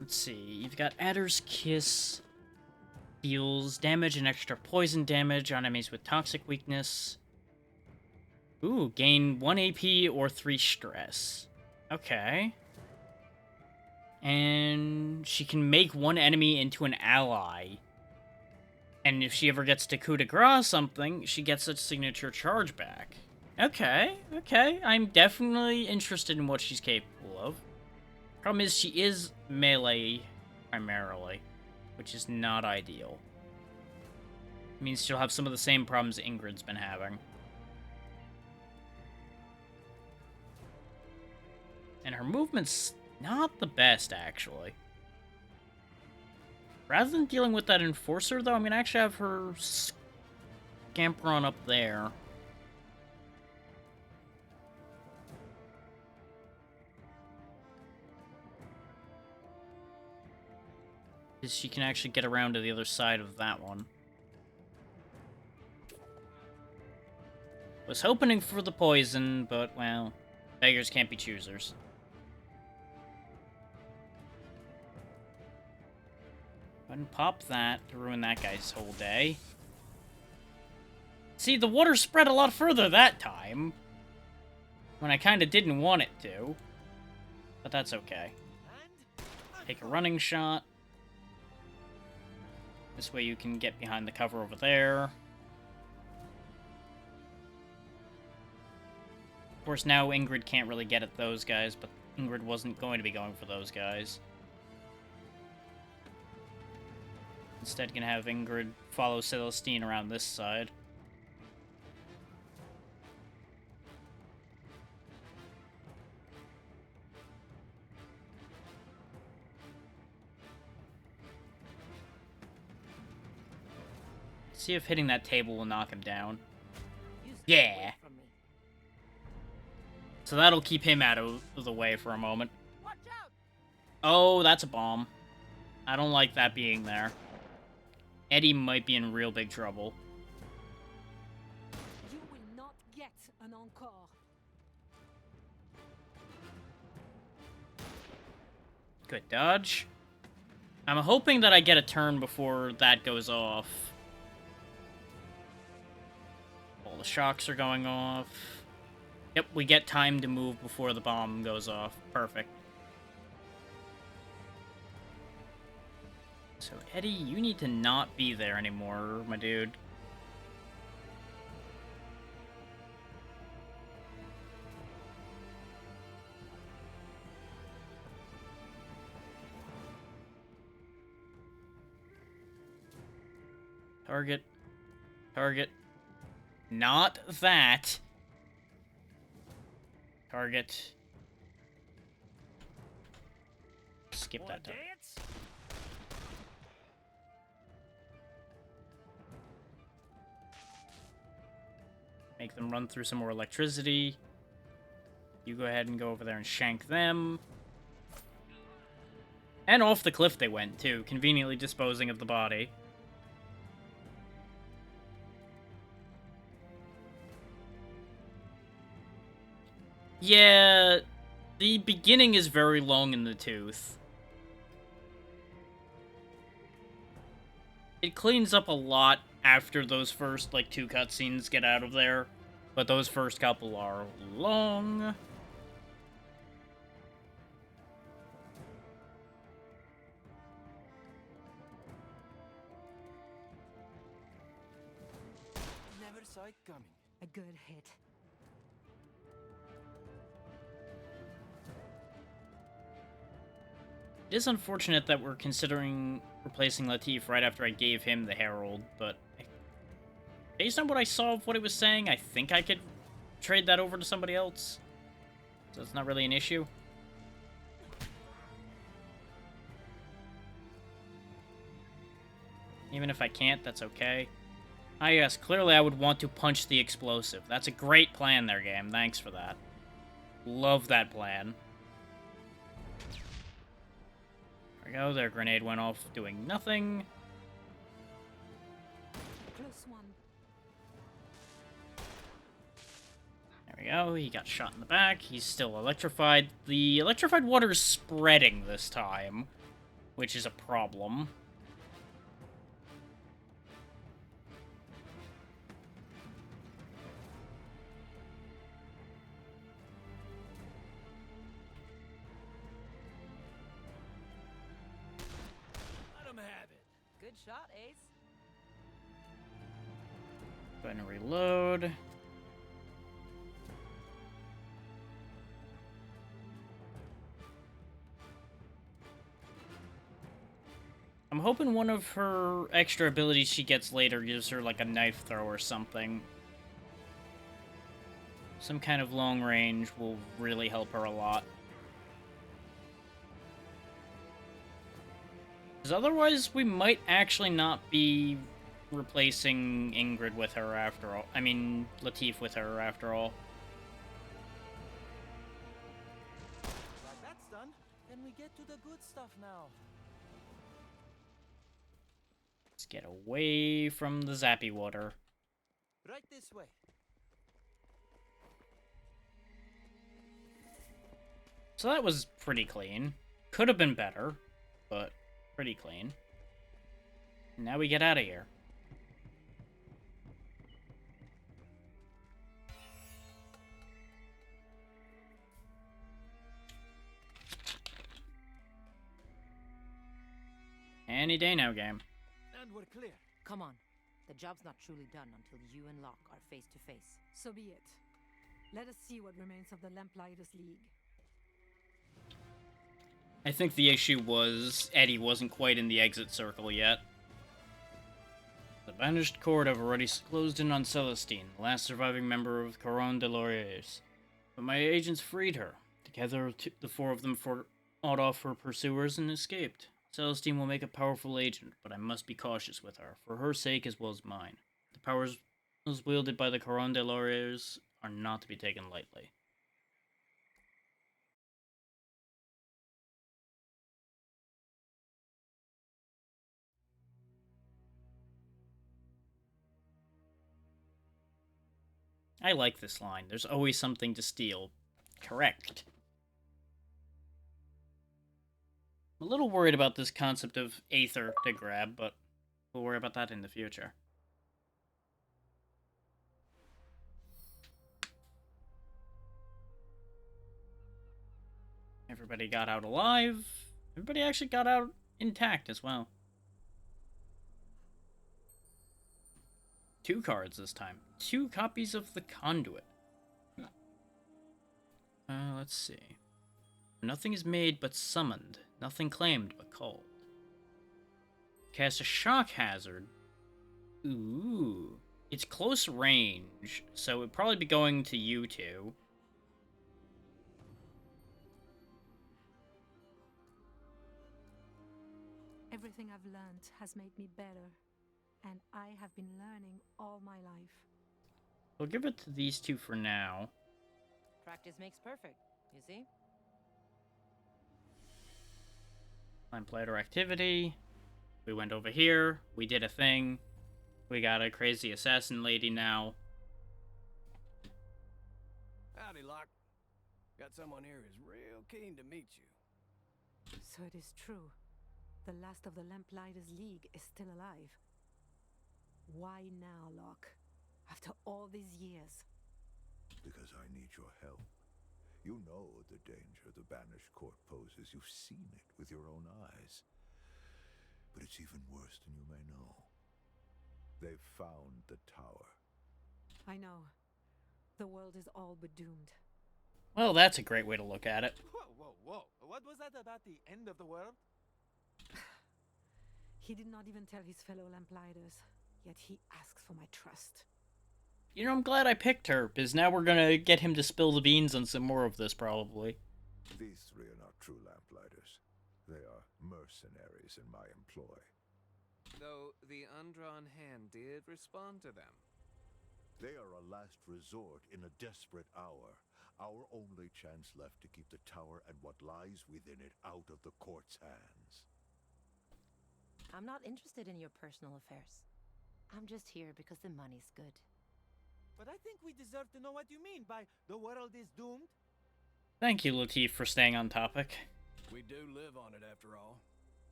Let's see, you've got Adder's Kiss. Deals damage and extra poison damage on enemies with toxic weakness. Ooh, gain 1 AP or 3 stress. Okay. And she can make one enemy into an ally. And if she ever gets to coup de grace something, she gets a signature charge back. Okay, okay. I'm definitely interested in what she's capable of. Problem is, she is melee primarily, which is not ideal. It means she'll have some of the same problems Ingrid's been having. And her movement's not the best, actually. Rather than dealing with that Enforcer, though, I'm going to actually have her scamper on up there. Because she can actually get around to the other side of that one. Was hoping for the poison, but, well, beggars can't be choosers. Go ahead and pop that to ruin that guy's whole day. See, the water spread a lot further that time. When I kind of didn't want it to. But that's okay. Take a running shot. This way you can get behind the cover over there. Of course, now Ingrid can't really get at those guys, but Ingrid wasn't going to be going for those guys. Instead, gonna have Ingrid follow Celestine around this side. See if hitting that table will knock him down. Yeah. So that'll keep him out of the way for a moment. Oh, that's a bomb. I don't like that being there. Eddie might be in real big trouble. You will not get an encore. Good dodge. I'm hoping that I get a turn before that goes off. All the shocks are going off. Yep, we get time to move before the bomb goes off. Perfect. So, Eddie, you need to not be there anymore, my dude. Target. Target. Not that. Target. Skip that target. Make them run through some more electricity. You go ahead and go over there and shank them. And off the cliff they went, too, conveniently disposing of the body. Yeah, the beginning is very long in the tooth. It cleans up a lot after those first, like, 2 cutscenes get out of there. But those first couple are long. Never saw it coming. A good hit. It is unfortunate that we're considering replacing Latif right after I gave him the Herald, but based on what I saw of what it was saying, I think I could trade that over to somebody else. So it's not really an issue. Even if I can't, that's okay. Ah yes, clearly I would want to punch the explosive. That's a great plan there, game. Thanks for that. Love that plan. There we go, their grenade went off doing nothing. Close one. There we go, he got shot in the back. He's still electrified. The electrified water is spreading this time, which is a problem. Good shot, Ace. Go ahead and reload. I'm hoping one of her extra abilities she gets later gives her like a knife throw or something. Some kind of long range will really help her a lot. Because otherwise, we might actually not be replacing Ingrid with her after all. I mean, Latif with her after all. Like that's done, then we get to the good stuff now. Let's get away from the zappy water. Right this way. So that was pretty clean. Could have been better, but pretty clean. Now we get out of here. Any day now, game. And we're clear. Come on. The job's not truly done until you and Locke are face to face. So be it. Let us see what remains of the Lamplighters League. I think the issue was Eddie wasn't quite in the exit circle yet. The banished court have already closed in on Celestine, the last surviving member of Couronne de Lauriers. But my agents freed her. Together, the 4 of them fought off her pursuers and escaped. Celestine will make a powerful agent, but I must be cautious with her, for her sake as well as mine. The powers wielded by the Couronne de Lauriers are not to be taken lightly. I like this line. There's always something to steal. Correct. I'm a little worried about this concept of Aether to grab, but we'll worry about that in the future. Everybody got out alive. Everybody actually got out intact as well. 2 cards this time. 2 copies of the Conduit. Let's see. Nothing is made but summoned. Nothing claimed but called. Cast a shock hazard. Ooh. It's close range, so it'd probably be going to you two. Everything I've learned has made me better, and I have been learning all my life. We'll give it to these 2 for now. Practice makes perfect, you see? Lamplighter activity. We went over here. We did a thing. We got a crazy assassin lady now. Howdy, Locke. Got someone here who's real keen to meet you. So it is true. The last of the Lamplighters League is still alive. Why now, Locke? After all these years? Because I need your help. You know the danger the Banished Court poses. You've seen it with your own eyes. But it's even worse than you may know. They've found the tower. I know. The world is all but doomed. Well, that's a great way to look at it. Whoa, whoa, whoa. What was that about the end of the world? He did not even tell his fellow Lamplighters, yet he asks for my trust. You know, I'm glad I picked her, because now we're gonna get him to spill the beans on some more of this, probably. These 3 are not true Lamplighters. They are mercenaries in my employ. Though the undrawn hand did respond to them. They are a last resort in a desperate hour. Our only chance left to keep the tower and what lies within it out of the court's hands. I'm not interested in your personal affairs. I'm just here because the money's good. But I think we deserve to know what you mean by the world is doomed. Thank you, Latif, for staying on topic. We do live on it after all.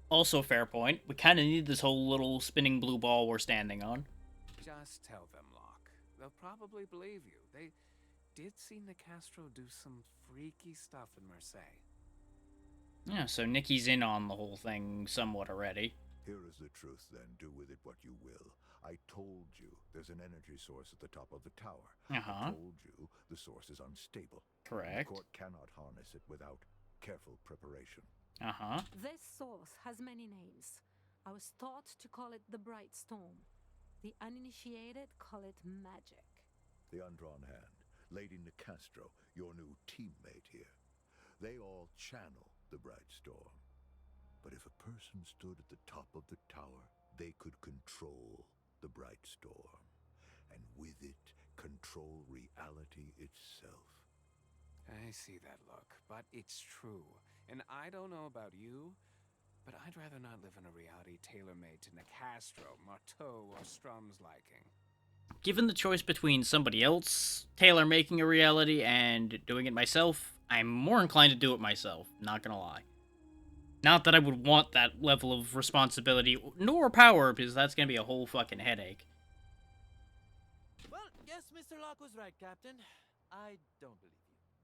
Also, fair point. We kind of need this whole little spinning blue ball we're standing on. Just tell them, Locke. They'll probably believe you. They did see Nicastro do some freaky stuff in Marseille. Yeah, so Nikki's in on the whole thing somewhat already. Here is the truth, then. Do with it what you will. I told you there's an energy source at the top of the tower. Uh-huh. I told you the source is unstable. Correct. The court cannot harness it without careful preparation. Uh-huh. This source has many names. I was taught to call it the Bright Storm. The uninitiated call it magic. The undrawn hand, Lady Nicastro, your new teammate here. They all channel the bright storm. But if a person stood at the top of the tower, they could control the bright storm, and with it, control reality itself. I see that look, but it's true. And I don't know about you, but I'd rather not live in a reality tailor-made to Nicastro, Marteau, or Strum's liking. Given the choice between somebody else tailor-making a reality and doing it myself, I'm more inclined to do it myself, not gonna lie. Not that I would want that level of responsibility, nor power, because that's gonna be a whole fucking headache. Well, yes, Mr. Locke was right, Captain. I don't believe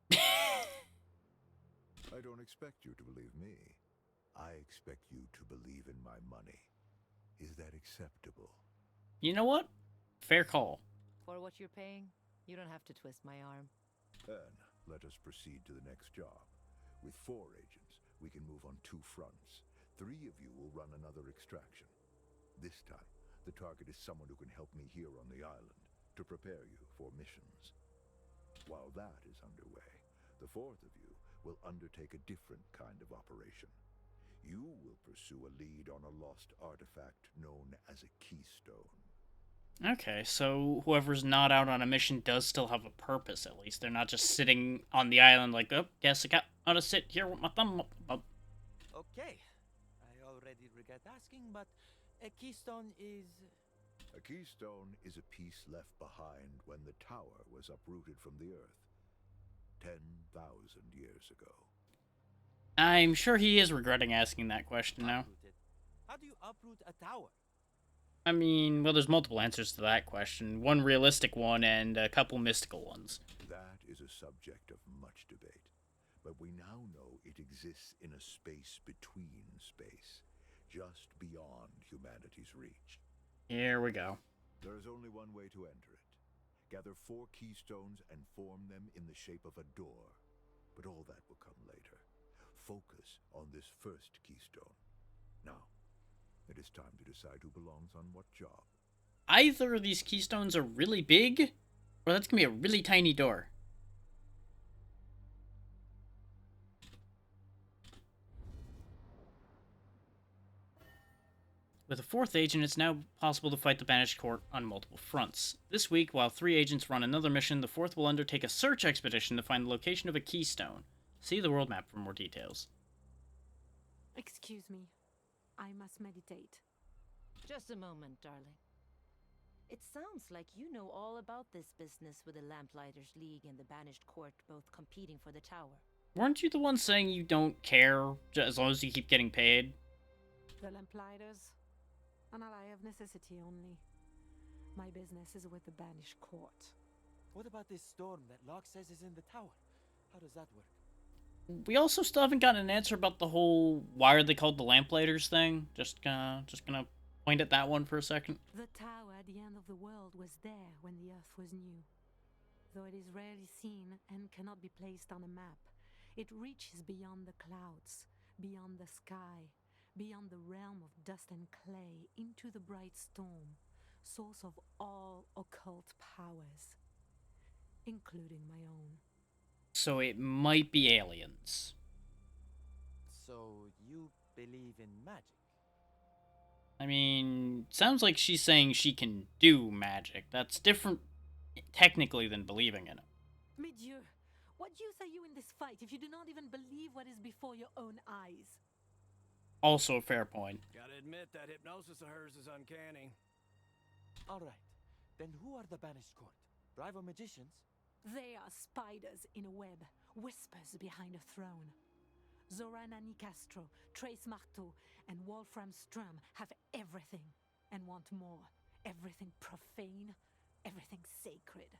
you. I don't expect you to believe me. I expect you to believe in my money. Is that acceptable? You know what? Fair call. For what you're paying, you don't have to twist my arm. Then, let us proceed to the next job. With 4 agents, we can move on 2 fronts. 3 of you will run another extraction. This time, the target is someone who can help me here on the island to prepare you for missions. While that is underway, the 4th of you will undertake a different kind of operation. You will pursue a lead on a lost artifact known as a keystone. Okay, so whoever's not out on a mission does still have a purpose, at least. They're not just sitting on the island like, oh, guess I gotta sit here with my thumb up. Okay. I already regret asking, but a keystone is... A keystone is a piece left behind when the tower was uprooted from the earth 10,000 years ago. I'm sure he is regretting asking that question now. Uprooted. How do you uproot a tower? I mean, well, there's multiple answers to that question. One realistic one and a couple mystical ones. That is a subject of much debate. But we now know it exists in a space between space, just beyond humanity's reach. Here we go. There is only one way to enter it. Gather 4 keystones and form them in the shape of a door. But all that will come later. Focus on this first keystone. Now, it is time to decide who belongs on what job. Either of these keystones are really big, or that's gonna be a really tiny door. With a 4th agent, it's now possible to fight the Banished Court on multiple fronts. This week, while 3 agents run another mission, the 4th will undertake a search expedition to find the location of a keystone. See the world map for more details. Excuse me. I must meditate. Just a moment, darling. It sounds like you know all about this business with the Lamplighters League and the Banished Court both competing for the tower. Weren't you the one saying you don't care as long as you keep getting paid? The lamplighters? An ally of necessity only. My business is with the Banished Court. What about this storm that Locke says is in the tower? How does that work? We also still haven't gotten an answer about the whole why are they called the Lamplighters thing. Just gonna point at that one for a second. The tower at the end of the world was there when the Earth was new. Though it is rarely seen and cannot be placed on a map, it reaches beyond the clouds, beyond the sky, beyond the realm of dust and clay, into the bright storm, source of all occult powers, including my own. So it might be aliens. So you believe in magic? I mean, sounds like she's saying she can do magic. That's different, technically, than believing in it. Mes dieux, what use are you in this fight if you do not even believe what is before your own eyes? Also a fair point. Gotta admit, that hypnosis of hers is uncanny. All right. Then who are the Banished Court? Rival magicians? They are spiders in a web, whispers behind a throne. Zorana Nicastro, Trace Marteau, and Wolfram Strum have everything and want more. Everything profane, everything sacred.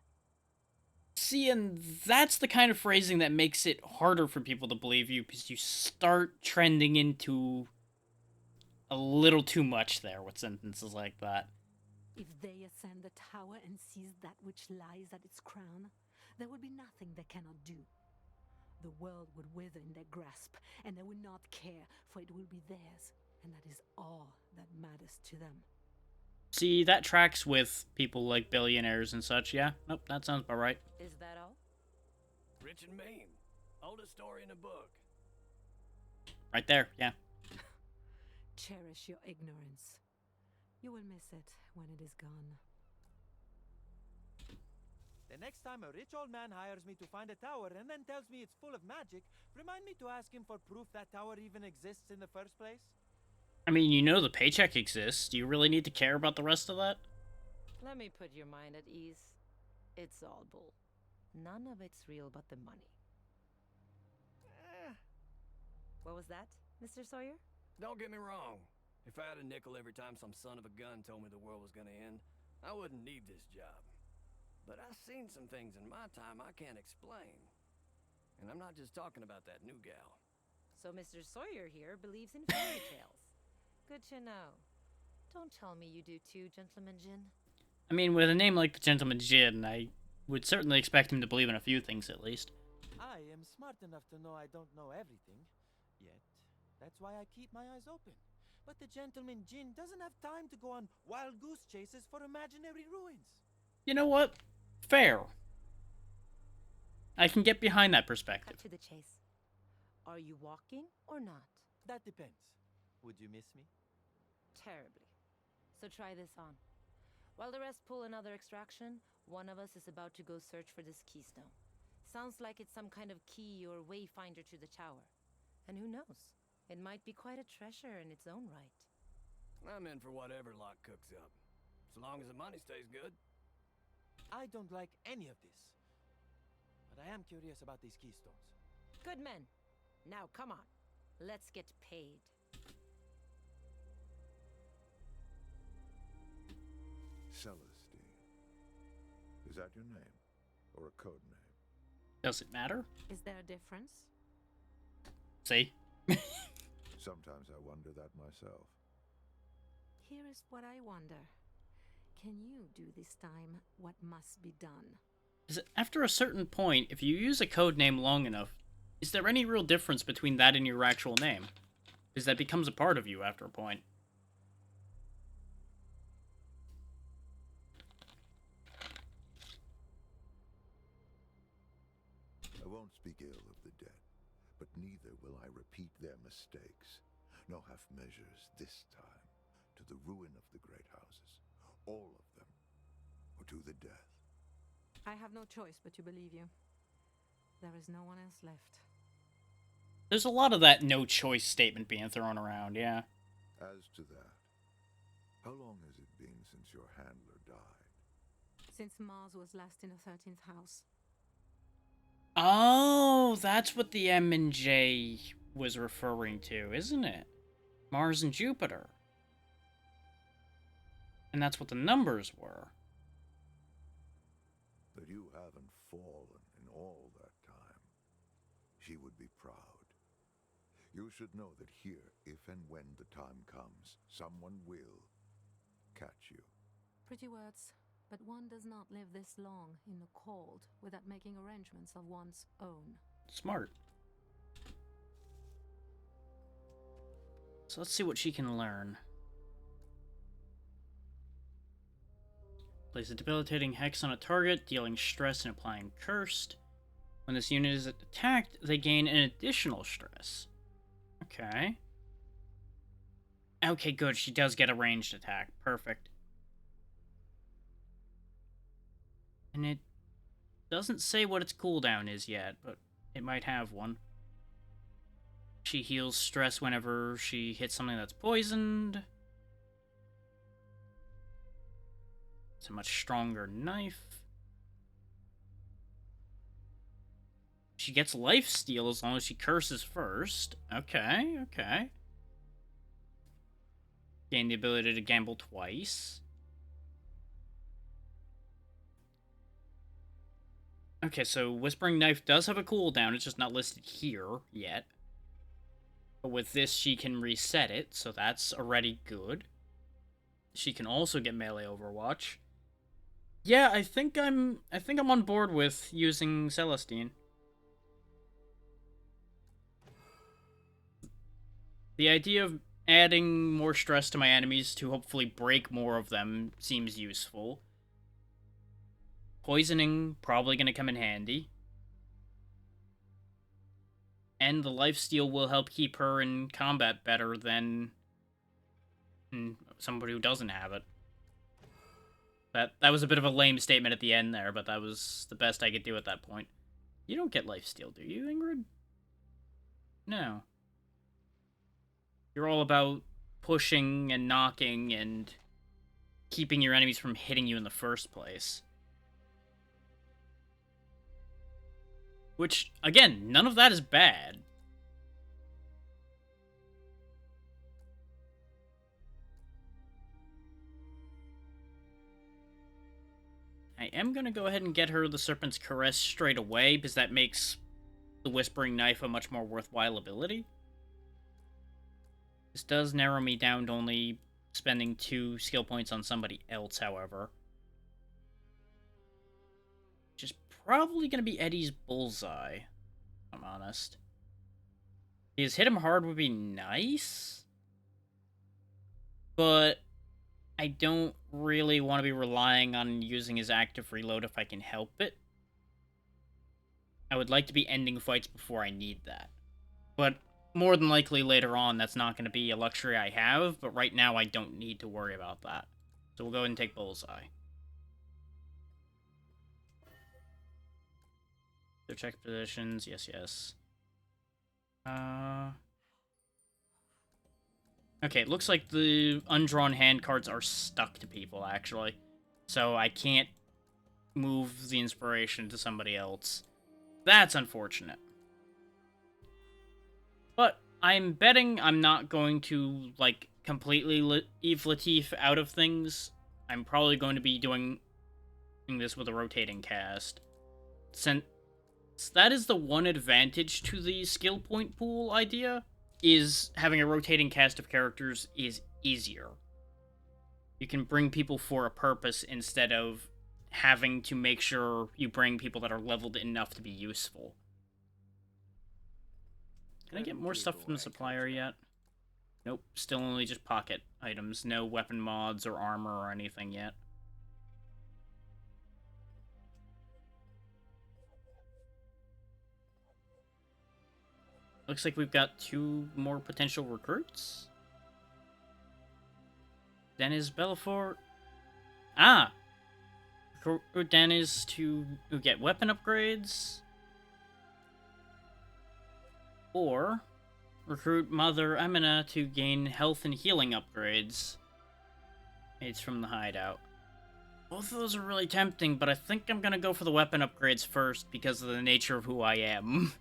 See, and that's the kind of phrasing that makes it harder for people to believe you, because you start trending into a little too much there with sentences like that. If they ascend the tower and seize that which lies at its crown, there would be nothing they cannot do. The world would wither in their grasp, and they would not care, for it will be theirs, and that is all that matters to them. See, that tracks with people like billionaires and such, yeah? Nope, that sounds about right. Is that all? Rich and mean. Oldest story in the book. Right there, yeah. Cherish your ignorance. You will miss it when it is gone. The next time a rich old man hires me to find a tower and then tells me it's full of magic, remind me to ask him for proof that tower even exists in the first place. I mean, you know the paycheck exists. Do you really need to care about the rest of that? Let me put your mind at ease. It's all bull. None of it's real but the money. What was that, Mr. Sawyer? Don't get me wrong. If I had a nickel every time some son of a gun told me the world was gonna end, I wouldn't need this job. But I've seen some things in my time I can't explain. And I'm not just talking about that new gal. So Mr. Sawyer here believes in fairy tales. Good to know. Don't tell me you do too, Gentleman Jin. I mean, with a name like the Gentleman Jin, I would certainly expect him to believe in a few things at least. I am smart enough to know I don't know everything. Yet, that's why I keep my eyes open. But the Gentleman Jin doesn't have time to go on wild goose chases for imaginary ruins. You know what? Fair. I can get behind that perspective. Cut to the chase. Are you walking or not? That depends. Would you miss me? Terribly. So try this on. While the rest pull another extraction, one of us is about to go search for this keystone. Sounds like it's some kind of key or wayfinder to the tower. And who knows? It might be quite a treasure in its own right. I'm in for whatever Locke cooks up. So long as the money stays good. I don't like any of this. But I am curious about these keystones. Good men. Now come on. Let's get paid. Celestine. Is that your name? Or a code name? Does it matter? Is there a difference? See? Sometimes I wonder that myself. Here is what I wonder. Can you do this time what must be done? After a certain point, if you use a code name long enough, is there any real difference between that and your actual name? Because that becomes a part of you after a point. I won't speak ill of the dead, but neither will I repeat their mistakes. No half measures this time, to the ruin of the great houses, all of them, or to the death. I have no choice but to believe you. There is no one else left. There's a lot of that no choice statement being thrown around, yeah. As to that, how long has it been since your handler died? Since Mars was last in the 13th house. Oh, that's what the M and J was referring to, isn't it? Mars and Jupiter. And that's what the numbers were. That you haven't fallen in all that time. She would be proud. You should know that here, if and when the time comes, someone will catch you. Pretty words, but one does not live this long in the cold without making arrangements of one's own. Smart. So let's see what she can learn. Place a debilitating hex on a target, dealing stress and applying cursed. When this unit is attacked, they gain an additional stress. Okay. Okay, good. She does get a ranged attack. Perfect. And it doesn't say what its cooldown is yet, but it might have one. She heals stress whenever she hits something that's poisoned. It's a much stronger knife. She gets lifesteal as long as she curses first. Okay, okay. Gain the ability to gamble twice. Okay, so Whispering Knife does have a cooldown. It's just not listed here yet. But with this, she can reset it, so that's already good. She can also get melee Overwatch. Yeah, I think I'm on board with using Celestine. The idea of adding more stress to my enemies to hopefully break more of them seems useful. Poisoning, probably going to come in handy. And the lifesteal will help keep her in combat better than somebody who doesn't have it. That was a bit of a lame statement at the end there, but that was the best I could do at that point. You don't get lifesteal, do you, Ingrid? No. You're all about pushing and knocking and keeping your enemies from hitting you in the first place. Which, again, none of that is bad. I am going to go ahead and get her the Serpent's Caress straight away, because that makes the Whispering Knife a much more worthwhile ability. This does narrow me down to only spending 2 skill points on somebody else, however. Which is probably going to be Eddie's Bullseye, if I'm honest. Because hit him hard would be nice, but I don't really want to be relying on using his active reload if I can help it. I would like to be ending fights before I need that. But more than likely later on, that's not going to be a luxury I have, but right now I don't need to worry about that. So we'll go ahead and take Bullseye. So check positions, yes, yes. Okay, it looks like the undrawn hand cards are stuck to people, actually. So I can't move the inspiration to somebody else. That's unfortunate. But I'm betting I'm not going to, like, completely Eve Latif out of things. I'm probably going to be doing this with a rotating cast. balance. That is the one advantage to the skill point pool idea, is having a rotating cast of characters is easier. You can bring people for a purpose instead of having to make sure you bring people that are leveled enough to be useful. Can I get more stuff from the supplier yet? Nope, still only just pocket items. No weapon mods or armor or anything yet. Looks like we've got 2 more potential recruits. Dennis Belfort. Ah! Recruit Dennis to get weapon upgrades. Or recruit Mother Emina to gain health and healing upgrades. It's from the hideout. Both of those are really tempting, but I think I'm gonna go for the weapon upgrades first because of the nature of who I am.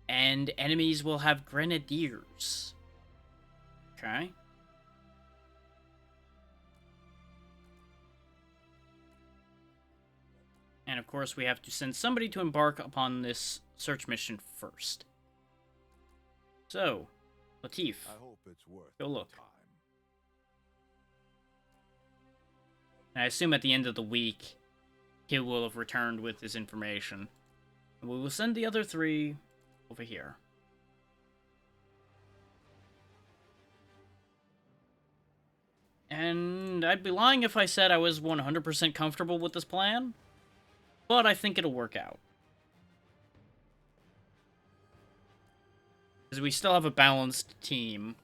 And enemies will have grenadiers. Okay. And of course, we have to send somebody to embark upon this search mission first. So, Latif, I hope it's worth go look. the time. And I assume at the end of the week, he will have returned with this information. And we will send the other 3 over here. And I'd be lying if I said I was 100% comfortable with this plan, but I think it'll work out. Because we still have a balanced team.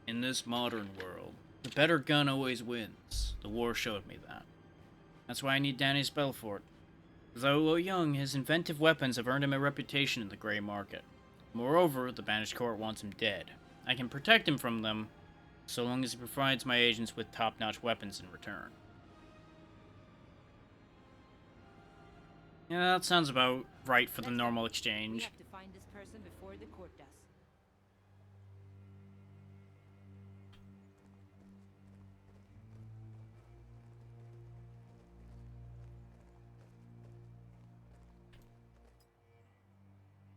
In this modern world, the better gun always wins. The war showed me that. That's why I need Danny's Belfort. Though young, his inventive weapons have earned him a reputation in the grey market. Moreover, the Banished Court wants him dead. I can protect him from them, so long as he provides my agents with top-notch weapons in return. Yeah, that sounds about right for the normal We exchange. have to find this person before the court does.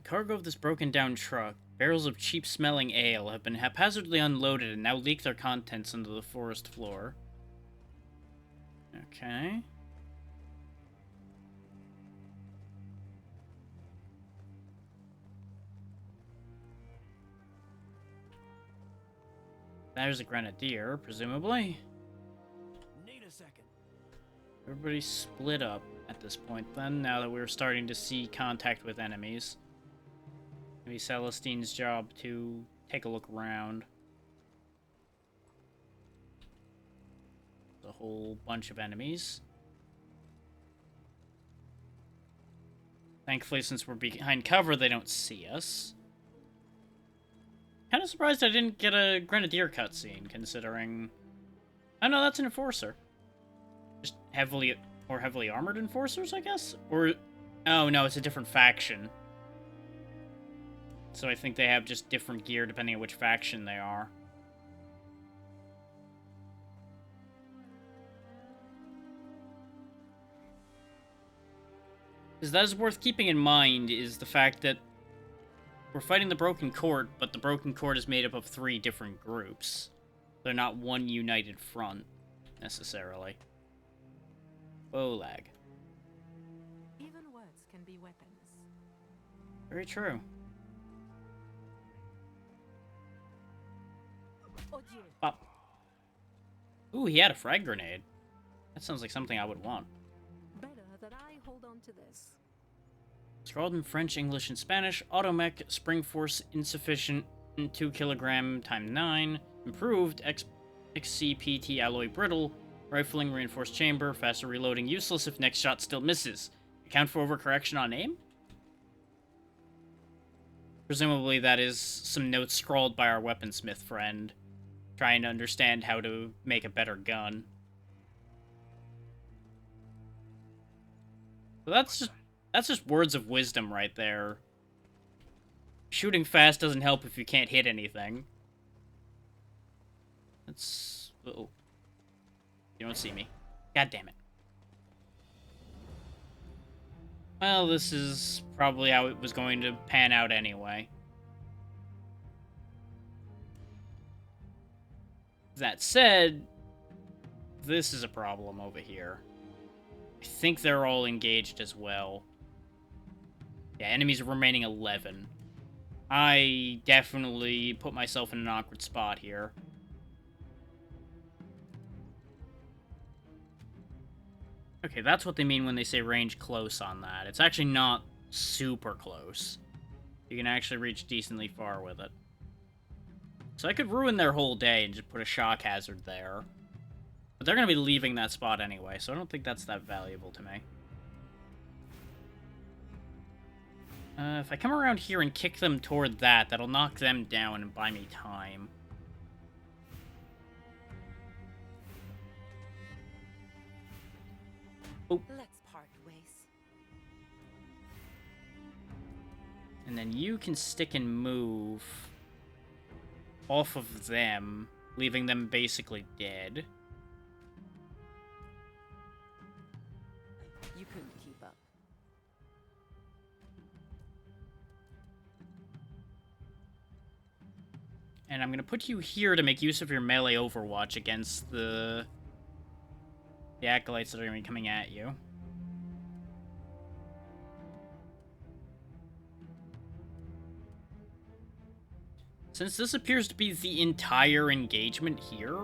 The cargo of this broken-down truck, barrels of cheap-smelling ale, have been haphazardly unloaded and now leak their contents into the forest floor. Okay. There's a grenadier, presumably. Need a second. Everybody split up at this point then, now that we're starting to see contact with enemies. Maybe Celestine's job to take a look around. There's a whole bunch of enemies. Thankfully, since we're behind cover, they don't see us. Kind of surprised I didn't get a Grenadier cutscene, considering... Oh no, that's an Enforcer. Just heavily armored Enforcers, I guess? Or... Oh no, it's a different faction. So I think they have just different gear depending on which faction they are. Because that is worth keeping in mind, is the fact that we're fighting the Broken Court, but the Broken Court is made up of 3 different groups. They're not one united front, necessarily. Whoa, lag. Even words can be weapons. Very true. Oh dear. Pop. Ooh, he had a frag grenade. That sounds like something I would want. Better that I hold on to this. Scrawled in French, English, and Spanish. Automech, spring force insufficient, 2 kilogram times 9. Improved, XCPT alloy brittle. Rifling, reinforced chamber. Faster reloading, useless if next shot still misses. Account for overcorrection on aim? Presumably that is some notes scrawled by our weaponsmith friend, trying to understand how to make a better gun. So that's just words of wisdom right there. Shooting fast doesn't help if you can't hit anything. Let's... Uh-oh. You don't see me. God damn it. Well, this is probably how it was going to pan out anyway. That said, this is a problem over here. I think they're all engaged as well. Yeah, enemies remaining 11. I definitely put myself in an awkward spot here. Okay, that's what they mean when they say range close on that. It's actually not super close. You can actually reach decently far with it. So I could ruin their whole day and just put a shock hazard there. But they're going to be leaving that spot anyway, so I don't think that's that valuable to me. If I come around here and kick them toward that, that'll knock them down and buy me time. Oh. Let's part ways. And then you can stick and move off of them, leaving them basically dead. You couldn't keep up. And I'm going to put you here to make use of your melee overwatch against the acolytes that are going to be coming at you. Since this appears to be the entire engagement here,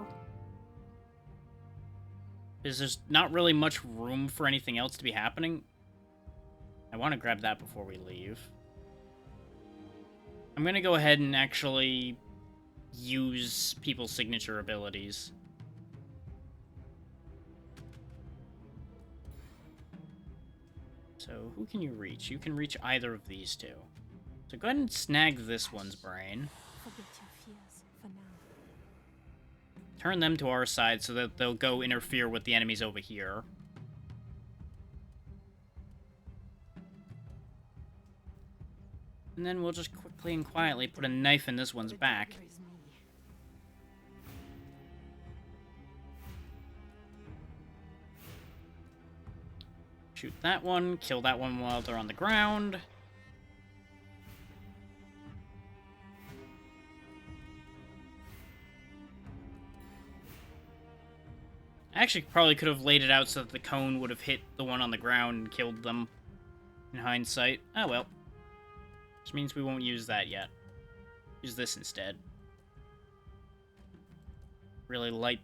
there's not really much room for anything else to be happening. I want to grab that before we leave. I'm going to go ahead and actually use people's signature abilities. So, who can you reach? You can reach either of these two. So go ahead and snag this one's brain. Forget your fears for now. Turn them to our side so that they'll go interfere with the enemies over here. And then we'll just quickly and quietly put a knife in this one's back. Shoot that one, kill that one while they're on the ground. I actually probably could have laid it out so that the cone would have hit the one on the ground and killed them in hindsight. Oh well. Which means we won't use that yet. Use this instead. Really light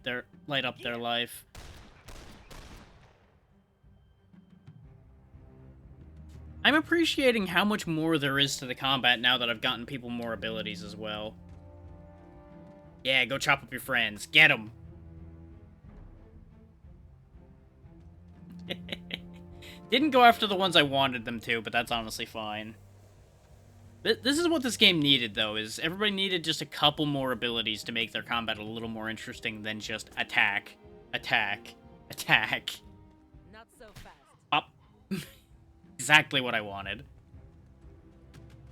up their life. I'm appreciating how much more there is to the combat now that I've gotten people more abilities as well. Yeah, go chop up your friends. Get them! Didn't go after the ones I wanted them to, but that's honestly fine. This is what this game needed, though, is everybody needed just a couple more abilities to make their combat a little more interesting than just attack, attack, attack. Not so fast. Up. Exactly what I wanted.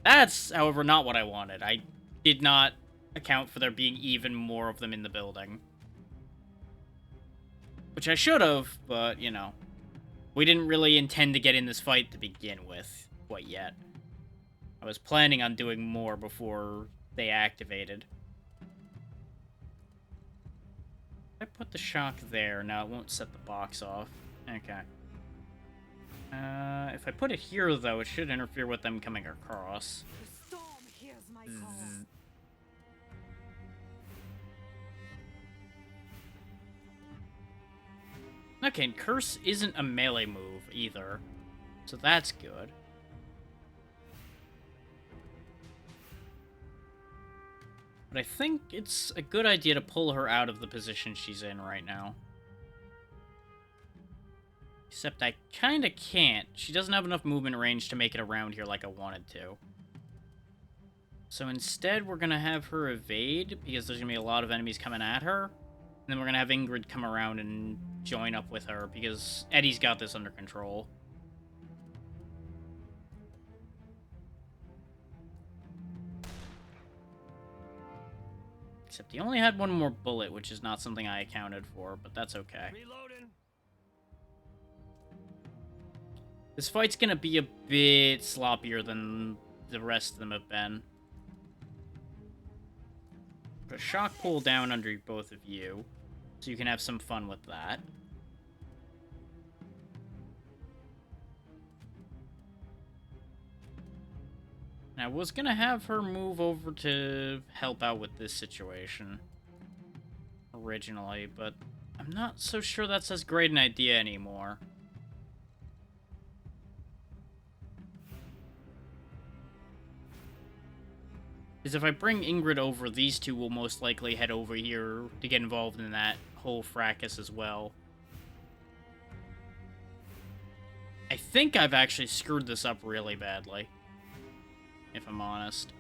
That's, however, not what I wanted. I did not account for there being even more of them in the building. Which I should have, but, you know. We didn't really intend to get in this fight to begin with, quite yet. I was planning on doing more before they activated. If I put the shock there, now it won't set the box off. Okay. If I put it here, though, it should interfere with them coming across. The storm hears my call. Okay, and Curse isn't a melee move, either. So that's good. But I think it's a good idea to pull her out of the position she's in right now. Except I kinda can't. She doesn't have enough movement range to make it around here like I wanted to. So instead, we're gonna have her evade, because there's gonna be a lot of enemies coming at her. And then we're gonna have Ingrid come around and join up with her, because Eddie's got this under control. Except he only had one more bullet, which is not something I accounted for, but that's okay. Reloading. This fight's gonna be a bit sloppier than the rest of them have been. Put a shock pull down under both of you, so you can have some fun with that. I was gonna have her move over to help out with this situation originally, but I'm not so sure that's as great an idea anymore. Because if I bring Ingrid over, these two will most likely head over here to get involved in that whole fracas as well. I think I've actually screwed this up really badly, if I'm honest.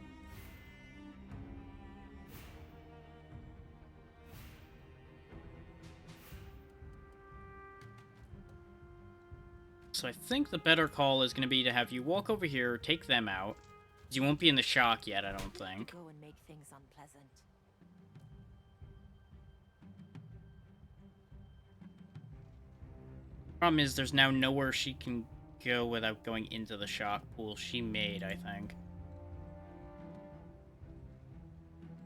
So I think the better call is going to be to have you walk over here, take them out. You won't be in the shock yet, I don't think. Go and make things unpleasant. Problem is, there's now nowhere she can go without going into the shock pool she made, I think.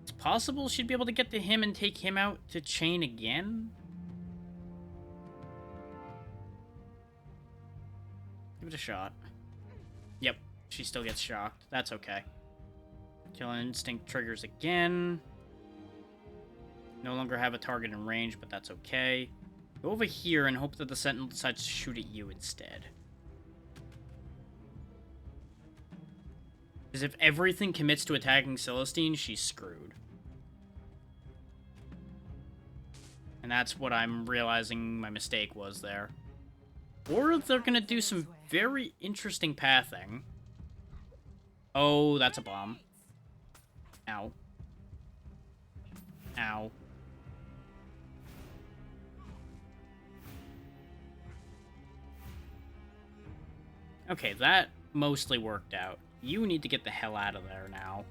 It's possible she'd be able to get to him and take him out to chain again? Give it a shot. Yep, she still gets shocked. That's okay. Kill instinct triggers again. No longer have a target in range, but that's okay. Go over here and hope that the Sentinel decides to shoot at you instead. Because if everything commits to attacking Celestine, she's screwed. And that's what I'm realizing my mistake was there. Or they're gonna do some very interesting pathing. Oh, that's a bomb. Ow. Ow. Okay, that mostly worked out. You need to get the hell out of there now.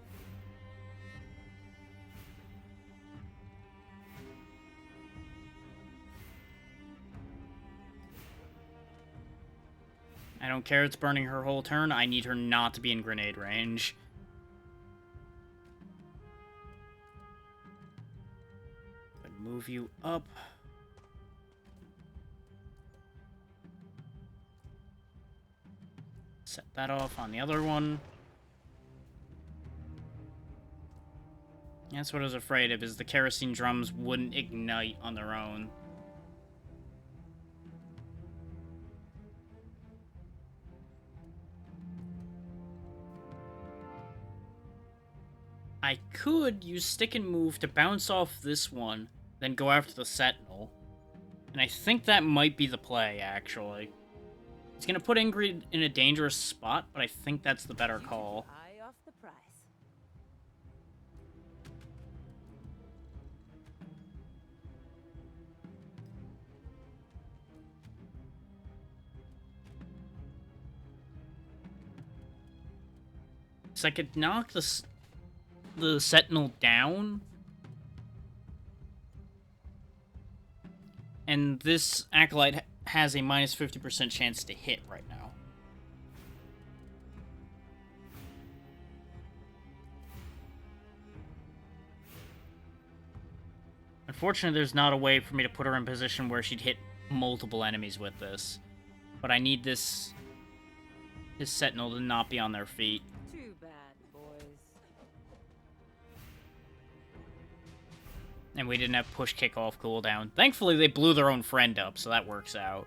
I don't care it's burning her whole turn. I need her not to be in grenade range. But move you up. Set that off on the other one. That's what I was afraid of, is the kerosene drums wouldn't ignite on their own. I could use stick and move to bounce off this one, then go after the Sentinel. And I think that might be the play, actually. It's gonna put Ingrid in a dangerous spot, but I think that's the better call. Eye off the prize. So I could knock the Sentinel down. And this Acolyte has a minus 50% chance to hit right now. Unfortunately, there's not a way for me to put her in position where she'd hit multiple enemies with this. But I need his Sentinel to not be on their feet. Too bad, boys. And we didn't have push kick off cooldown. Thankfully, they blew their own friend up, so that works out.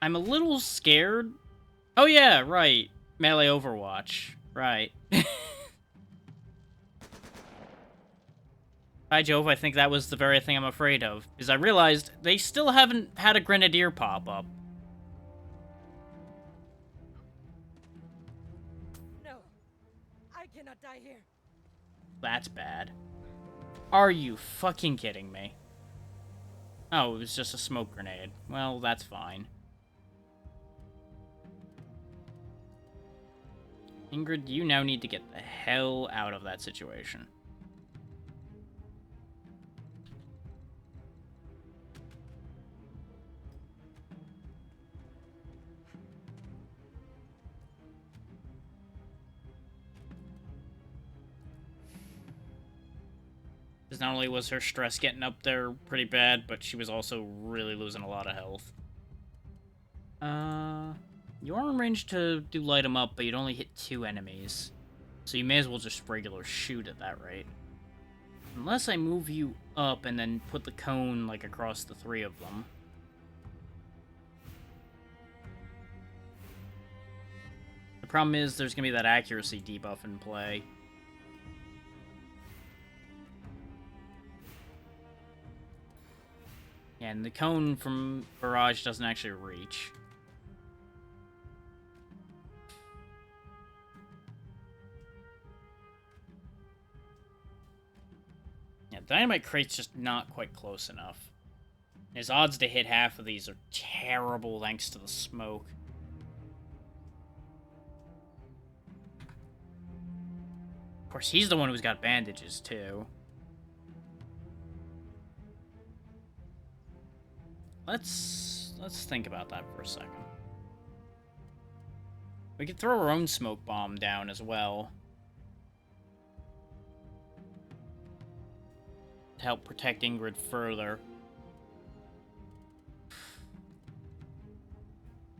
I'm a little scared. Oh yeah, right. Melee Overwatch. Right. By Jove, I think that was the very thing I'm afraid of. Because I realized they still haven't had a Grenadier pop up. No, I cannot die here. That's bad. Are you fucking kidding me? Oh, it was just a smoke grenade. Well, that's fine. Ingrid, you now need to get the hell out of that situation. Because not only was her stress getting up there pretty bad, but she was also really losing a lot of health. You are in range to do light 'em up, but you'd only hit 2 enemies. So you may as well just regular shoot at that rate. Unless I move you up and then put the cone, like, across the 3 of them. The problem is there's gonna be that accuracy debuff in play. And the cone from Barrage doesn't actually reach. Yeah, Dynamite Crate's just not quite close enough. His odds to hit half of these are terrible thanks to the smoke. Of course, he's the one who's got bandages, too. Let's think about that for a second. We could throw our own smoke bomb down as well. To help protect Ingrid further.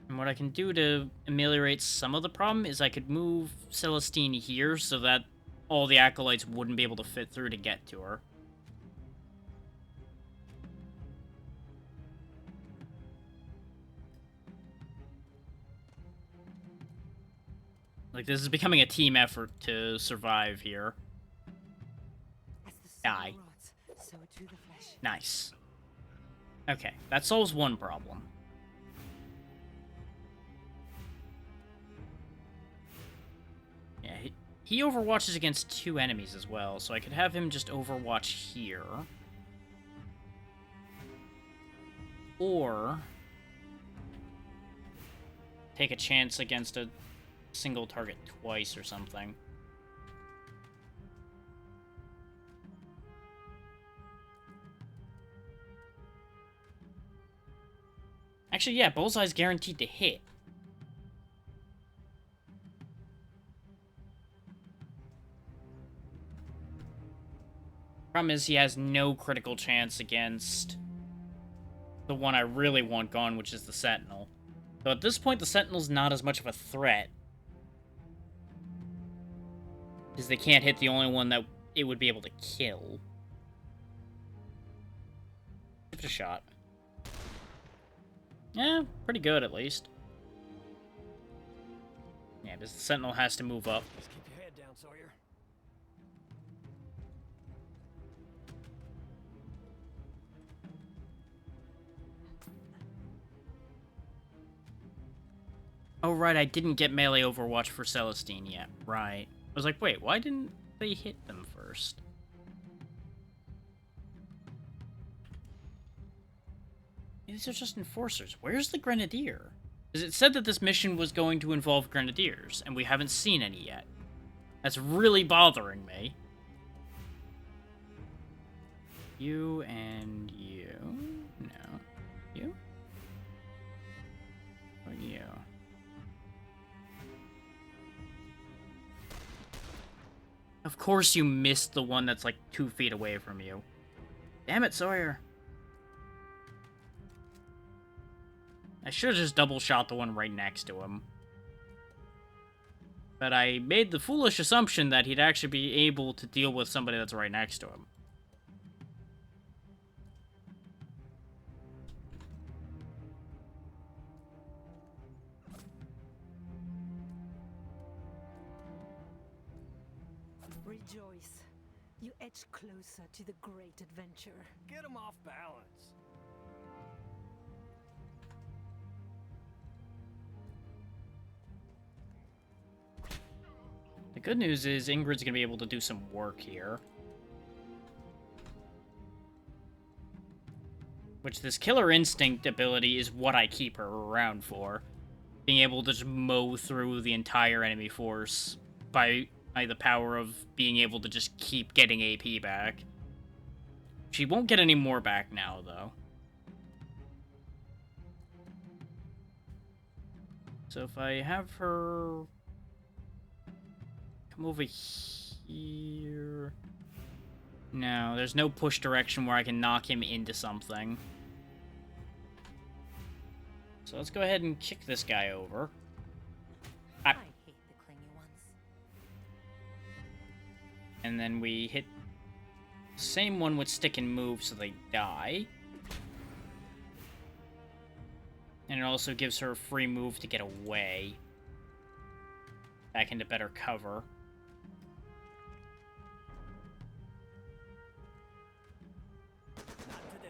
And what I can do to ameliorate some of the problem is I could move Celestine here so that all the acolytes wouldn't be able to fit through to get to her. Like, this is becoming a team effort to survive here. Die. Nice. Okay, that solves one problem. Yeah, he overwatches against 2 enemies as well, so I could have him just overwatch here. Or take a chance against a single target twice or something. Actually, yeah, Bullseye's guaranteed to hit. Problem is, he has no critical chance against the one I really want gone, which is the Sentinel. So at this point, the Sentinel's not as much of a threat, because they can't hit the only one that it would be able to kill. Give it a shot. Yeah, pretty good at least. Yeah, because the Sentinel has to move up. Just keep your head down, Sawyer. Oh, right, I didn't get melee Overwatch for Celestine yet. Right. I was like, wait, why didn't they hit them first? These are just enforcers. Where's the Grenadier? Because it said that this mission was going to involve Grenadiers, and we haven't seen any yet. That's really bothering me. You and you. No. You? Or you? Of course you missed the one that's like 2 feet away from you. Damn it, Sawyer. I should have just double shot the one right next to him. But I made the foolish assumption that he'd actually be able to deal with somebody that's right next to him. Rejoice. You edge closer to the great adventure. Get him off balance. The good news is Ingrid's gonna be able to do some work here. Which this Killer Instinct ability is what I keep her around for. Being able to just mow through the entire enemy force by the power of being able to just keep getting AP back. She won't get any more back now, though. So if I have her come over here... No, there's no push direction where I can knock him into something. So let's go ahead and kick this guy over. I hate the clingy ones. And then we hit the same one with stick and move so they die. And it also gives her a free move to get away. Back into better cover. Not today.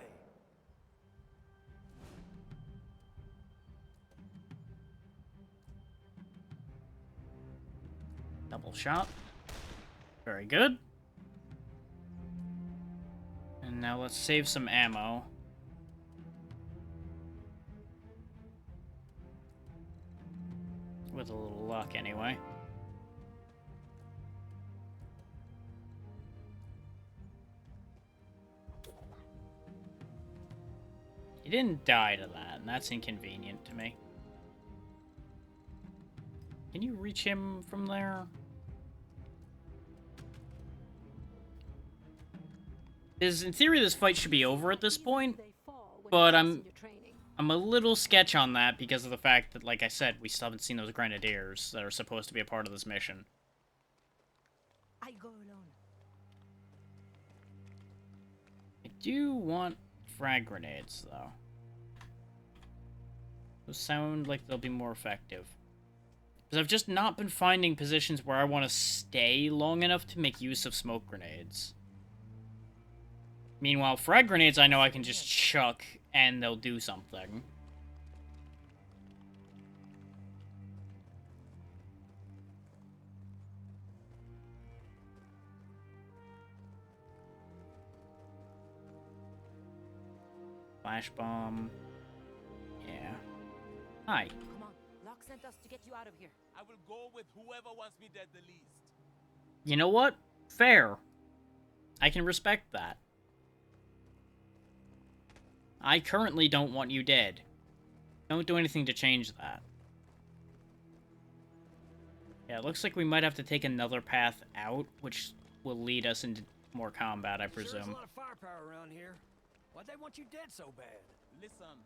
Double shot. Very good. And now let's save some ammo. With a little luck, anyway. He didn't die to that, and that's inconvenient to me. Can you reach him from there? In theory, this fight should be over at this point, but I'm a little sketch on that because of the fact that, like I said, we still haven't seen those grenadiers that are supposed to be a part of this mission. I go alone. I do want frag grenades, though. Those sound like they'll be more effective. Because I've just not been finding positions where I want to stay long enough to make use of smoke grenades. Meanwhile, frag grenades I know I can just chuck and they'll do something. Flash bomb. Yeah. Hi. Come on, Locke sent us to get you out of here. I will go with whoever wants me dead the least. You know what? Fair. I can respect that. I currently don't want you dead. Don't do anything to change that. Yeah, it looks like we might have to take another path out, which will lead us into more combat, I presume. Sure, there's a lot of firepower around here. Why'd they want you dead so bad? Listen,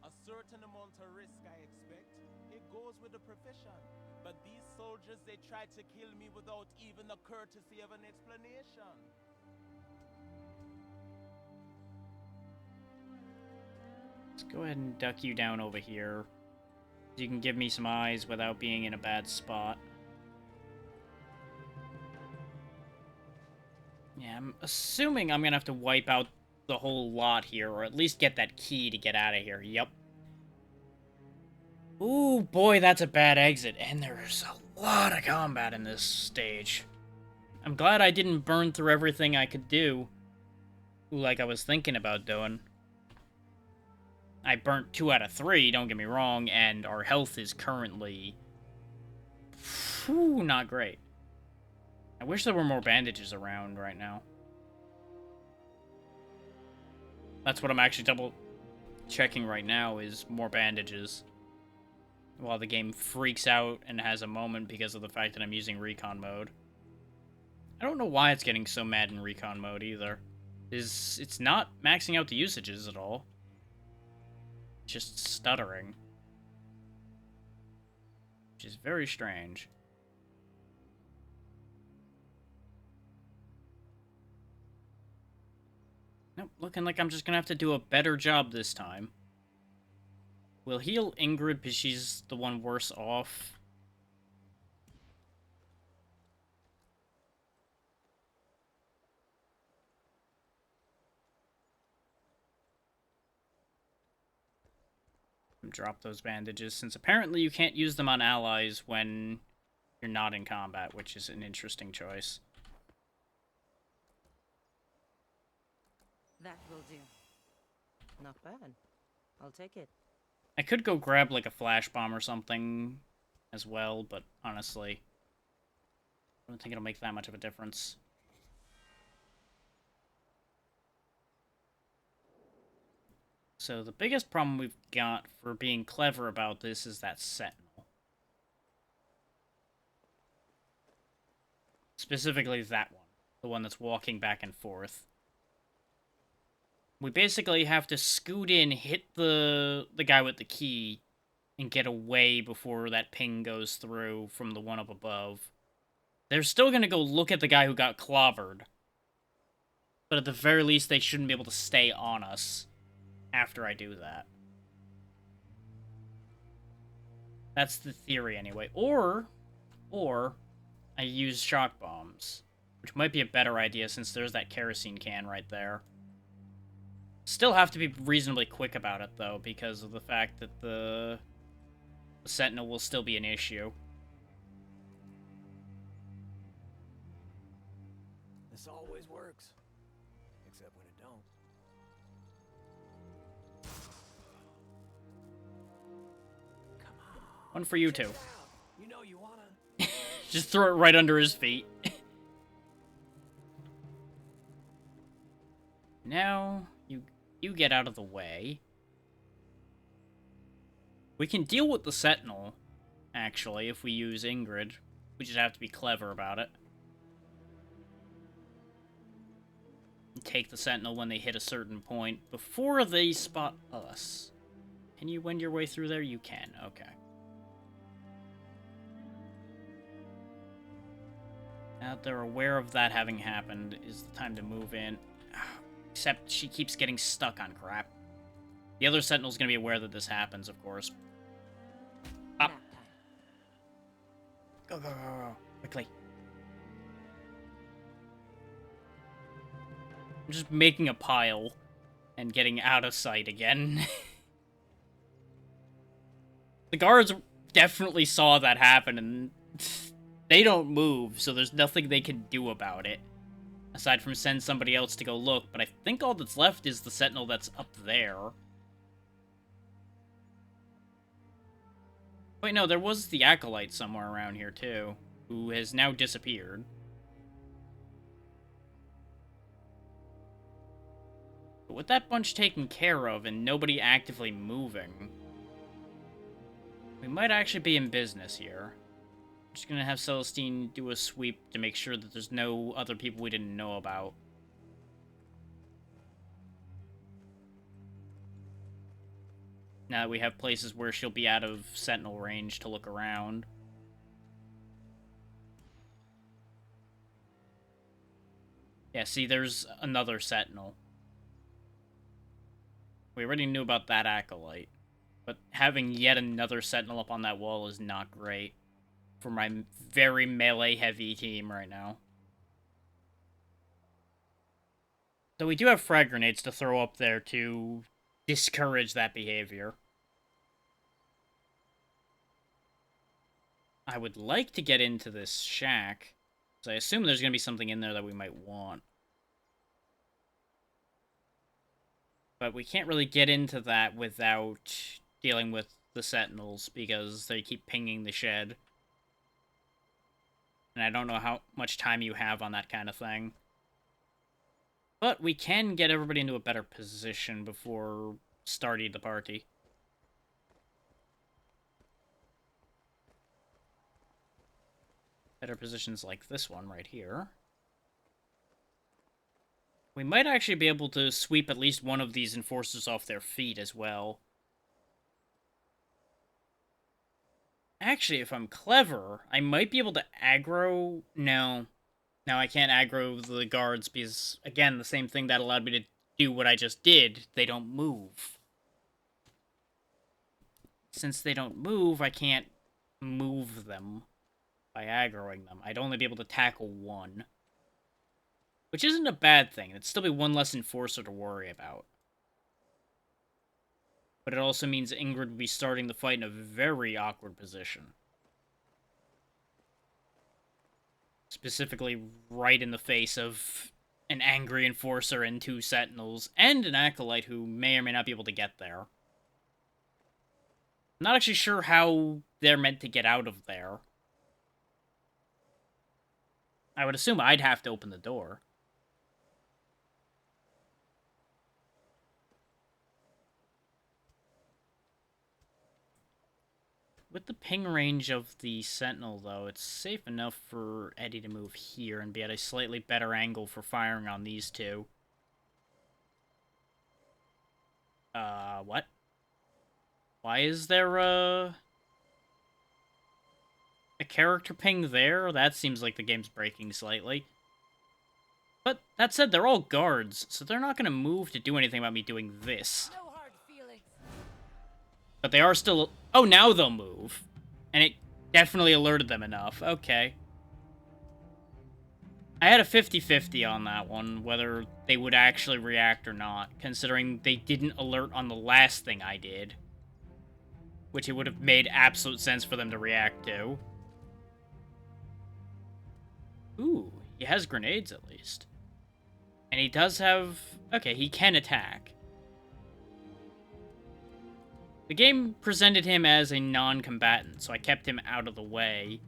a certain amount of risk I expect. It goes with the profession. But these soldiers, they tried to kill me without even the courtesy of an explanation. Let's go ahead and duck you down over here. You can give me some eyes without being in a bad spot. Yeah, I'm assuming I'm gonna have to wipe out the whole lot here, or at least get that key to get out of here. Yep. Ooh, boy, that's a bad exit. And there's a lot of combat in this stage. I'm glad I didn't burn through everything I could do, like I was thinking about doing. I burnt 2 out of 3, don't get me wrong, and our health is currently... Whew, not great. I wish there were more bandages around right now. That's what I'm actually double checking right now, is more bandages. While the game freaks out and has a moment because of the fact that I'm using recon mode. I don't know why it's getting so mad in recon mode either. It's not maxing out the usages at all. Just stuttering. Which is very strange. Nope, looking like I'm just gonna have to do a better job this time. We'll heal Ingrid because she's the one worse off. Drop those bandages, since apparently you can't use them on allies when you're not in combat, which is an interesting choice. That will do. Not bad. I'll take it. I could go grab like a flash bomb or something as well, but honestly, I don't think it'll make that much of a difference. So the biggest problem we've got for being clever about this is that Sentinel. Specifically that one. The one that's walking back and forth. We basically have to scoot in, hit the guy with the key, and get away before that ping goes through from the one up above. They're still gonna go look at the guy who got clobbered. But at the very least, they shouldn't be able to stay on us after I do that. That's the theory anyway. Or I use shock bombs, which might be a better idea since there's that kerosene can right there. Still have to be reasonably quick about it, though, because of the fact that the Sentinel will still be an issue. This always works. Except when it don't. Come on. One for you, too. Check it out. You know you wanna. Just throw it right under his feet. Now, you get out of the way. We can deal with the Sentinel, actually, if we use Ingrid. We just have to be clever about it. Take the Sentinel when they hit a certain point before they spot us. Can you wend your way through there? You can, okay. Now that they're aware of that having happened, is the time to move in. Except she keeps getting stuck on crap. The other Sentinel's gonna be aware that this happens, of course. Up. Go, go, go, go. Quickly. I'm just making a pile and getting out of sight again. The guards definitely saw that happen, and they don't move, so there's nothing they can do about it. Aside from send somebody else to go look, but I think all that's left is the Sentinel that's up there. Wait, no, there was the Acolyte somewhere around here, too, who has now disappeared. But with that bunch taken care of and nobody actively moving, we might actually be in business here. I'm just gonna have Celestine do a sweep to make sure that there's no other people we didn't know about. Now that we have places where she'll be out of Sentinel range to look around. Yeah, see, there's another Sentinel. We already knew about that Acolyte. But having yet another Sentinel up on that wall is not great for my very melee-heavy team right now. So we do have frag grenades to throw up there to discourage that behavior. I would like to get into this shack, so I assume there's going to be something in there that we might want. But we can't really get into that without dealing with the Sentinels, because they keep pinging the shed. And I don't know how much time you have on that kind of thing. But we can get everybody into a better position before starting the party. Better positions like this one right here. We might actually be able to sweep at least one of these enforcers off their feet as well. Actually, if I'm clever, I might be able to aggro... No, I can't aggro the guards because, again, the same thing that allowed me to do what I just did. They don't move. Since they don't move, I can't move them by aggroing them. I'd only be able to tackle one. Which isn't a bad thing. It'd still be one less enforcer to worry about. But it also means Ingrid would be starting the fight in a very awkward position. Specifically right in the face of an angry enforcer and 2 sentinels, and an acolyte who may or may not be able to get there. I'm not actually sure how they're meant to get out of there. I would assume I'd have to open the door. With the ping range of the Sentinel, though, it's safe enough for Eddie to move here and be at a slightly better angle for firing on these two. What? Why is there, a character ping there? That seems like the game's breaking slightly. But, that said, they're all guards, so they're not gonna move to do anything about me doing this. No hard feelings. But they are still... Oh, now they'll move. And it definitely alerted them enough. Okay. I had a 50-50 on that one, whether they would actually react or not, considering they didn't alert on the last thing I did. Which it would have made absolute sense for them to react to. Ooh, he has grenades at least. And he does have... Okay, he can attack. The game presented him as a non-combatant, so I kept him out of the way.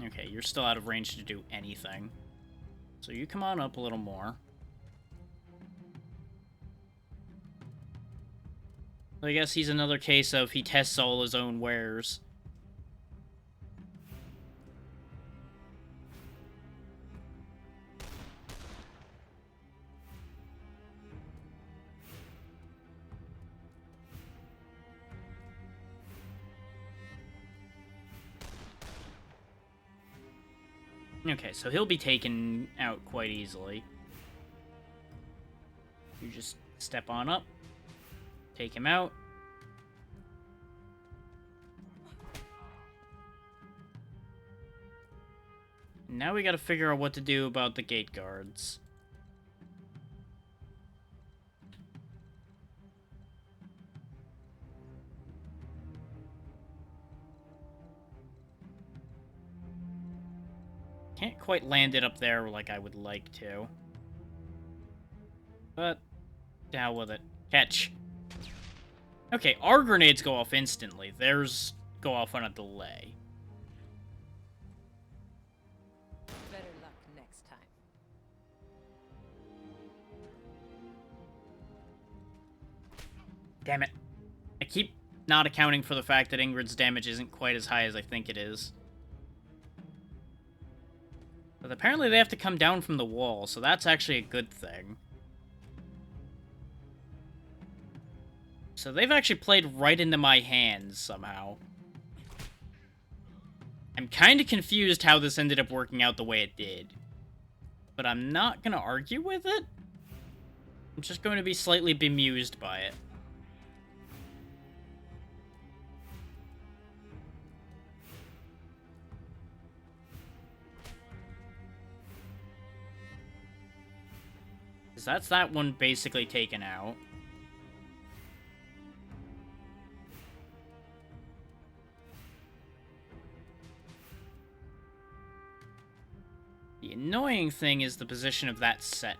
Okay, you're still out of range to do anything. So you come on up a little more. I guess he's another case of he tests all his own wares. Okay, so he'll be taken out quite easily. You just step on up, take him out. Now we gotta figure out what to do about the gate guards. Can't quite land it up there like I would like to. But, to hell with it. Catch. Okay, our grenades go off instantly. Theirs go off on a delay. Better luck next time. Damn it. I keep not accounting for the fact that Ingrid's damage isn't quite as high as I think it is. But apparently they have to come down from the wall, so that's actually a good thing. So they've actually played right into my hands, somehow. I'm kind of confused how this ended up working out the way it did. But I'm not going to argue with it. I'm just going to be slightly bemused by it. That's that one basically taken out. The annoying thing is the position of that set.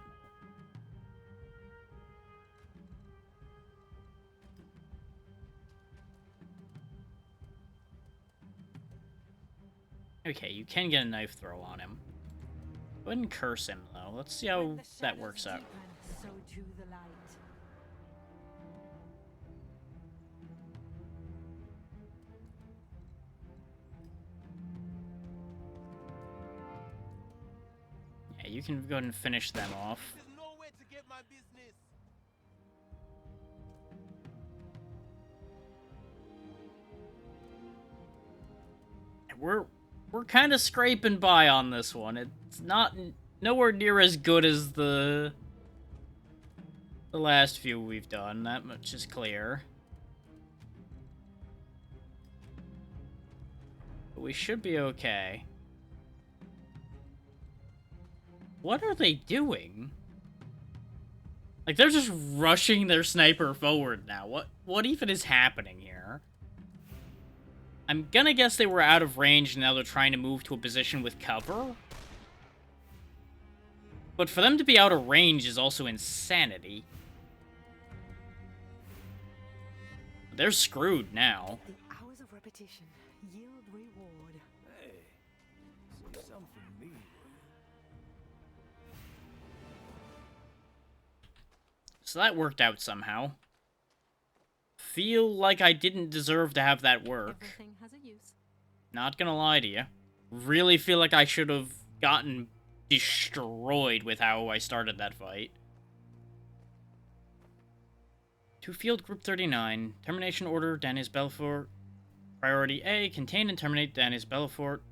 Okay, you can get a knife throw on him. Go ahead and curse him, though. Let's see how that works out. So to the light. Yeah, you can go ahead and finish them off. There's no way to get my business. We're kind of scraping by on this one. It's nowhere near as good as the last few we've done. That much is clear. But we should be okay. What are they doing? Like, they're just rushing their sniper forward now. What even is happening here? I'm gonna guess they were out of range and now they're trying to move to a position with cover. But for them to be out of range is also insanity. they're screwed now. The hours of repetition yield reward. Hey, say something for me, will you? So that worked out somehow. Feel like I didn't deserve to have that work. Everything has a use. Not gonna lie to you. Really feel like I should have gotten destroyed with how I started that fight. To Field Group 39. Termination Order, Danis Belfort. Priority A. Contain and terminate Danis Belfort.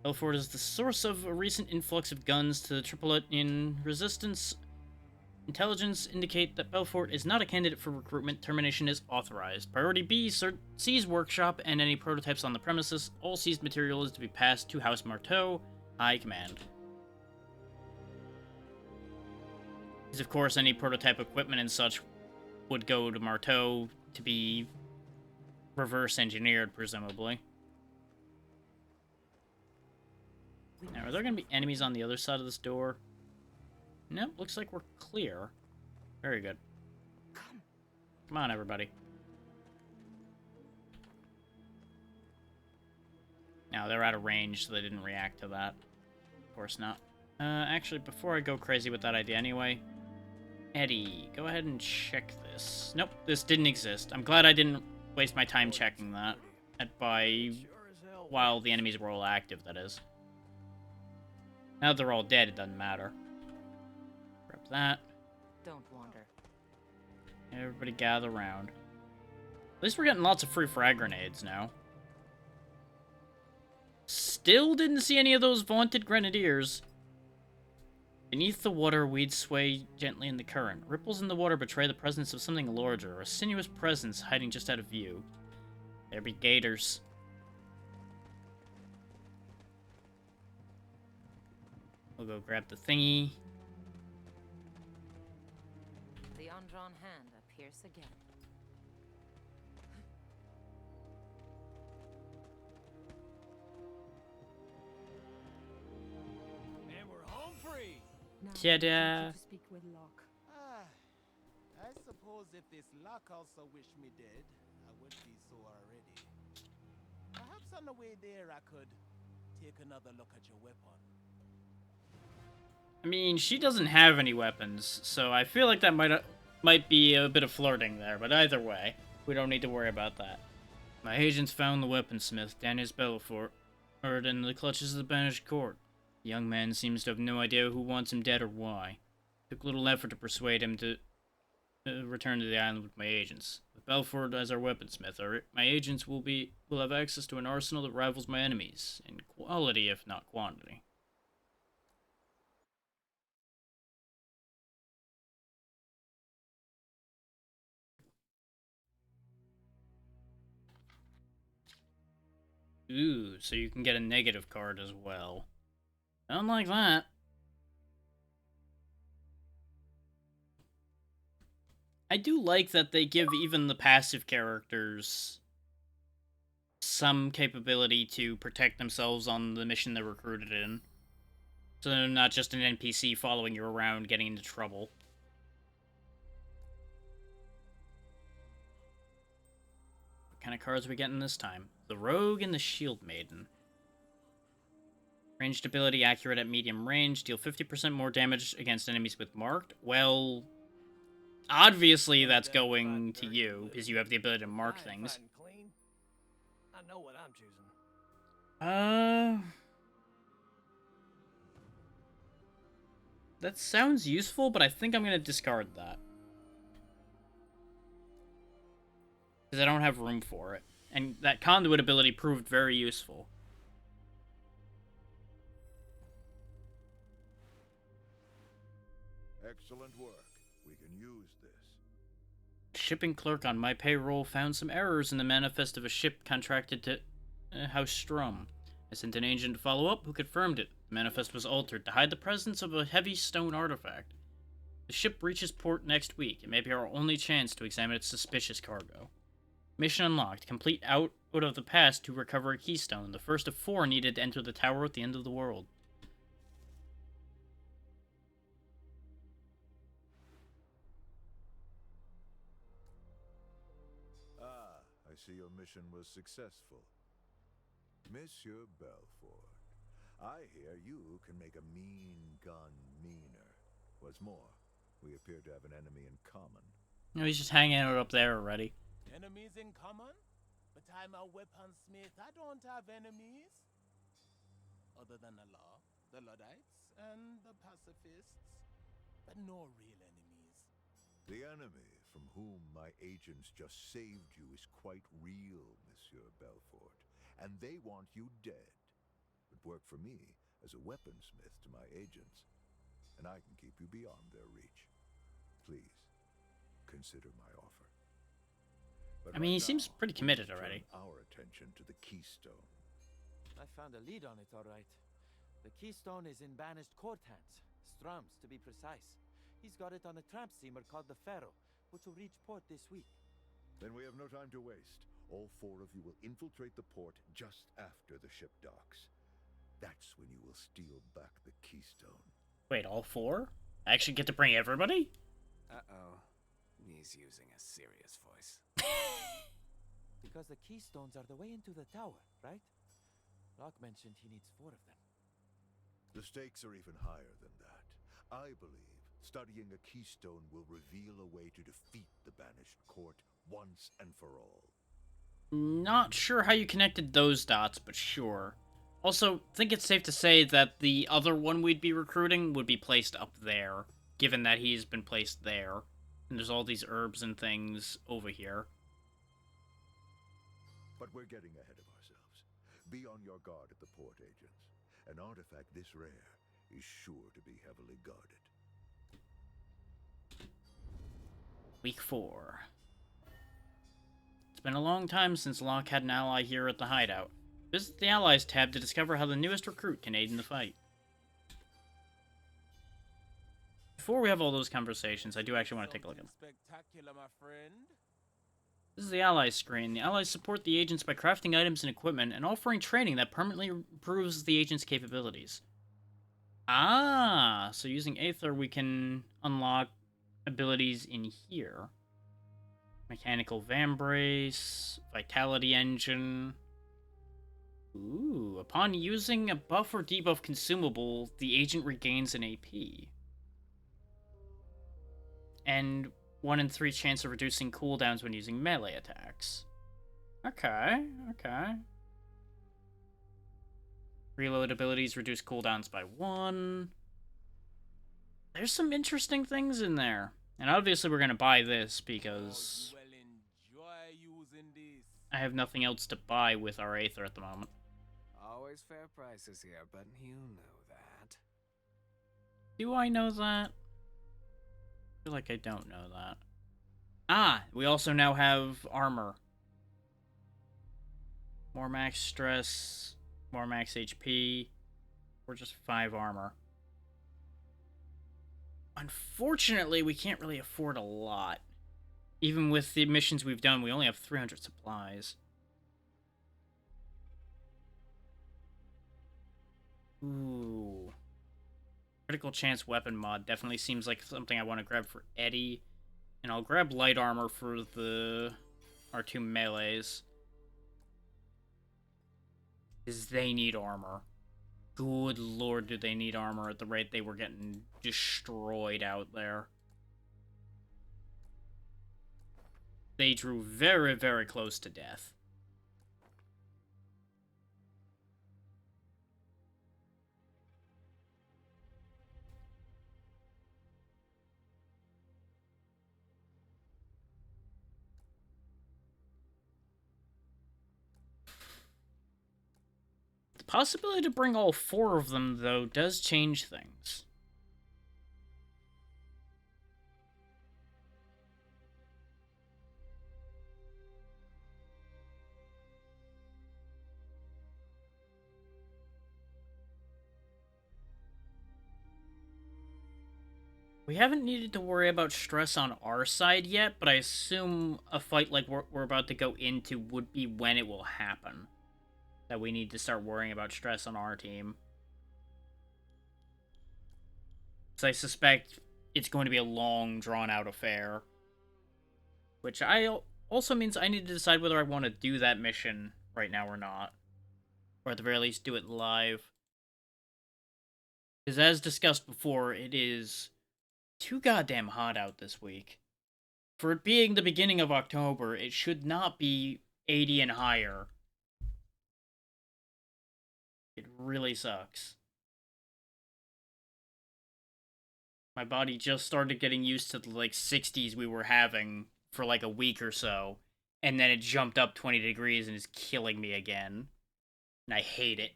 Belfort is the source of a recent influx of guns to the Tripolitan resistance. Intelligence indicate that Belfort is not a candidate for recruitment. Termination is authorized. Priority B. Seize workshop and any prototypes on the premises. All seized material is to be passed to House Marteau. High command. Because of course any prototype equipment and such would go to Marteau to be reverse engineered, presumably. Now, are there going to be enemies on the other side of this door? Nope, looks like we're clear. Very good. Come on, everybody. Now, they're out of range, so they didn't react to that. Of course not. Actually, before I go crazy with that idea anyway, Eddie, go ahead and check this. Nope, this didn't exist. I'm glad I didn't waste my time checking that. While the enemies were all active, that is. Now that they're all dead, it doesn't matter. Grab that. Don't wander. Everybody gather around. At least we're getting lots of free frag grenades now. Still didn't see any of those vaunted grenadiers. Beneath the water, weeds sway gently in the current. Ripples in the water betray the presence of something larger, a sinuous presence hiding just out of view. There be gators. We'll go grab the thingy. The undrawn hand appears again. And we're home free. Now, Ta-da. I need you to speak with Locke. I suppose if this Locke also wished me dead, I would be so already. Perhaps on the way there I could take another look at your weapon. I mean, she doesn't have any weapons, so I feel like that might be a bit of flirting there, but either way, we don't need to worry about that. My agents found the weaponsmith, Danis Belfort, hurt in the clutches of the banished court. The young man seems to have no idea who wants him dead or why. Took little effort to persuade him to return to the island with my agents. With Belfort as our weaponsmith, my agents will have access to an arsenal that rivals my enemies, in quality if not quantity. Ooh, so you can get a negative card as well. I don't like that. I do like that they give even the passive characters some capability to protect themselves on the mission they're recruited in. So they're not just an NPC following you around getting into trouble. What kind of cards are we getting this time? The Rogue and the Shield Maiden. Ranged ability, accurate at medium range, deal 50% more damage against enemies with marked. Well, obviously that's going to you, because you have the ability to mark things. I know what I'm choosing. That sounds useful, but I think I'm going to discard that. Because I don't have room for it. And that conduit ability proved very useful. Excellent work. We can use this. Shipping clerk on my payroll found some errors in the manifest of a ship contracted to House Strum. I sent an agent to follow up who confirmed it. The manifest was altered to hide the presence of a heavy stone artifact. The ship reaches port next week. It may be our only chance to examine its suspicious cargo. Mission unlocked. Complete out of the past to recover a keystone. The first of 4 needed to enter the tower at the end of the world. see your mission was successful. Monsieur Belfort, I hear you can make a mean gun meaner. What's more, we appear to have an enemy in common. No, he's just hanging out up there already. Enemies in common? But I'm a weaponsmith. I don't have enemies. Other than the law, the Luddites, and the pacifists. But no real enemies. The enemy from whom my agents just saved you is quite real, Monsieur Belfort, and they want you dead. It worked for me as a weaponsmith to my agents, and I can keep you beyond their reach. Please, consider my offer. But I mean, he right seems now, pretty we committed must turn already. our attention to the Keystone. I found a lead on it, all right. The keystone is in banished court hands. Strum's, to be precise. He's got it on a tramp steamer called the Pharaoh, which will reach port this week. Then we have no time to waste. All 4 of you will infiltrate the port just after the ship docks. That's when you will steal back the Keystone. Wait, all 4? I actually get to bring everybody? Uh-oh. He's using a serious voice. Because the keystones are the way into the tower, right? Locke mentioned he needs 4 of them. The stakes are even higher than that. I believe studying a keystone will reveal a way to defeat the banished court once and for all. Not sure how you connected those dots, but sure. Also, think it's safe to say that the other one we'd be recruiting would be placed up there, given that he's been placed there. And there's all these herbs and things over here. But we're getting ahead of ourselves. Be on your guard at the port, agents. An artifact this rare is sure to be heavily guarded. Week 4. It's been a long time since Locke had an ally here at the hideout. Visit the Allies tab to discover how the newest recruit can aid in the fight. Before we have all those conversations, I do actually want to take a look at them. Spectacular, my friend. This is the Allies screen. The Allies support the agents by crafting items and equipment and offering training that permanently improves the agent's capabilities. Ah, so using Aether we can unlock abilities in here. Mechanical Vambrace, Vitality Engine. Ooh, upon using a buff or debuff consumable, the agent regains an AP. And 1 in 3 chance of reducing cooldowns when using melee attacks. Okay, okay. Reload abilities reduce cooldowns by 1. There's some interesting things in there. And obviously we're going to buy this because I have nothing else to buy with our Aether at the moment. Always fair prices here, but you know that. Do I know that? I feel like I don't know that. Ah, we also now have armor. More max stress, more max HP, or just 5 armor. Unfortunately, we can't really afford a lot. Even with the missions we've done, we only have 300 supplies. Ooh. Critical chance weapon mod definitely seems like something I want to grab for Eddie. And I'll grab light armor for our 2 melees. Because they need armor. Good lord, do they need armor at the rate they were getting destroyed out there. They drew very, very close to death. The possibility to bring all 4 of them, though, does change things. We haven't needed to worry about stress on our side yet, but I assume a fight like we're about to go into would be when it will happen. That we need to start worrying about stress on our team. So I suspect it's going to be a long, drawn-out affair. Which I also means I need to decide whether I want to do that mission right now or not. Or at the very least, do it live. Because as discussed before, it is too goddamn hot out this week. For it being the beginning of October, it should not be 80 and higher. It really sucks. My body just started getting used to the, like, 60s we were having for, like, a week or so. And then it jumped up 20 degrees and is killing me again. And I hate it.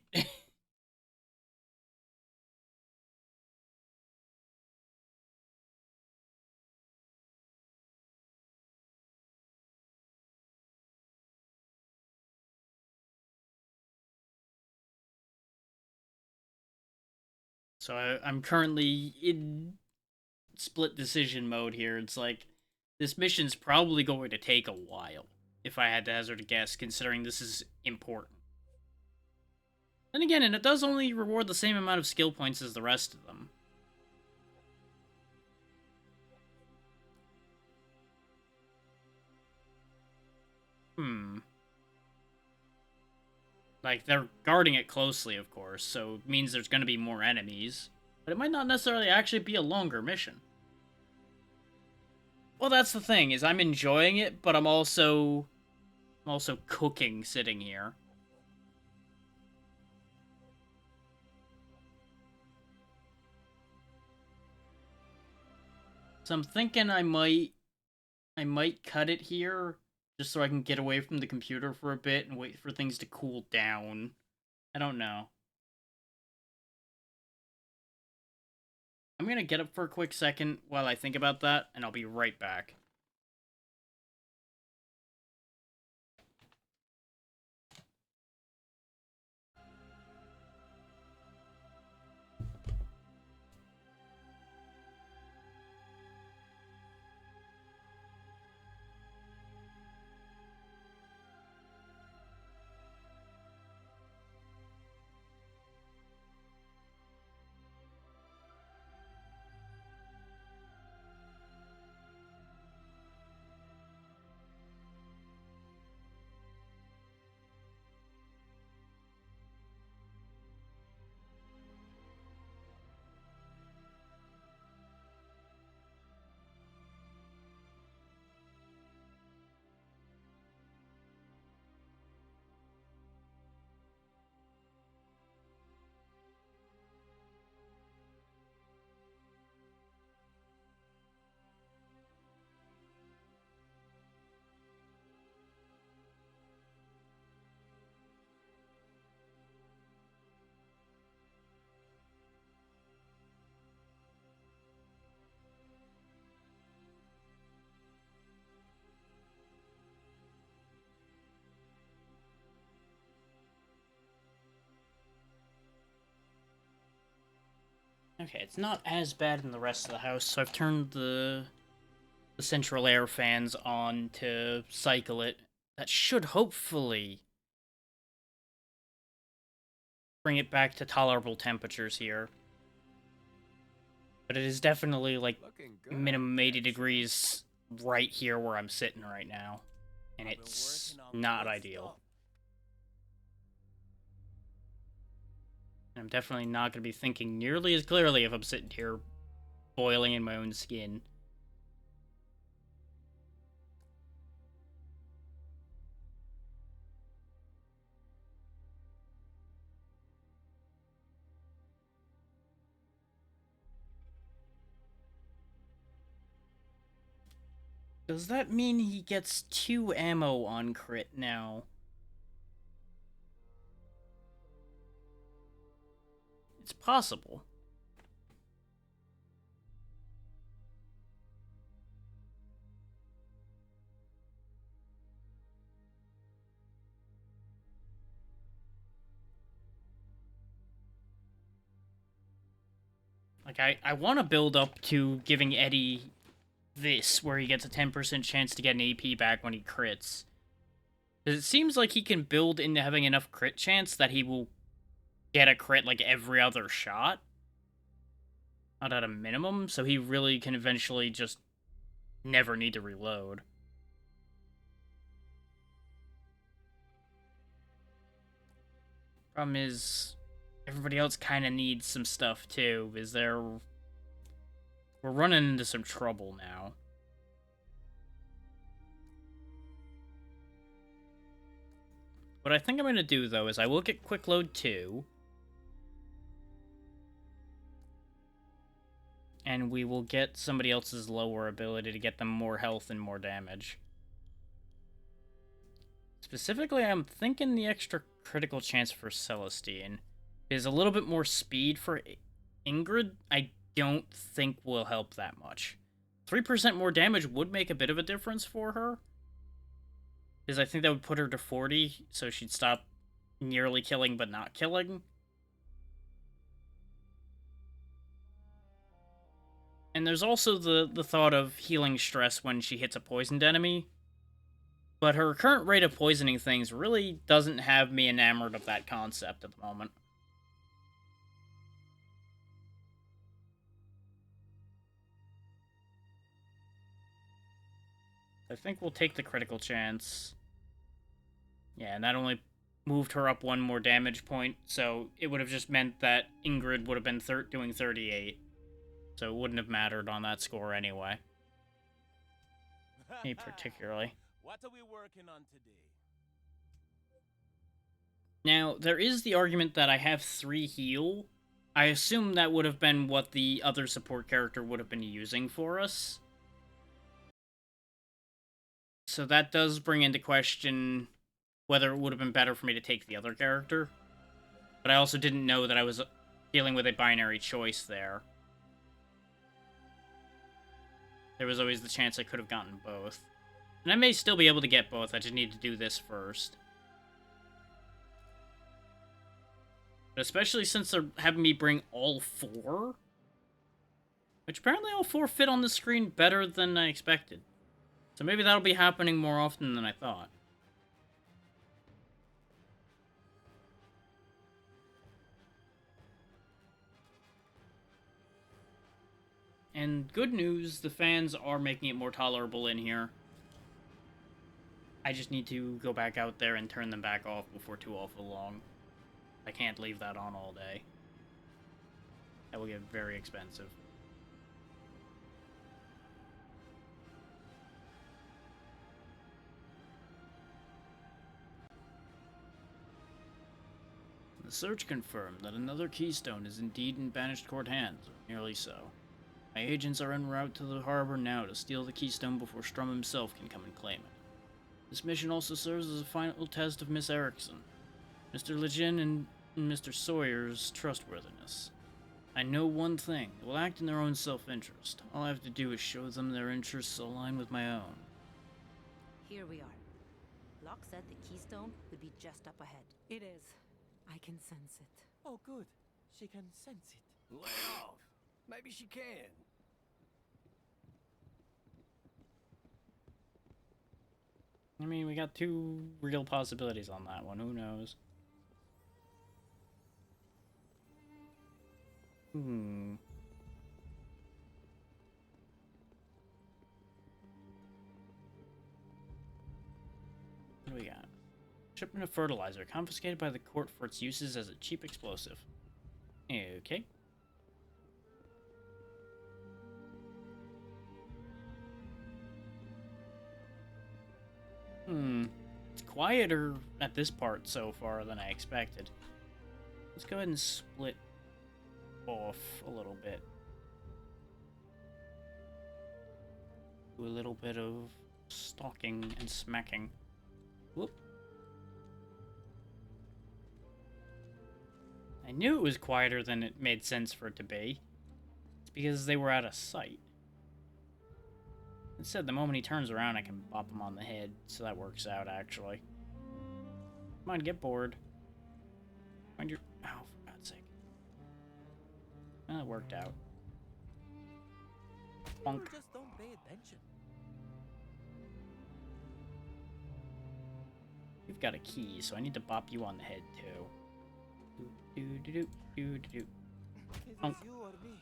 So I'm currently in split decision mode here. It's like, this mission's probably going to take a while, if I had to hazard a guess, considering this is important. Then again, and it does only reward the same amount of skill points as the rest of them. Like, they're guarding it closely, of course, so it means there's going to be more enemies. But it might not necessarily actually be a longer mission. Well, that's the thing, is I'm enjoying it, but I'm also cooking sitting here. So I'm thinking I might cut it here, just so I can get away from the computer for a bit and wait for things to cool down. I don't know. I'm gonna get up for a quick second while I think about that, and I'll be right back. Okay, it's not as bad in the rest of the house, so I've turned the central air fans on to cycle it. That should hopefully bring it back to tolerable temperatures here. But it is definitely, like, minimum 80 degrees right here where I'm sitting right now. And it's not ideal. I'm definitely not going to be thinking nearly as clearly if I'm sitting here boiling in my own skin. Does that mean he gets 2 ammo on crit now? It's possible. Like, I want to build up to giving Eddie this, where he gets a 10% chance to get an AP back when he crits. Because it seems like he can build into having enough crit chance that he will get a crit, like, every other shot. Not at a minimum, so he really can eventually just never need to reload. Problem is, everybody else kind of needs some stuff too. We're running into some trouble now. What I think I'm going to do, though, is I will get Quick Load 2. And we will get somebody else's lower ability to get them more health and more damage. Specifically, I'm thinking the extra critical chance for Celestine is a little bit more speed for Ingrid. I don't think will help that much. 3% more damage would make a bit of a difference for her. Because I think that would put her to 40, so she'd stop nearly killing but not killing. And there's also the thought of healing stress when she hits a poisoned enemy. But her current rate of poisoning things really doesn't have me enamored of that concept at the moment. I think we'll take the critical chance. Yeah, and that only moved her up one more damage point, so it would have just meant that Ingrid would have been doing 38. So it wouldn't have mattered on that score anyway. Me particularly. What are we working on today? Now, there is the argument that I have 3 heal. I assume that would have been what the other support character would have been using for us. So that does bring into question whether it would have been better for me to take the other character. But I also didn't know that I was dealing with a binary choice there. There was always the chance I could have gotten both. And I may still be able to get both, I just need to do this first. But especially since they're having me bring all 4. Which apparently all 4 fit on the screen better than I expected. So maybe that'll be happening more often than I thought. And good news, the fans are making it more tolerable in here. I just need to go back out there and turn them back off before too awful long. I can't leave that on all day. That will get very expensive. The search confirmed that another keystone is indeed in Banished Court hands, or nearly so. My agents are en route to the harbor now to steal the keystone before Strum himself can come and claim it. This mission also serves as a final test of Miss Erickson, Mr. Legin, and Mr. Sawyer's trustworthiness. I know one thing. They will act in their own self-interest. All I have to do is show them their interests align with my own. Here we are. Locke said the keystone would be just up ahead. It is. I can sense it. Oh, good. She can sense it. Lay off. Maybe she can. I mean, we got 2 real possibilities on that one. Who knows? What do we got? Shipment of fertilizer confiscated by the court for its uses as a cheap explosive. Okay. It's quieter at this part so far than I expected. Let's go ahead and split off a little bit. Do a little bit of stalking and smacking. Whoop. I knew it was quieter than it made sense for it to be. It's because they were out of sight. Instead, the moment he turns around, I can bop him on the head, so that works out, actually. Come on, get bored. Find your... Oh, for God's sake. Well, it worked out. Bonk. People just don't pay attention. You've got a key, so I need to bop you on the head, too. Do-do-do-do-do-do. Is Bonk. it you or me?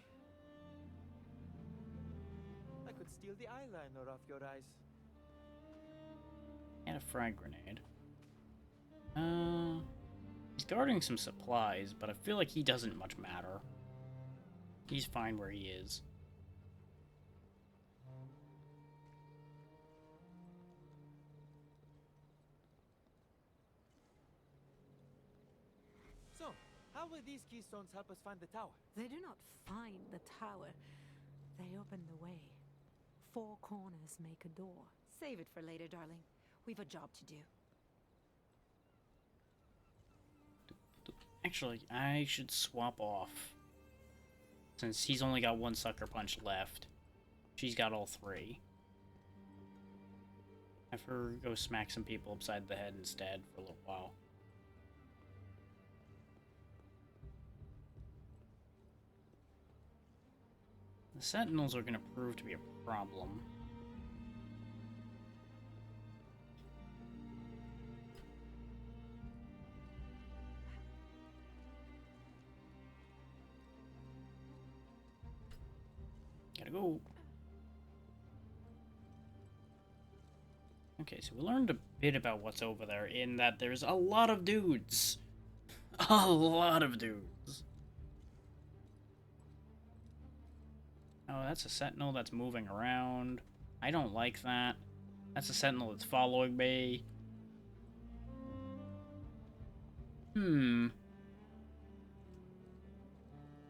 I could steal the eyeliner off your eyes. And a frag grenade. He's guarding some supplies, but I feel like he doesn't much matter. He's fine where he is. So, how will these keystones help us find the tower? They do not find the tower. They open the way. 4 corners make a door. Save it for later, darling. We've a job to do. Actually, I should swap off. Since he's only got 1 sucker punch left. She's got all 3. Have her go smack some people upside the head instead for a little while. The Sentinels are going to prove to be a problem. Gotta go. Okay, so we learned a bit about what's over there in that there's a lot of dudes. A lot of dudes. Oh, that's a sentinel that's moving around. I don't like that. That's a sentinel that's following me.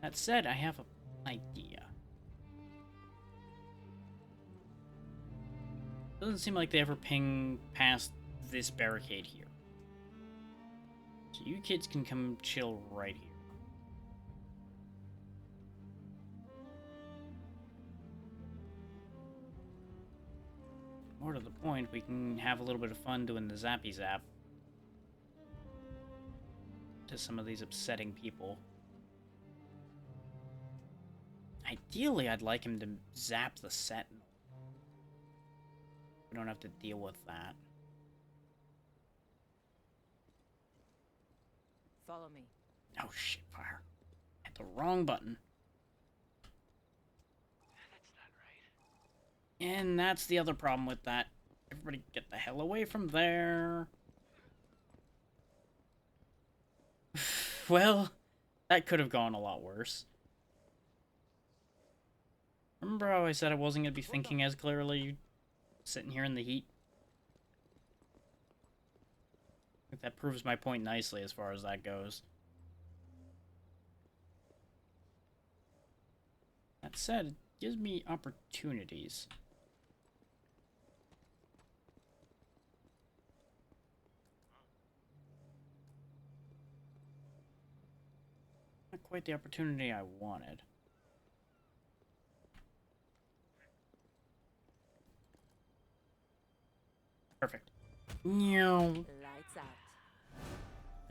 That said, I have an idea. Doesn't seem like they ever ping past this barricade here. So you kids can come chill right here. More to the point, we can have a little bit of fun doing the zappy zap to some of these upsetting people. Ideally, I'd like him to zap the sentinel. We don't have to deal with that. Follow me. Oh shit, fire. Hit the wrong button. That's not right. And that's the other problem with that. Everybody get the hell away from there. Well, that could have gone a lot worse. Remember how I said I wasn't going to be thinking as clearly sitting here in the heat? I think that proves my point nicely as far as that goes. That said, it gives me opportunities. Not quite the opportunity I wanted. Perfect. Lights out.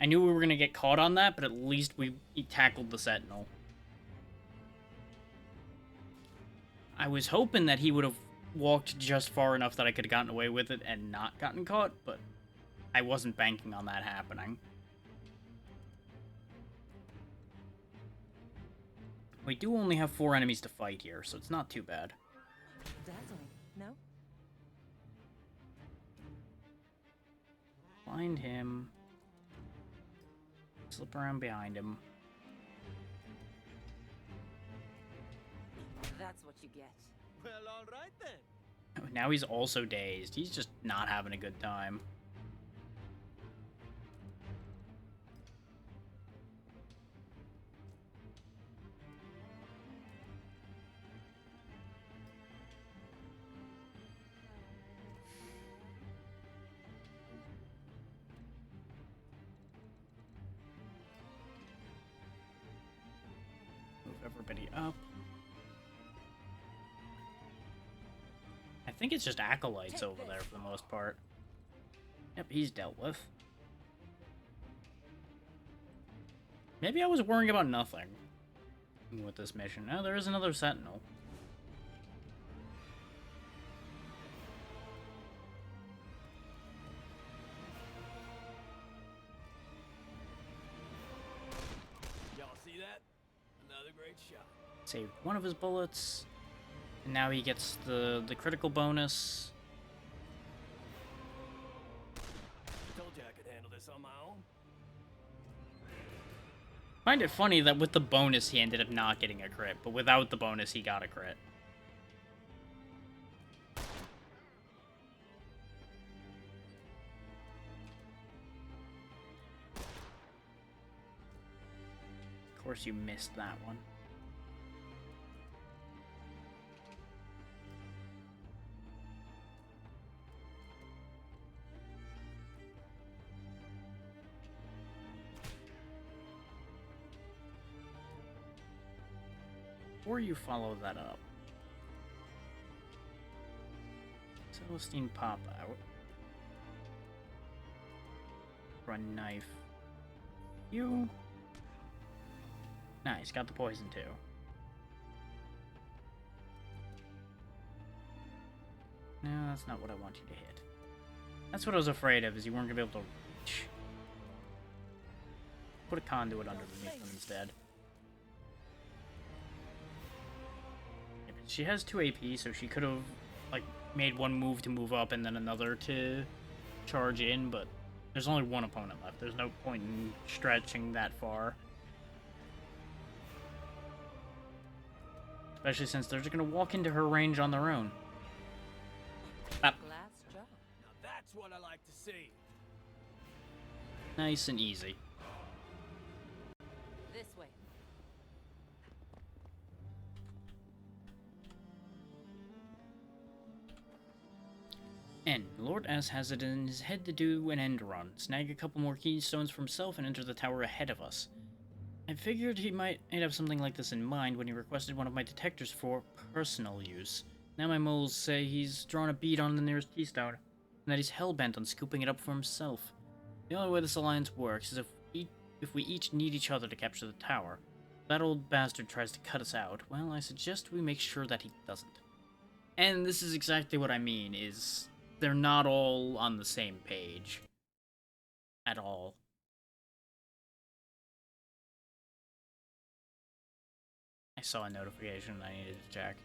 I knew we were gonna get caught on that, but at least we tackled the sentinel. I was hoping that he would have walked just far enough that I could have gotten away with it and not gotten caught, but I wasn't banking on that happening. We do only have 4 enemies to fight here, so it's not too bad. Dazzling, no? Find him. Slip around behind him. That's what you get. Well, all right then. Oh, now he's also dazed. He's just not having a good time. Move everybody up. I think it's just acolytes over there for the most part. Yep, he's dealt with. Maybe I was worrying about nothing with this mission. Oh, there is another sentinel. Y'all see that? Another great shot. Saved one of his bullets. And now he gets the critical bonus. I told you I could handle this on my own. Find it funny that with the bonus he ended up not getting a crit, but without the bonus he got a crit. Of course you missed that one. Before you follow that up, Celestine pop out. Run knife. You. Nice, got the poison too. No, that's not what I want you to hit. That's what I was afraid of, is you weren't gonna be able to reach. Put a conduit underneath them instead. Yeah, but she has 2 AP, so she could have, like, made one move to move up and then another to charge in, but there's only one opponent left. There's no point in stretching that far. Especially since they're just gonna walk into her range on their own. Glass jaw. Now that's what I like to see. Nice and easy. This way. N. Lord S has it in his head to do an end run, snag a couple more keystones for himself, and enter the tower ahead of us. I figured he might have something like this in mind when he requested one of my detectors for personal use. Now my moles say he's drawn a bead on the nearest keystone, and that he's hell-bent on scooping it up for himself. The only way this alliance works is if we each need each other to capture the tower. If that old bastard tries to cut us out, well, I suggest we make sure that he doesn't. And this is exactly what I mean, is they're not all on the same page. At all. I saw a notification I needed to check.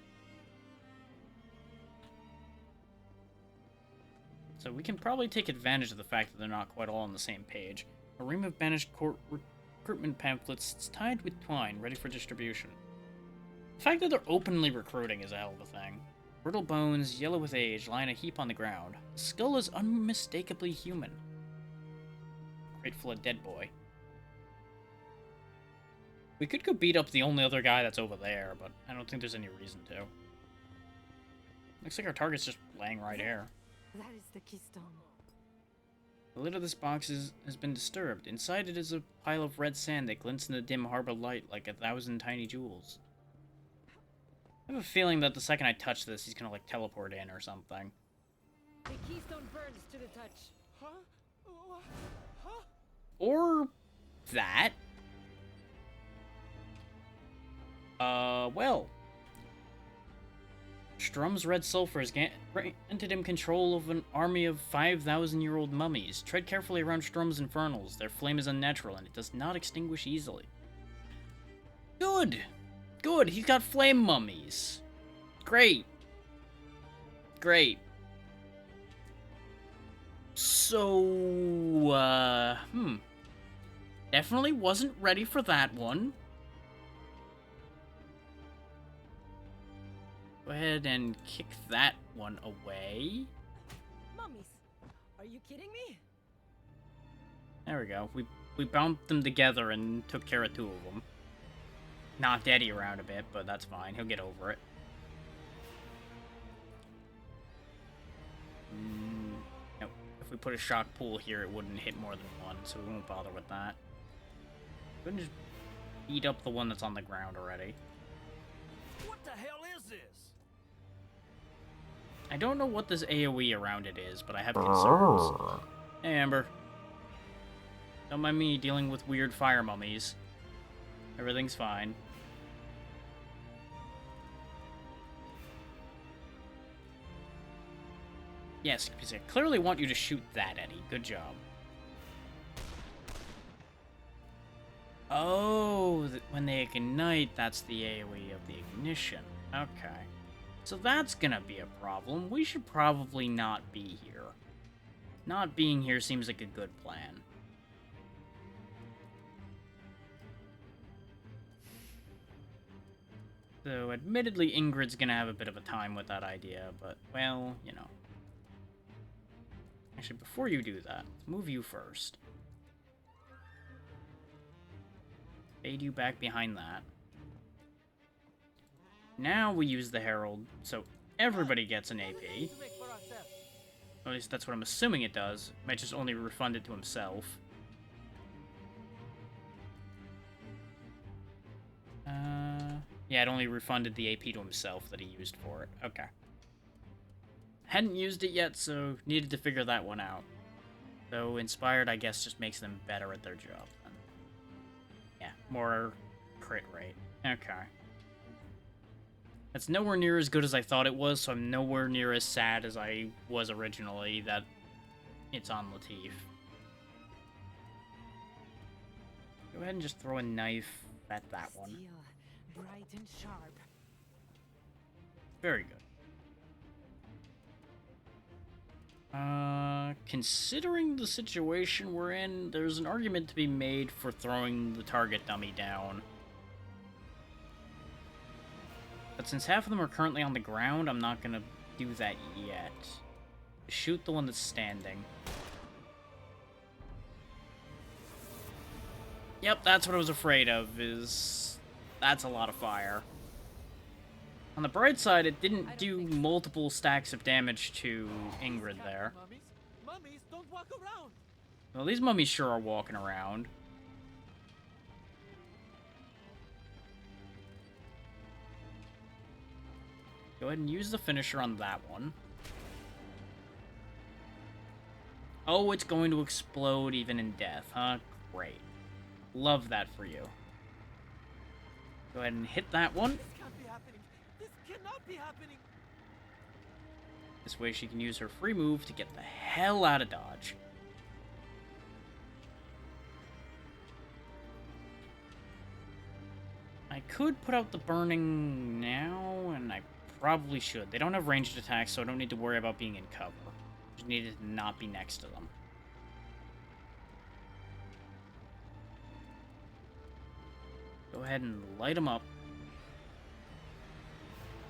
So we can probably take advantage of the fact that they're not quite all on the same page. A ream of banished court recruitment pamphlets tied with twine, ready for distribution. The fact that they're openly recruiting is a hell of a thing. Brittle bones, yellow with age, lie in a heap on the ground. The skull is unmistakably human. Crate full of dead boy. We could go beat up the only other guy that's over there, but I don't think there's any reason to. Looks like our target's just laying right here. That is the keystone. The lid of this box has been disturbed. Inside it is a pile of red sand that glints in the dim harbor light like 1,000 tiny jewels. I have a feeling that the second I touch this, he's gonna, like, teleport in or something. The keystone burns to the touch. Huh? Huh? Or that. Well. Strum's red sulfur has granted him control of an army of 5,000-year-old mummies. Tread carefully around Strum's infernals. Their flame is unnatural, and it does not extinguish easily. Good! Good, he's got flame mummies. Great. Great. So, definitely wasn't ready for that one. Go ahead and kick that one away. Mummies, are you kidding me? There we go. We bumped them together and took care of 2 of them. Knocked Eddie around a bit, but that's fine. He'll get over it. Nope. If we put a shock pool here, it wouldn't hit more than 1, so we won't bother with that. We can just beat up the one that's on the ground already. What the hell is this? I don't know what this AoE around it is, but I have concerns. Hey, Amber. Don't mind me dealing with weird fire mummies. Everything's fine. Yes, because I clearly want you to shoot that, Eddie. Good job. Oh, when they ignite, that's the AoE of the ignition. Okay. So that's gonna be a problem. We should probably not be here. Not being here seems like a good plan. So, admittedly, Ingrid's gonna have a bit of a time with that idea, but, well, you know. Actually, before you do that, let's move you first. Fade you back behind that. Now we use the Herald, so everybody gets an AP. At least that's what I'm assuming it does. Might just only refund it to himself. Yeah, it only refunded the AP to himself that he used for it. Okay. Hadn't used it yet, so needed to figure that one out. So Inspired, I guess, just makes them better at their job. Then. Yeah, more crit rate. Okay. That's nowhere near as good as I thought it was, so I'm nowhere near as sad as I was originally that it's on Latif. Go ahead and just throw a knife at that one. Steel, bright and sharp. Very good. Considering the situation we're in, there's an argument to be made for throwing the target dummy down. But since half of them are currently on the ground, I'm not gonna do that yet. Shoot the one that's standing. Yep, that's what I was afraid of, that's a lot of fire. On the bright side, it didn't do multiple stacks of damage to Ingrid there. Mummies don't walk around. Well, these mummies sure are walking around. Go ahead and use the finisher on that one. Oh, it's going to explode even in death, huh? Great. Love that for you. Go ahead and hit that one. This can't be happening. This cannot be happening. This way she can use her free move to get the hell out of dodge. I could put out the burning now, and I probably should. They don't have ranged attacks, so I don't need to worry about being in cover. Just need to not be next to them. Go ahead and light them up.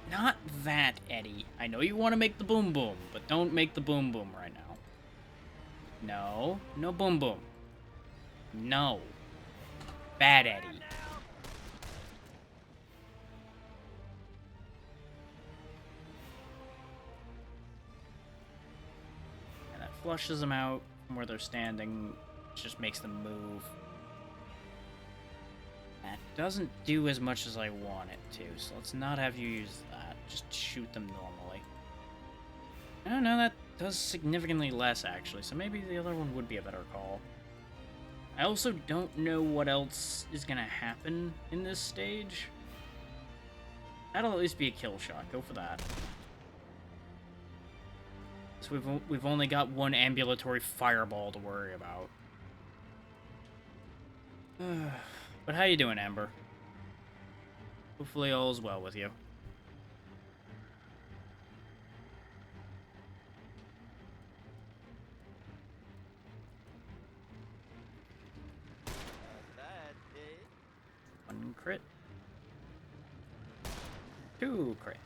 Not that, Eddie. I know you want to make the boom boom, but don't make the boom boom right now. No. No boom boom. No. Bad Eddie. And that flushes them out from where they're standing. Which just makes them move. That doesn't do as much as I want it to, so let's not have you use that. Just shoot them normally. Oh no, that does significantly less, actually, so maybe the other one would be a better call. I also don't know what else is gonna happen in this stage. That'll at least be a kill shot. Go for that. So we've only got one ambulatory fireball to worry about. But how you doing, Amber? Hopefully all's well with you. One crit. Two crit.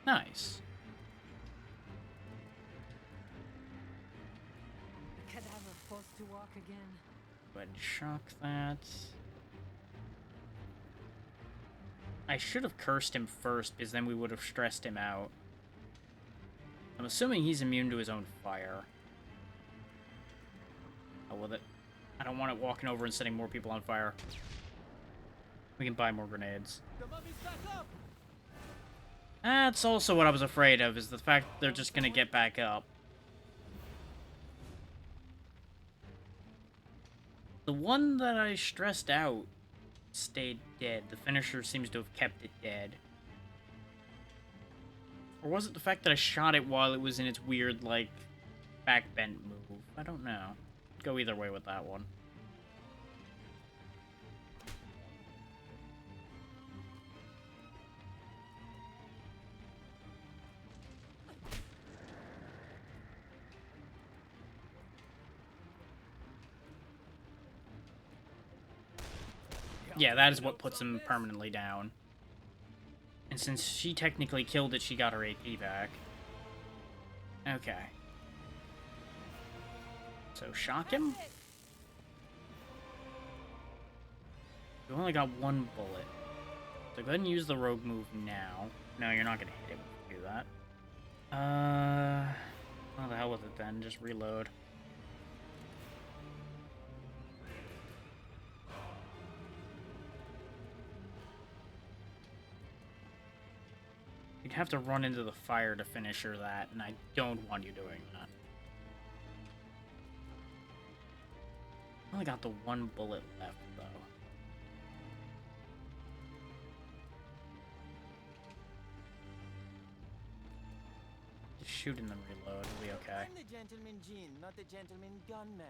Nice. Cadaver forced to walk again. Go ahead and shock that. I should have cursed him first, because then we would have stressed him out. I'm assuming he's immune to his own fire. Oh, with it. I don't want it walking over and setting more people on fire. We can buy more grenades. The mummy's back up. That's also what I was afraid of, is the fact that they're just gonna get back up. The one that I stressed out stayed dead. The finisher seems to have kept it dead. Or was it the fact that I shot it while it was in its weird, like, backbent move? I don't know. Go either way with that one. Yeah, that is what puts him permanently down. And since she technically killed it, she got her AP back. Okay. So, shock him? You only got one bullet. So go ahead and use the rogue move now. No, you're not gonna hit him if you do that. What the hell with it then? Just reload. You'd have to run into the fire to finish her that, and I don't want you doing that. I only got the one bullet left, though. Just shoot and then reload, it'll be okay. I'm the Gentleman Jean, not the Gentleman Gunman.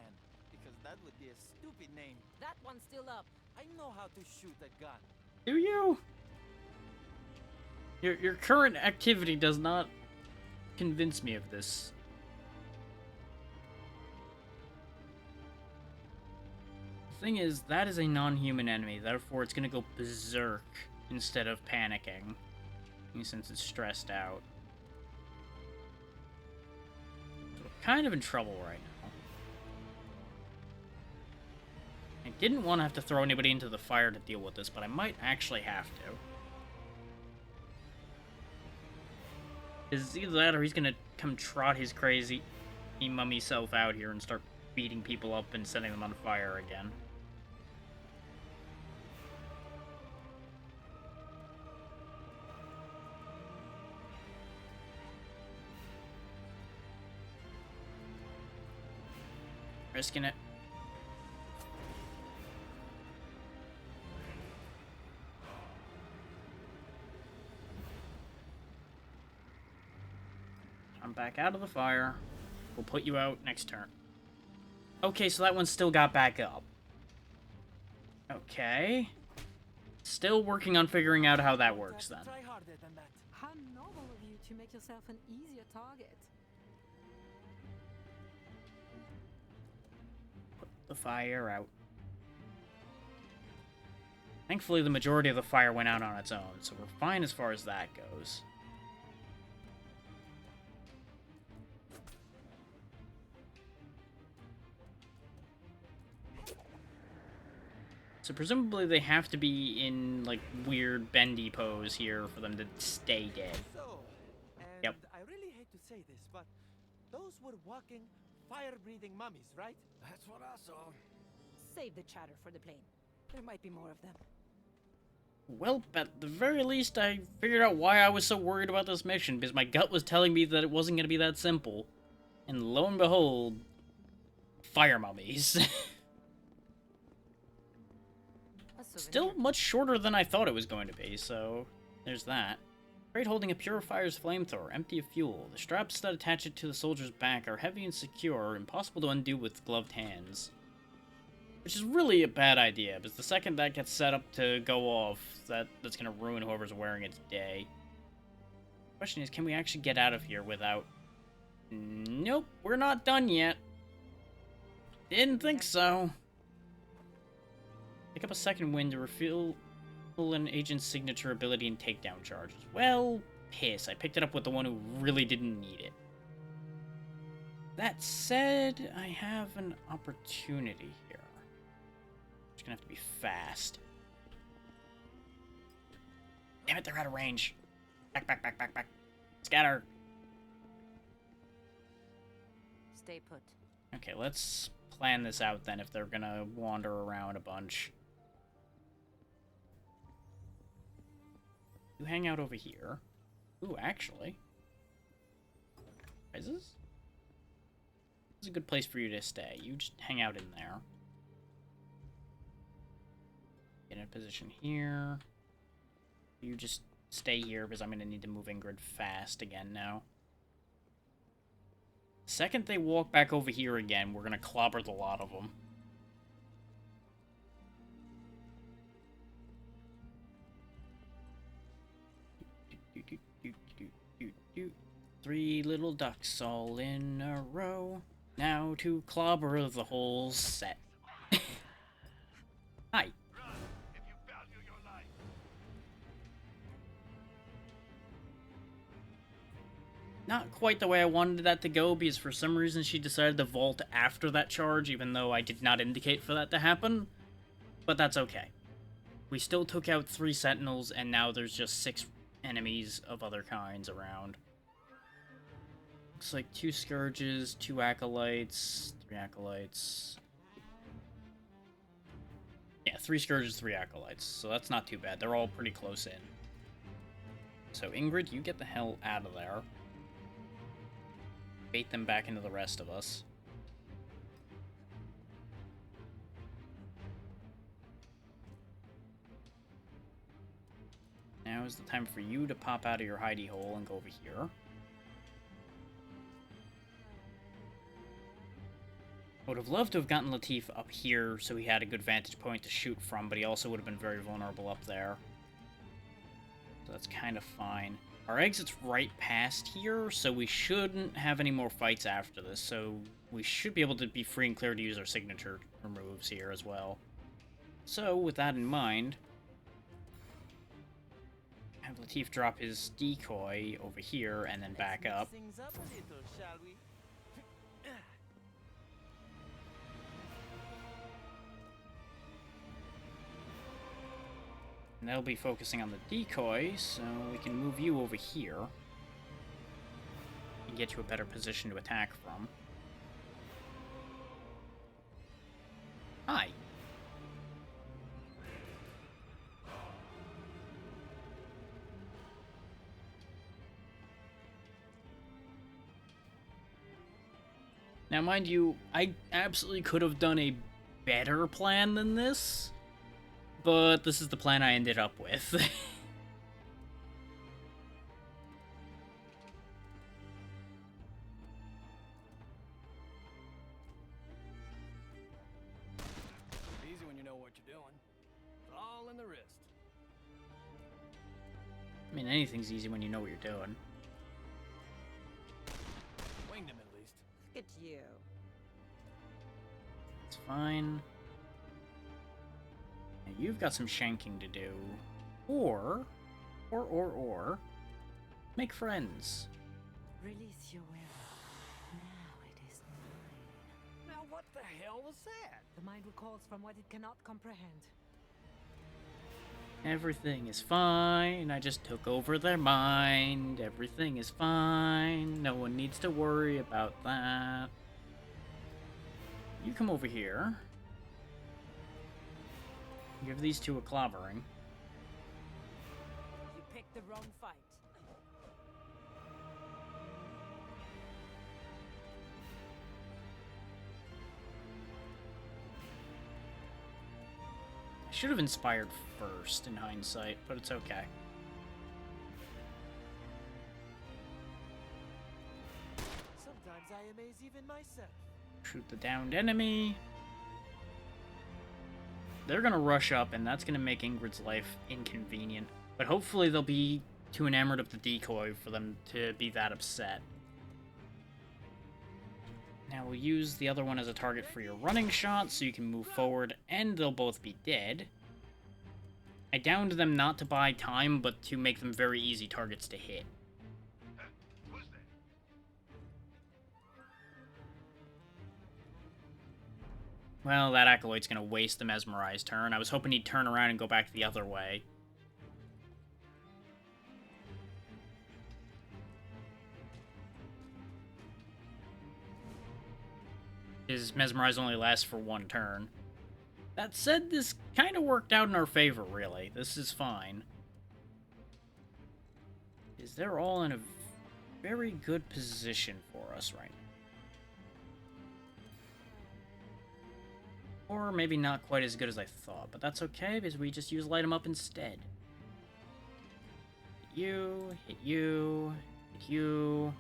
Because that would be a stupid name. That one's still up. I know how to shoot a gun. Do you? Your current activity does not convince me of this. The thing is, that is a non-human enemy, therefore it's gonna go berserk instead of panicking, since it's stressed out. So we're kind of in trouble right now. I didn't want to have to throw anybody into the fire to deal with this, but I might actually have to. Because either that or he's gonna come trot his crazy mummy self out here and start beating people up and setting them on fire again. Risking it. I'm back out of the fire. We'll put you out next turn. Okay, so that one still got back up. Okay. Still working on figuring out how that works then. Try harder than that. How noble of you to make yourself an easier target. Put the fire out. Thankfully, the majority of the fire went out on its own, so we're fine as far as that goes. So presumably they have to be in, like, weird bendy pose here for them to stay dead. So, and Yep. I really hate to say this, but those were walking, fire-breathing mummies, right? That's what I saw. Save the chatter for the plane. There might be more of them. Well, at the very least, I figured out why I was so worried about this mission, because my gut was telling me that it wasn't going to be that simple. And lo and behold, fire mummies. Still much shorter than I thought it was going to be, so there's that. Crate holding a purifier's flamethrower, empty of fuel. The straps that attach it to the soldier's back are heavy and secure, impossible to undo with gloved hands. Which is really a bad idea, because the second that gets set up to go off, that's going to ruin whoever's wearing its day. Question is, can we actually get out of here without... Nope, we're not done yet. Didn't think so. Pick up a second wind to refill an agent's signature ability and takedown charges. Well, piss. I picked it up with the one who really didn't need it. That said, I have an opportunity here. It's gonna have to be fast. Damn it, they're out of range. Back, back, back, back, back. Scatter. Stay put. Okay, let's plan this out then if they're gonna wander around a bunch. You hang out over here. Ooh, actually. Prizes? This is a good place for you to stay. You just hang out in there. Get in a position here. You just stay here because I'm going to need to move Ingrid fast again now. The second they walk back over here again, we're going to clobber the lot of them. Three little ducks all in a row. Now to clobber the whole set. Hi. not quite the way I wanted that to go, because for some reason she decided to vault after that charge, even though I did not indicate for that to happen. But that's okay. We still took out 3 sentinels, and now there's just 6 enemies of other kinds around. Looks like 2 scourges, 2 acolytes, 3 acolytes. Yeah, 3 scourges, 3 acolytes, so that's not too bad. They're all pretty close in. So Ingrid, you get the hell out of there. Bait them back into the rest of us. Now is the time for you to pop out of your hidey hole and go over here. I would have loved to have gotten Latif up here so he had a good vantage point to shoot from, but he also would have been very vulnerable up there. So that's kind of fine. Our exit's right past here, so we shouldn't have any more fights after this, so we should be able to be free and clear to use our signature removes here as well. So, with that in mind, have Latif drop his decoy over here and then back up. Things up a little, shall we? And they'll be focusing on the decoy, so we can move you over here and get you a better position to attack from. Hi. Now, mind you, I absolutely could have done a better plan than this, but this is the plan I ended up with. Easy when you know what you're doing. It's all in the wrist. I mean, anything's easy when you know what you're doing. Winged him at least. Look at you. It's fine. Now, you've got some shanking to do. Or, make friends. Release your will. Now it is mine. Now what the hell was that? The mind recalls from what it cannot comprehend. Everything is fine. I just took over their mind. Everything is fine. No one needs to worry about that. You come over here. Give these two a clobbering. You picked the wrong fight. I should have inspired first in hindsight, but it's okay. Sometimes I amaze even myself. Shoot the downed enemy. They're gonna rush up, and that's gonna make Ingrid's life inconvenient. But hopefully they'll be too enamored of the decoy for them to be that upset. Now we'll use the other one as a target for your running shot, so you can move forward, and they'll both be dead. I downed them not to buy time, but to make them very easy targets to hit. Who's that? Well, that Acolyte's gonna waste the Mesmerized turn. I was hoping he'd turn around and go back the other way. His Mesmerize only lasts for 1 turn. That said, this kind of worked out in our favor, really. This is fine. They're all in a very good position for us right now. Or maybe not quite as good as I thought, but that's okay, because we just use Light 'em Up instead. Hit you, hit you, hit you.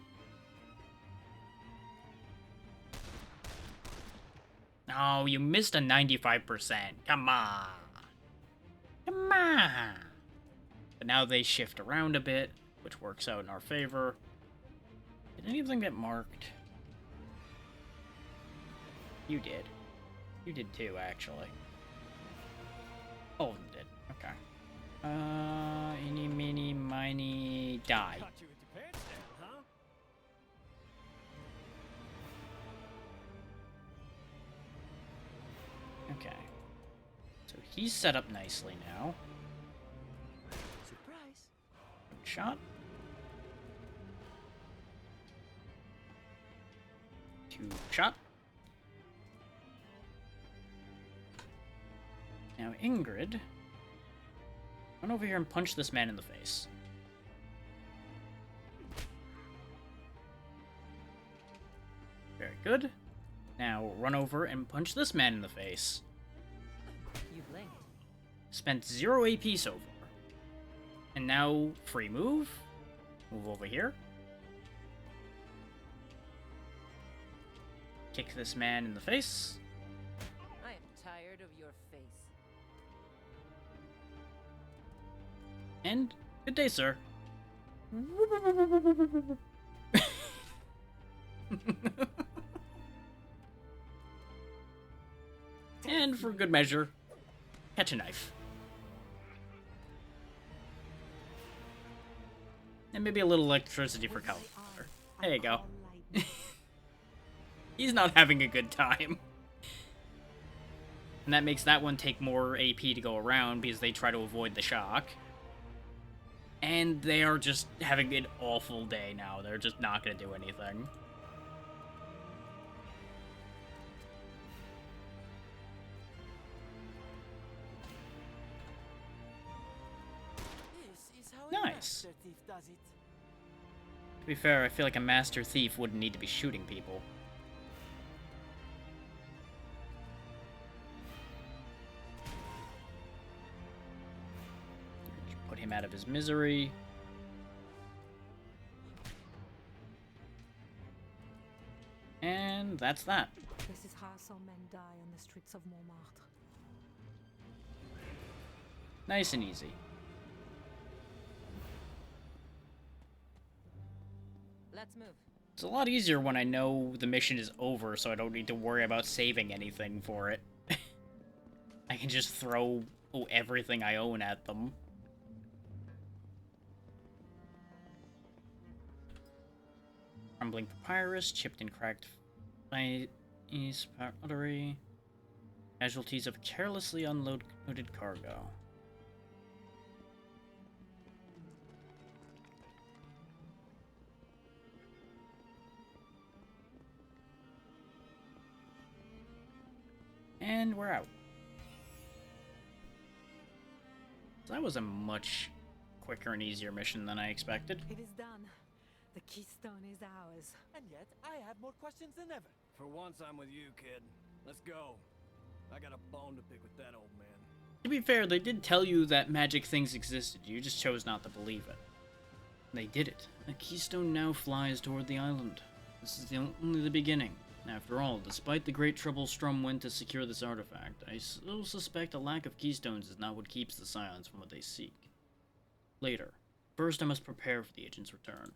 Oh, you missed a 95%. Come on. Come on. But now they shift around a bit, which works out in our favor. Did any of them get marked? You did. You did too, actually. All of them did. Okay. Eeny, meeny, miny, die. Caught you with your pants down, huh? Okay. So he's set up nicely now. Surprise. Shot. 2 shot. Now Ingrid, run over here and punch this man in the face. Very good. Now run over and punch this man in the face. You blinked. Spent 0 AP so far. And now, free move. Move over here. Kick this man in the face. I am tired of your face. And good day, sir. And for good measure, catch a knife. And maybe a little electricity for color. There you go. He's not having a good time. And that makes that one take more AP to go around because they try to avoid the shock. And they are just having an awful day now. They're just not going to do anything. This is how Nice. a master thief does it. To be fair, I feel like a master thief wouldn't need to be shooting people. Put him out of his misery. And that's that. This is how some men die on the streets of Montmartre. Nice and easy. Let's move. It's a lot easier when I know the mission is over, so I don't need to worry about saving anything for it. I can just throw everything I own at them. Crumbling papyrus, chipped and cracked ice pottery. Casualties of carelessly unloaded cargo. And we're out. So that was a much quicker and easier mission than I expected. It is done. The keystone is ours. And yet, I have more questions than ever. For once, I'm with you, kid. Let's go. I got a bone to pick with that old man. To be fair, they did tell you that magic things existed. You just chose not to believe it. They did it. The keystone now flies toward the island. This is only the beginning. After all, despite the great trouble Strum went to secure this artifact, I still suspect a lack of keystones is not what keeps the Scions from what they seek. Later. First, I must prepare for the agent's return.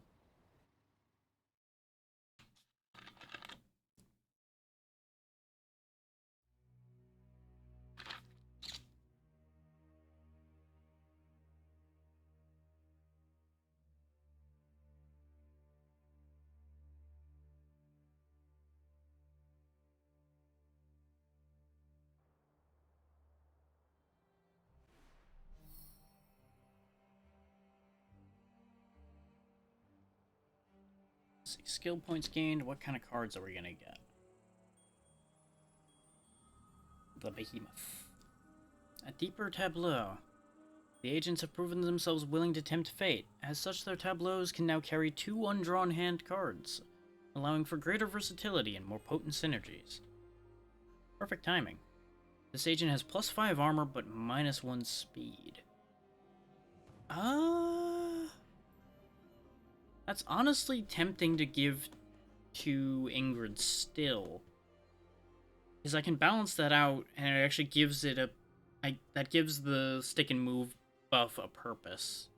Let's see, skill points gained. What kind of cards are we gonna get? The Behemoth. A deeper tableau. The agents have proven themselves willing to tempt fate. As such, their tableaus can now carry 2 undrawn hand cards, allowing for greater versatility and more potent synergies. Perfect timing. This agent has +5 armor, but -1 speed. That's honestly tempting to give to Ingrid still. Because I can balance that out, and it actually gives it that gives the stick and move buff a purpose.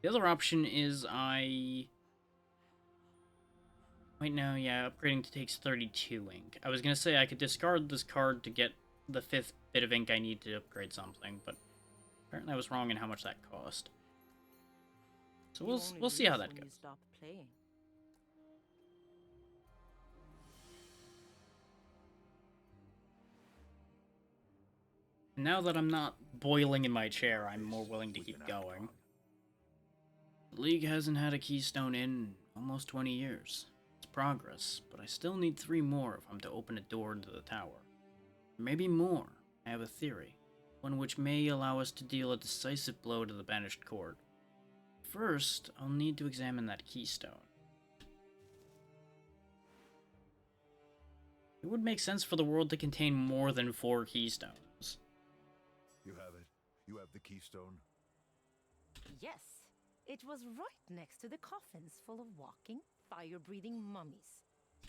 The other option is wait, no, yeah, upgrading takes 32 ink. I was gonna say I could discard this card to get the 5th bit of ink I need to upgrade something, but apparently I was wrong in how much that cost. So we'll see how that goes. You stop playing. Now that I'm not boiling in my chair, I'm more willing to We keep can act going. on. The League hasn't had a keystone in almost 20 years. It's progress, but I still need 3 more if I'm to open a door into the tower. Maybe more. I have a theory. One which may allow us to deal a decisive blow to the Banished Court. First, I'll need to examine that keystone. It would make sense for the world to contain more than 4 keystones. You have it. You have the keystone. Yes, it was right next to the coffins full of walking, fire-breathing mummies.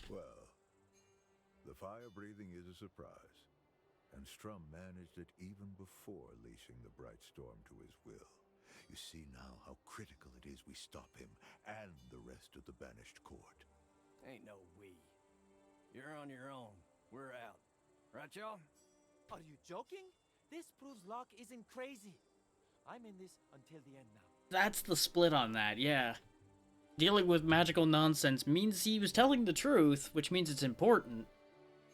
Well, the fire breathing is a surprise, and Strum managed it even before leashing the Bright Storm to his will. You see now how critical it is we stop him and the rest of the Banished Court. Ain't no we. You're on your own. We're out. Right, y'all? Are you joking? This proves Locke isn't crazy. I'm in this until the end now. That's the split on that, yeah. Dealing with magical nonsense means he was telling the truth, which means it's important.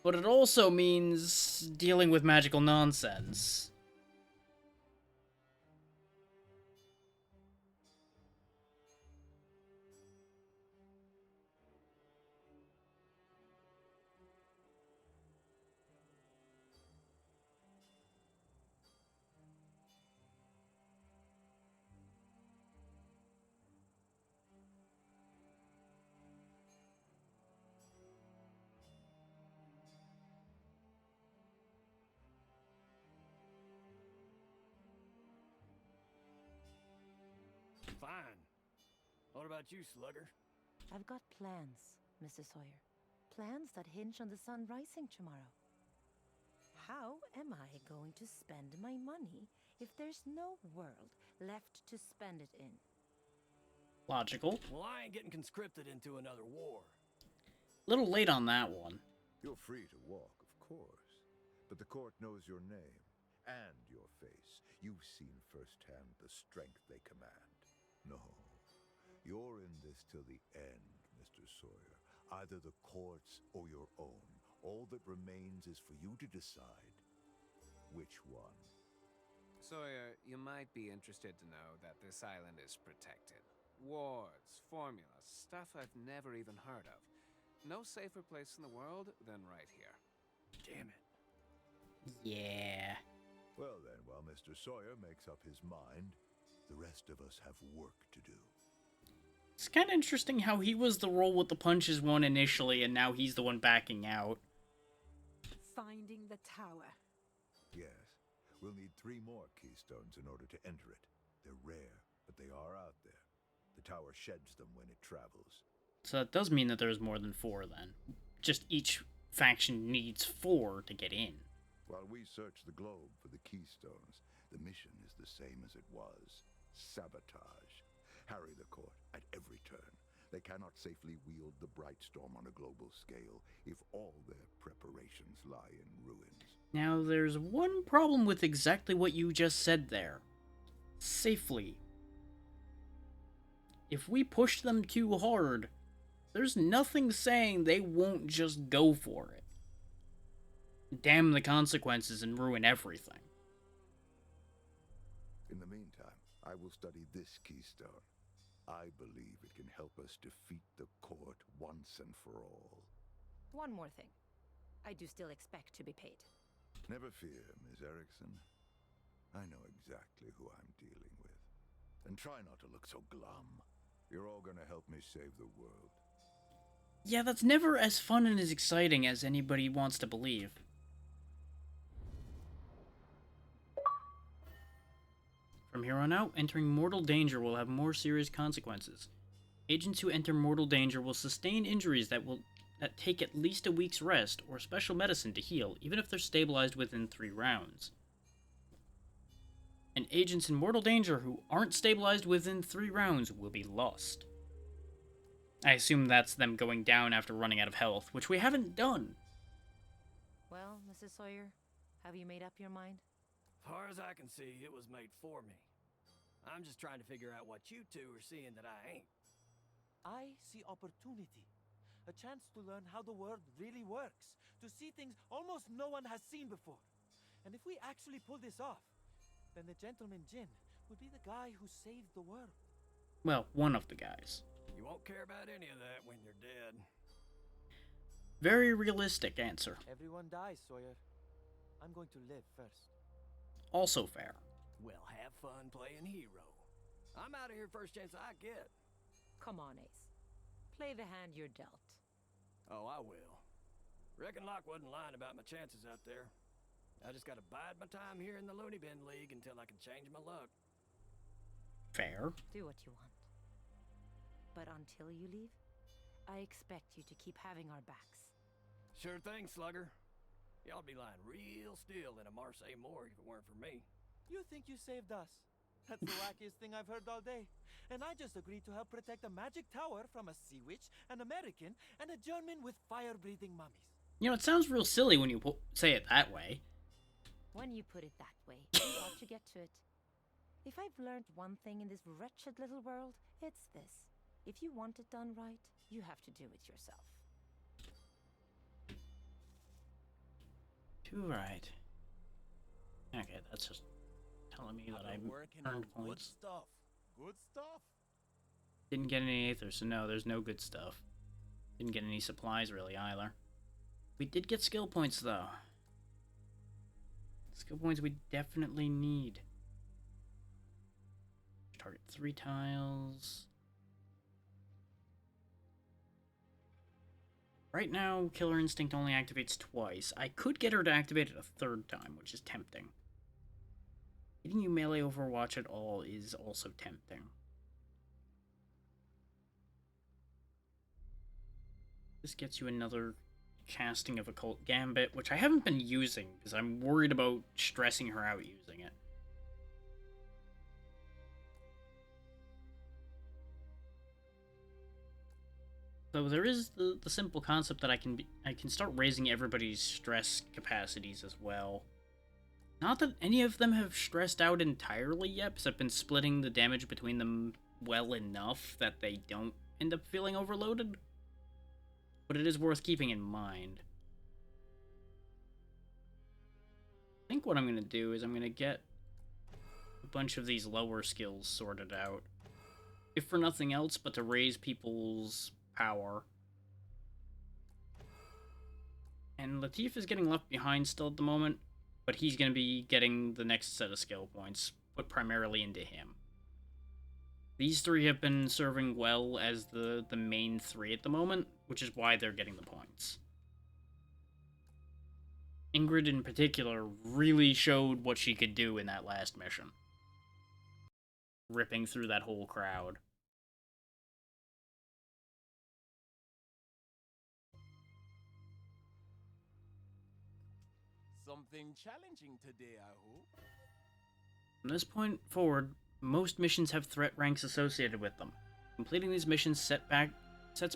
But it also means dealing with magical nonsense. Fine. What about you, Slugger? I've got plans, Mr. Sawyer. Plans that hinge on the sun rising tomorrow. How am I going to spend my money if there's no world left to spend it in? Logical. Well, I ain't getting conscripted into another war. Little late on that one. You're free to walk, of course, but the court knows your name and your face. You've seen firsthand the strength they command. No, you're in this till the end, Mr. Sawyer. Either the court's or your own. All that remains is for you to decide which one. Sawyer, you might be interested to know that this island is protected. Wards, formulas, stuff I've never even heard of. No safer place in the world than right here. Damn it. Yeah. Well then, while Mr. Sawyer makes up his mind, the rest of us have work to do. It's kind of interesting how he was the roll with the punches one initially, and now he's the one backing out. Finding the tower. Yes, we'll need 3 more keystones in order to enter it. They're rare, but they are out there. The tower sheds them when it travels. So that does mean that there's more than 4 then. Just each faction needs 4 to get in. While we search the globe for the keystones, the mission is the same as it was. Sabotage. Harry the court at every turn. They cannot safely wield the Bright Storm on a global scale if all their preparations lie in ruins. Now, there's one problem with exactly what you just said there. Safely. If we push them too hard, there's nothing saying they won't just go for it. Damn the consequences and ruin everything. In the meantime, I will study this keystone. I believe it can help us defeat the court once and for all. One more thing. I do still expect to be paid. Never fear, Miss Erickson. I know exactly who I'm dealing with. And try not to look so glum. You're all gonna help me save the world. Yeah, that's never as fun and as exciting as anybody wants to believe. From here on out, entering mortal danger will have more serious consequences. Agents who enter mortal danger will sustain injuries that take at least a week's rest or special medicine to heal, even if they're stabilized within 3 rounds. And agents in mortal danger who aren't stabilized within 3 rounds will be lost. I assume that's them going down after running out of health, which we haven't done. Well, Mrs. Sawyer, have you made up your mind? Far as I can see, it was made for me. I'm just trying to figure out what you two are seeing that I ain't. I see opportunity. A chance to learn how the world really works. To see things almost no one has seen before. And if we actually pull this off, then the Gentleman Jin will be the guy who saved the world. Well, one of the guys. You won't care about any of that when you're dead. Very realistic answer. Everyone dies, Sawyer. I'm going to live first. Also fair. Well, have fun playing hero. I'm out of here first chance I get. Come on, Ace. Play the hand you're dealt. Oh, I will. Reckon Locke wasn't lying about my chances out there. I just gotta bide my time here in the Looney Bin League until I can change my luck. Fair. Do what you want. But until you leave, I expect you to keep having our backs. Sure thing, Slugger. Y'all'd be lying real still in a Marseille morgue if it weren't for me. You think you saved us? That's the wackiest thing I've heard all day. And I just agreed to help protect a magic tower from a sea witch, an American, and a German with fire-breathing mummies. You know, it sounds real silly when you say it that way. When you put it that way, you ought to get to it. If I've learned one thing in this wretched little world, it's this. If you want it done right, you have to do it yourself. Too right. Okay, that's just telling me that I earned points. Good stuff. Good stuff. Didn't get any aethers, so no, there's no good stuff. Didn't get any supplies really either. We did get skill points though. Skill points we definitely need. Target 3 tiles. Right now, Killer Instinct only activates twice. I could get her to activate it a 3rd time, which is tempting. Getting you melee Overwatch at all is also tempting. This gets you another casting of Occult Gambit, which I haven't been using because I'm worried about stressing her out using it. So there is the simple concept that I can start raising everybody's stress capacities as well. Not that any of them have stressed out entirely yet, because I've been splitting the damage between them well enough that they don't end up feeling overloaded. But it is worth keeping in mind. I think what I'm going to do is I'm going to get a bunch of these lower skills sorted out. If for nothing else but to raise people's power. And Latif is getting left behind still at the moment, but he's going to be getting the next set of skill points put primarily into him. These 3 have been serving well as the main 3 at the moment, which is why they're getting the points. Ingrid in particular really showed what she could do in that last mission. Ripping through that whole crowd. Something challenging today, I hope. From this point forward, most missions have threat ranks associated with them. Completing these missions sets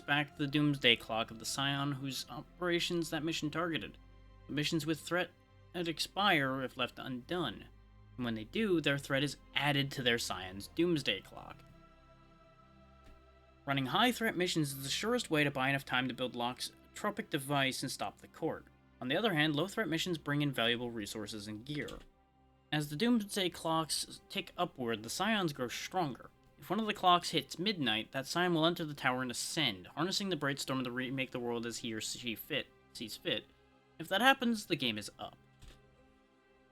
back the doomsday clock of the Scion whose operations that mission targeted. The missions with threat expire if left undone, and when they do, their threat is added to their Scion's doomsday clock. Running high threat missions is the surest way to buy enough time to build Locke's tropic device and stop the court. On the other hand, low threat missions bring in valuable resources and gear. As the doomsday clocks tick upward, the Scions grow stronger. If one of the clocks hits midnight, that Scion will enter the tower and ascend, harnessing the Brightstorm to remake the world as he or she sees fit. If that happens, the game is up.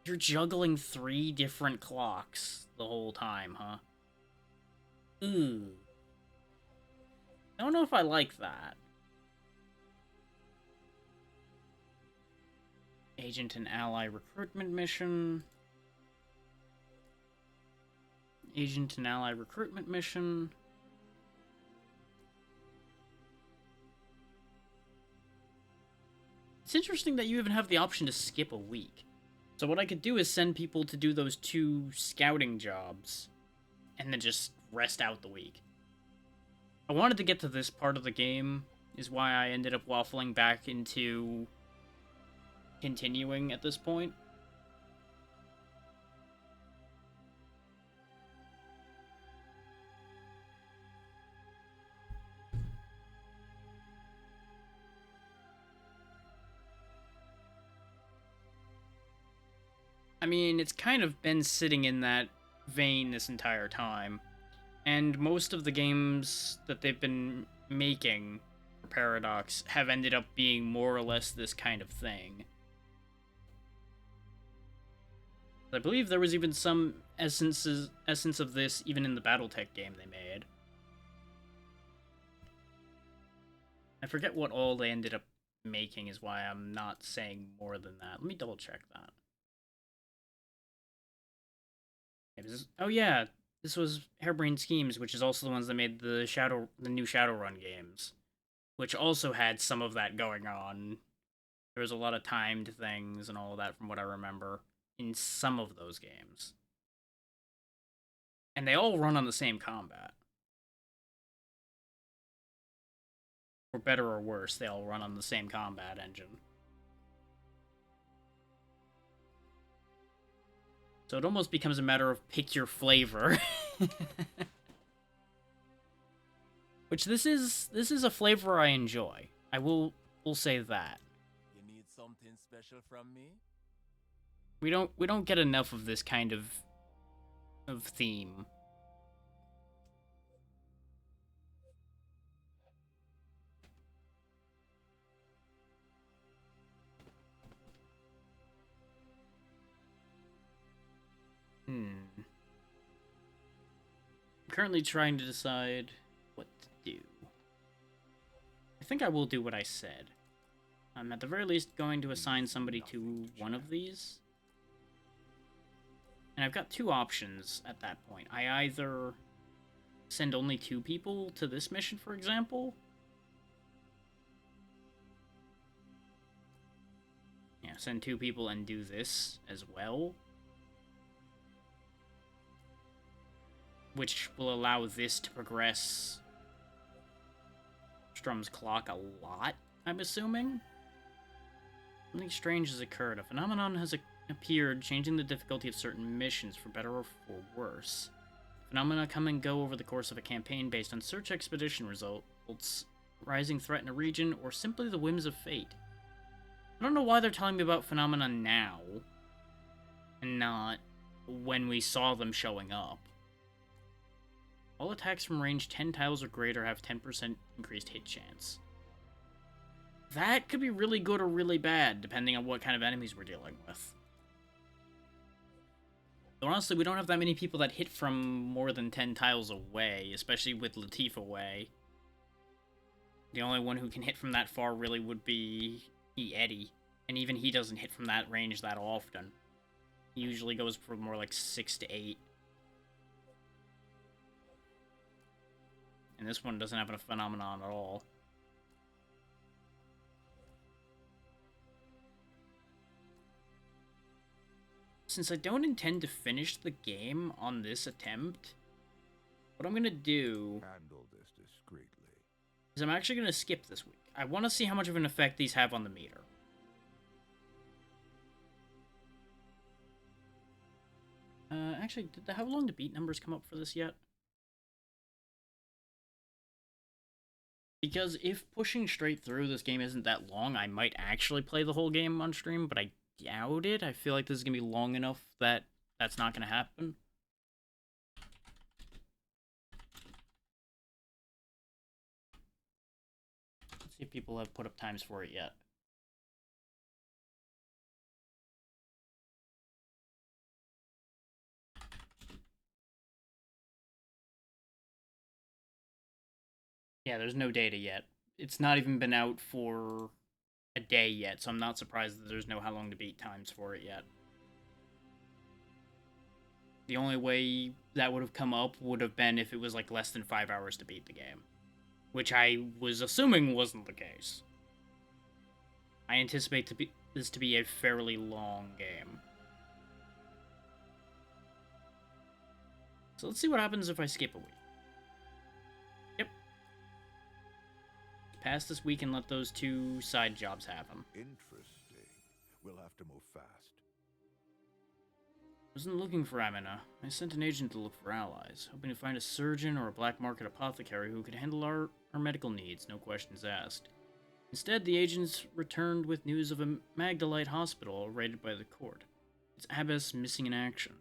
You're juggling 3 different clocks the whole time, huh? Ooh. I don't know if I like that. Agent and ally recruitment mission. Agent and ally recruitment mission. It's interesting that you even have the option to skip a week. So what I could do is send people to do those 2 scouting jobs, and then just rest out the week. I wanted to get to this part of the game, is why I ended up waffling back into continuing at this point. mean, it's kind of been sitting in that vein this entire time. And most of the games that they've been making for Paradox have ended up being more or less this kind of thing. I believe there was even some essence of this even in the BattleTech game they made. I forget what all they ended up making is why I'm not saying more than that. Let me double check that. Oh yeah, this was Harebrained Schemes, which is also the ones that made the new Shadowrun games, which also had some of that going on. There was a lot of timed things and all of that from what I remember in some of those games. And they all run on the same combat. For better or worse, they all run on the same combat engine. So it almost becomes a matter of pick your flavor. Which this is a flavor I enjoy. I will say that. You need something special from me? We don't get enough of this kind of theme. I'm currently trying to decide what to do. I think I will do what I said. I'm at the very least going to assign somebody to one of these. And I've got two options at that point. I either send only 2 people to this mission, for example. Yeah, send 2 people and do this as well. Which will allow this to progress Strum's clock a lot, I'm assuming. Something strange has occurred. A phenomenon has appeared, changing the difficulty of certain missions for better or for worse. Phenomena come and go over the course of a campaign based on search expedition results, rising threat in a region, or simply the whims of fate. I don't know why they're telling me about phenomena now, and not when we saw them showing up. All attacks from range 10 tiles or greater have 10% increased hit chance. That could be really good or really bad, depending on what kind of enemies we're dealing with. Though honestly, we don't have that many people that hit from more than 10 tiles away, especially with Latif away. The only one who can hit from that far really would be Eddie, and even he doesn't hit from that range that often. He usually goes for more like 6 to 8. And this one doesn't have a phenomenon at all. Since I don't intend to finish the game on this attempt, what I'm going to do Handle this discreetly. is I'm actually going to skip this week. I want to see how much of an effect these have on the meter. Actually, did the how long to beat numbers come up for this yet? Because if pushing straight through this game isn't that long, I might actually play the whole game on stream, but I doubt it. I feel like this is going to be long enough that that's not going to happen. Let's see if people have put up times for it yet. Yeah, there's no data yet. It's not even been out for a day yet, so I'm not surprised that there's no how long to beat times for it yet. The only way that would have come up would have been if it was like less than 5 hours to beat the game, which I was assuming wasn't the case. I anticipate this to be a fairly long game. So let's see what happens if I skip a week. Yep. Pass this week and let those 2 side jobs happen. Interesting. We'll have to move fast. I wasn't looking for Amina. I sent an agent to look for allies, hoping to find a surgeon or a black market apothecary who could handle our medical needs, no questions asked. Instead, the agents returned with news of a Magdalite hospital raided by the court. It's Abbess missing in action.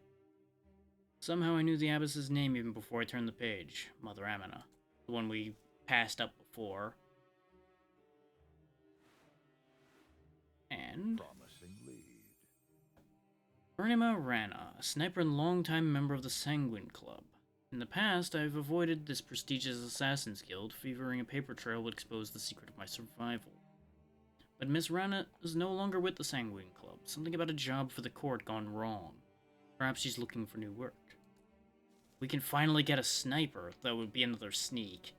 Somehow I knew the Abbess's name even before I turned the page. Mother Amina. The one we passed up before. And... Promising lead. Burnima Rana, a sniper and longtime member of the Sanguine Club. In the past, I've avoided this prestigious Assassin's Guild, favoring a paper trail would expose the secret of my survival. But Miss Rana is no longer with the Sanguine Club. Something about a job for the court gone wrong. Perhaps she's looking for new work. We can finally get a sniper, though it would be another sneak.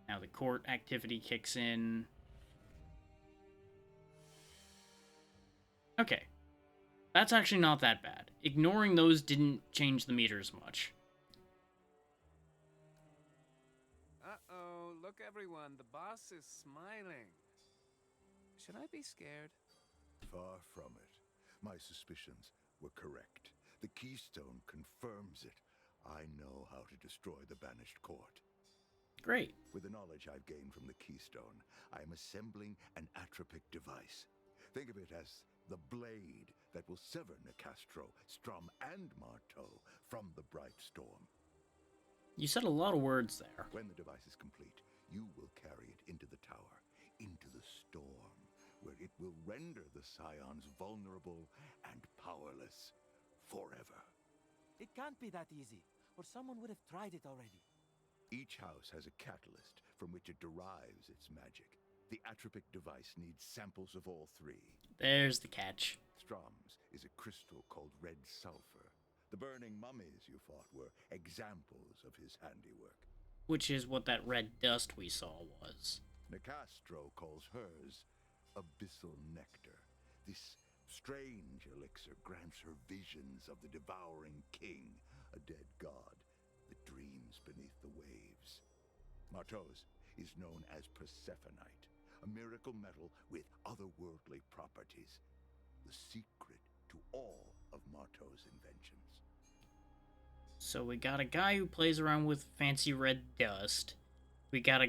Now the court activity kicks in. Okay. That's actually not that bad. Ignoring those didn't change the meters much. Uh-oh, look everyone, the boss is smiling. Should I be scared? Far from it. My suspicions were correct. The keystone confirms it. I know how to destroy the banished court. Great. With the knowledge I've gained from the keystone, I am assembling an atropic device. Think of it as the blade that will sever Nicastro, Strum, and Marteau from the bright storm. You said a lot of words there. When the device is complete, you will carry it into the tower, into the storm, where it will render the Scions vulnerable and powerless forever. It can't be that easy, or someone would have tried it already. Each house has a catalyst from which it derives its magic. The atropic device needs samples of all three. There's the catch. Strom's is a crystal called red sulfur. The burning mummies you fought were examples of his handiwork. Which is what that red dust we saw was. Nicastro calls hers abyssal nectar. This strange elixir grants her visions of the devouring king, a dead god that dreams beneath the waves. Marteau's is known as Persephonite, a miracle metal with otherworldly properties. The secret to all of Marteau's inventions. So we got a guy who plays around with fancy red dust. We got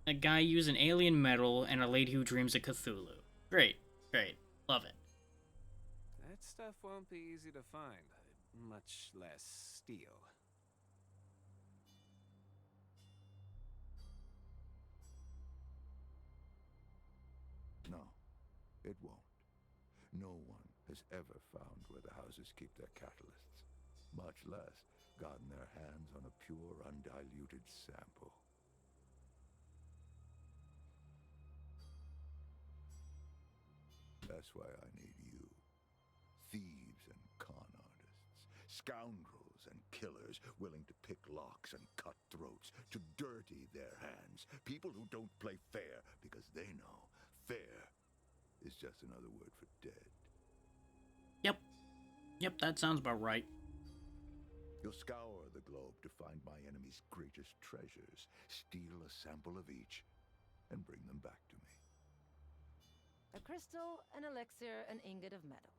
a guy using alien metal and a lady who dreams of Cthulhu. Great, great. Love it. That stuff won't be easy to find, much less steal. No, it won't. No one has ever found where the houses keep their catalysts, much less gotten their hands on a pure, undiluted sample. That's why I need you. Thieves and con artists, scoundrels and killers willing to pick locks and cut throats, to dirty their hands. People who don't play fair because they know fair is just another word for dead. Yep, that sounds about right. You'll scour the globe to find my enemy's greatest treasures, steal a sample of each, and bring them back to me. A crystal, an elixir, an ingot of metal.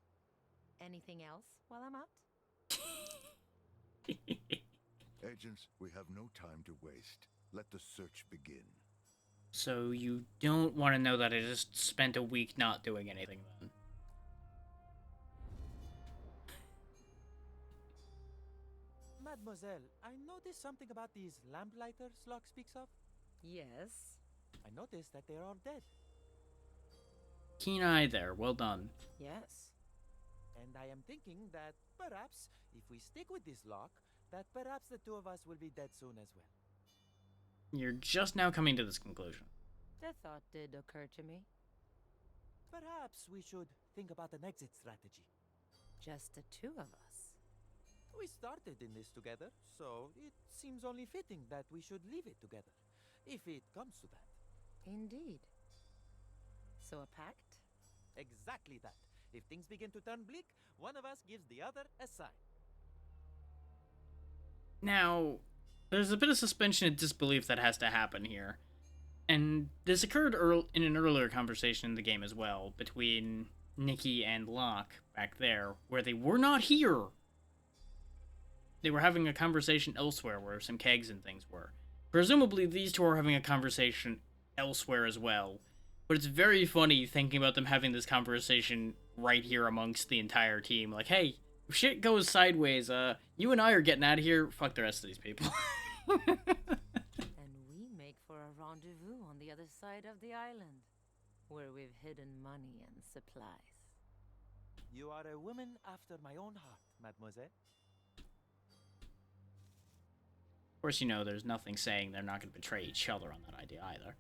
Anything else while I'm out? Agents, we have no time to waste. Let the search begin. So you don't want to know that I just spent a week not doing anything then? Mademoiselle, I noticed something about these lamplighters Locke speaks of. Yes. I noticed that they're all dead. Keen eye there, well done. Yes. And I am thinking that perhaps, if we stick with this lock, that perhaps the two of us will be dead soon as well. You're just now coming to this conclusion. The thought did occur to me. Perhaps we should think about an exit strategy. Just the two of us. We started in this together, so it seems only fitting that we should leave it together, if it comes to that. Indeed. So a pact? Exactly that. If things begin to turn bleak, one of us gives the other a sign. Now, there's a bit of suspension of disbelief that has to happen here. And this occurred in an earlier conversation in the game as well, between Nikki and Locke back there, where they were not here. They were having a conversation elsewhere where some kegs and things were. Presumably these two are having a conversation elsewhere as well. But it's very funny thinking about them having this conversation right here amongst the entire team. Like, hey, if shit goes sideways, you and I are getting out of here. Fuck the rest of these people. And we make for a rendezvous on the other side of the island, where we've hidden money and supplies. You are a woman after my own heart, mademoiselle. Of course, you know, there's nothing saying they're not going to betray each other on that idea either.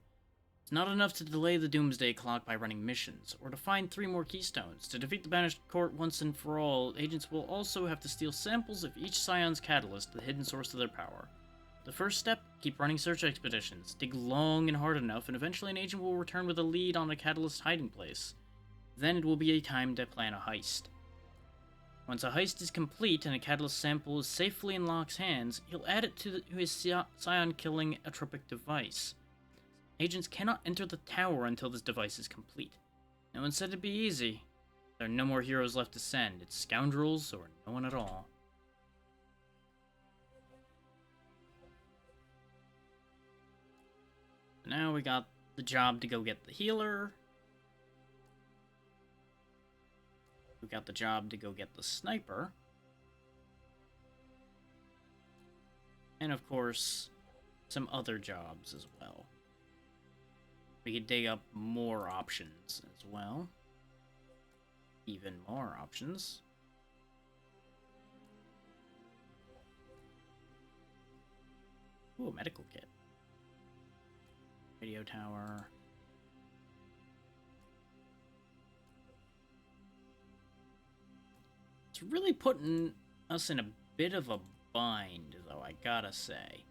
It's not enough to delay the Doomsday Clock by running missions, or to find 3 more keystones. To defeat the Banished Court once and for all, agents will also have to steal samples of each Scion's catalyst, the hidden source of their power. The first step, keep running search expeditions. Dig long and hard enough, and eventually an agent will return with a lead on a catalyst hiding place. Then it will be a time to plan a heist. Once a heist is complete and a catalyst sample is safely in Locke's hands, he'll add it to his Scion-killing atropic device. Agents cannot enter the tower until this device is complete. No one said it'd be easy. There are no more heroes left to send. It's scoundrels or no one at all. Now we got the job to go get the healer. We got the job to go get the sniper. And of course, some other jobs as well. We could dig up more options as well. Even more options. Ooh, a medical kit. Radio tower. It's really putting us in a bit of a bind, though, I gotta say.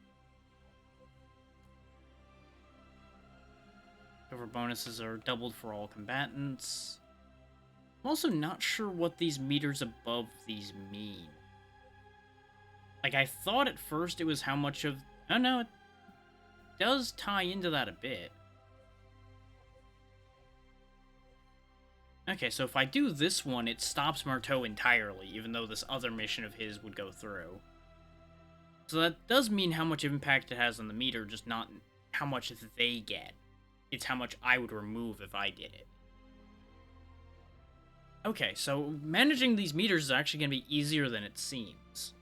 Cover bonuses are doubled for all combatants. I'm also not sure what these meters above these mean. Like, I thought at first it was how much of... Oh, no, it does tie into that a bit. Okay, so if I do this one, it stops Marteau entirely, even though this other mission of his would go through. So that does mean how much impact it has on the meter, just not how much they get. It's how much I would remove if I did it. Okay, so managing these meters is actually going to be easier than it seems.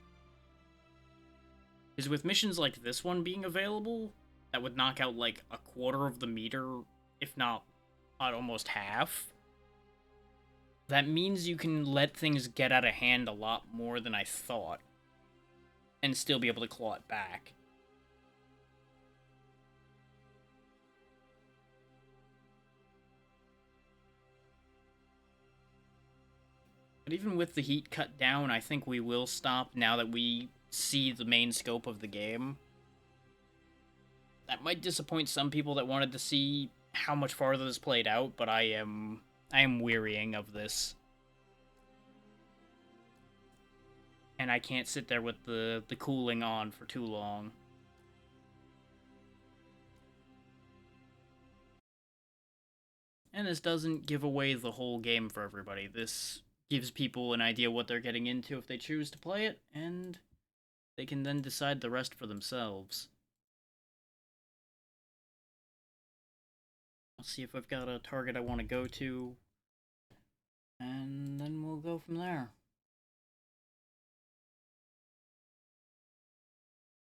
Because with missions like this one being available, that would knock out like a quarter of the meter, if not almost half. That means you can let things get out of hand a lot more than I thought, and still be able to claw it back. But even with the heat cut down, I think we will stop now that we see the main scope of the game. That might disappoint some people that wanted to see how much farther this played out, but I am wearying of this. And I can't sit there with the cooling on for too long. And this doesn't give away the whole game for everybody. This gives people an idea what they're getting into if they choose to play it, and they can then decide the rest for themselves. I'll see if I've got a target I want to go to, and then we'll go from there.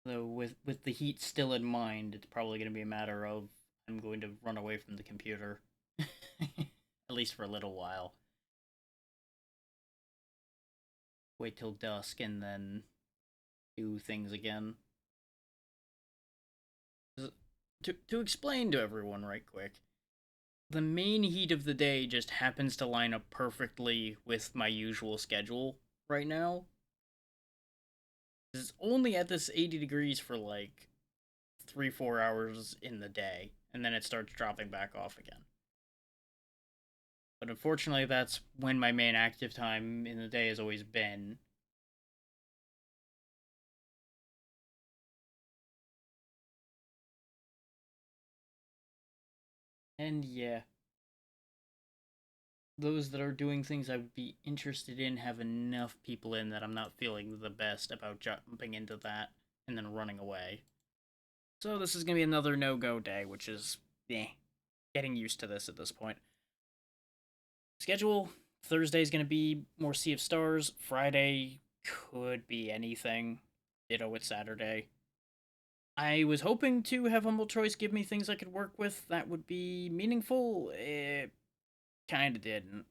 Though with the heat still in mind, it's probably going to be a matter of I'm going to run away from the computer. At least for a little while. Wait till dusk and then do things again. To explain to everyone right quick, the main heat of the day just happens to line up perfectly with my usual schedule right now. It's only at this 80 degrees for like 3-4 hours in the day, and then it starts dropping back off again. But unfortunately, that's when my main active time in the day has always been. And yeah. Those that are doing things I would be interested in have enough people in that I'm not feeling the best about jumping into that and then running away. So this is going to be another no-go day, which is, getting used to this at this point. Schedule Thursday's gonna be more Sea of Stars. Friday could be anything. Ditto with Saturday. I was hoping to have Humble Choice give me things I could work with that would be meaningful. It kinda didn't.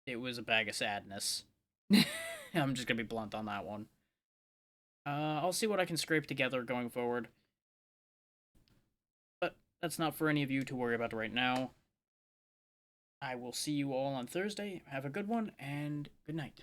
It was a bag of sadness. I'm just gonna be blunt on that one. I'll see what I can scrape together going forward. But that's not for any of you to worry about right now. I will see you all on Thursday. Have a good one, and good night.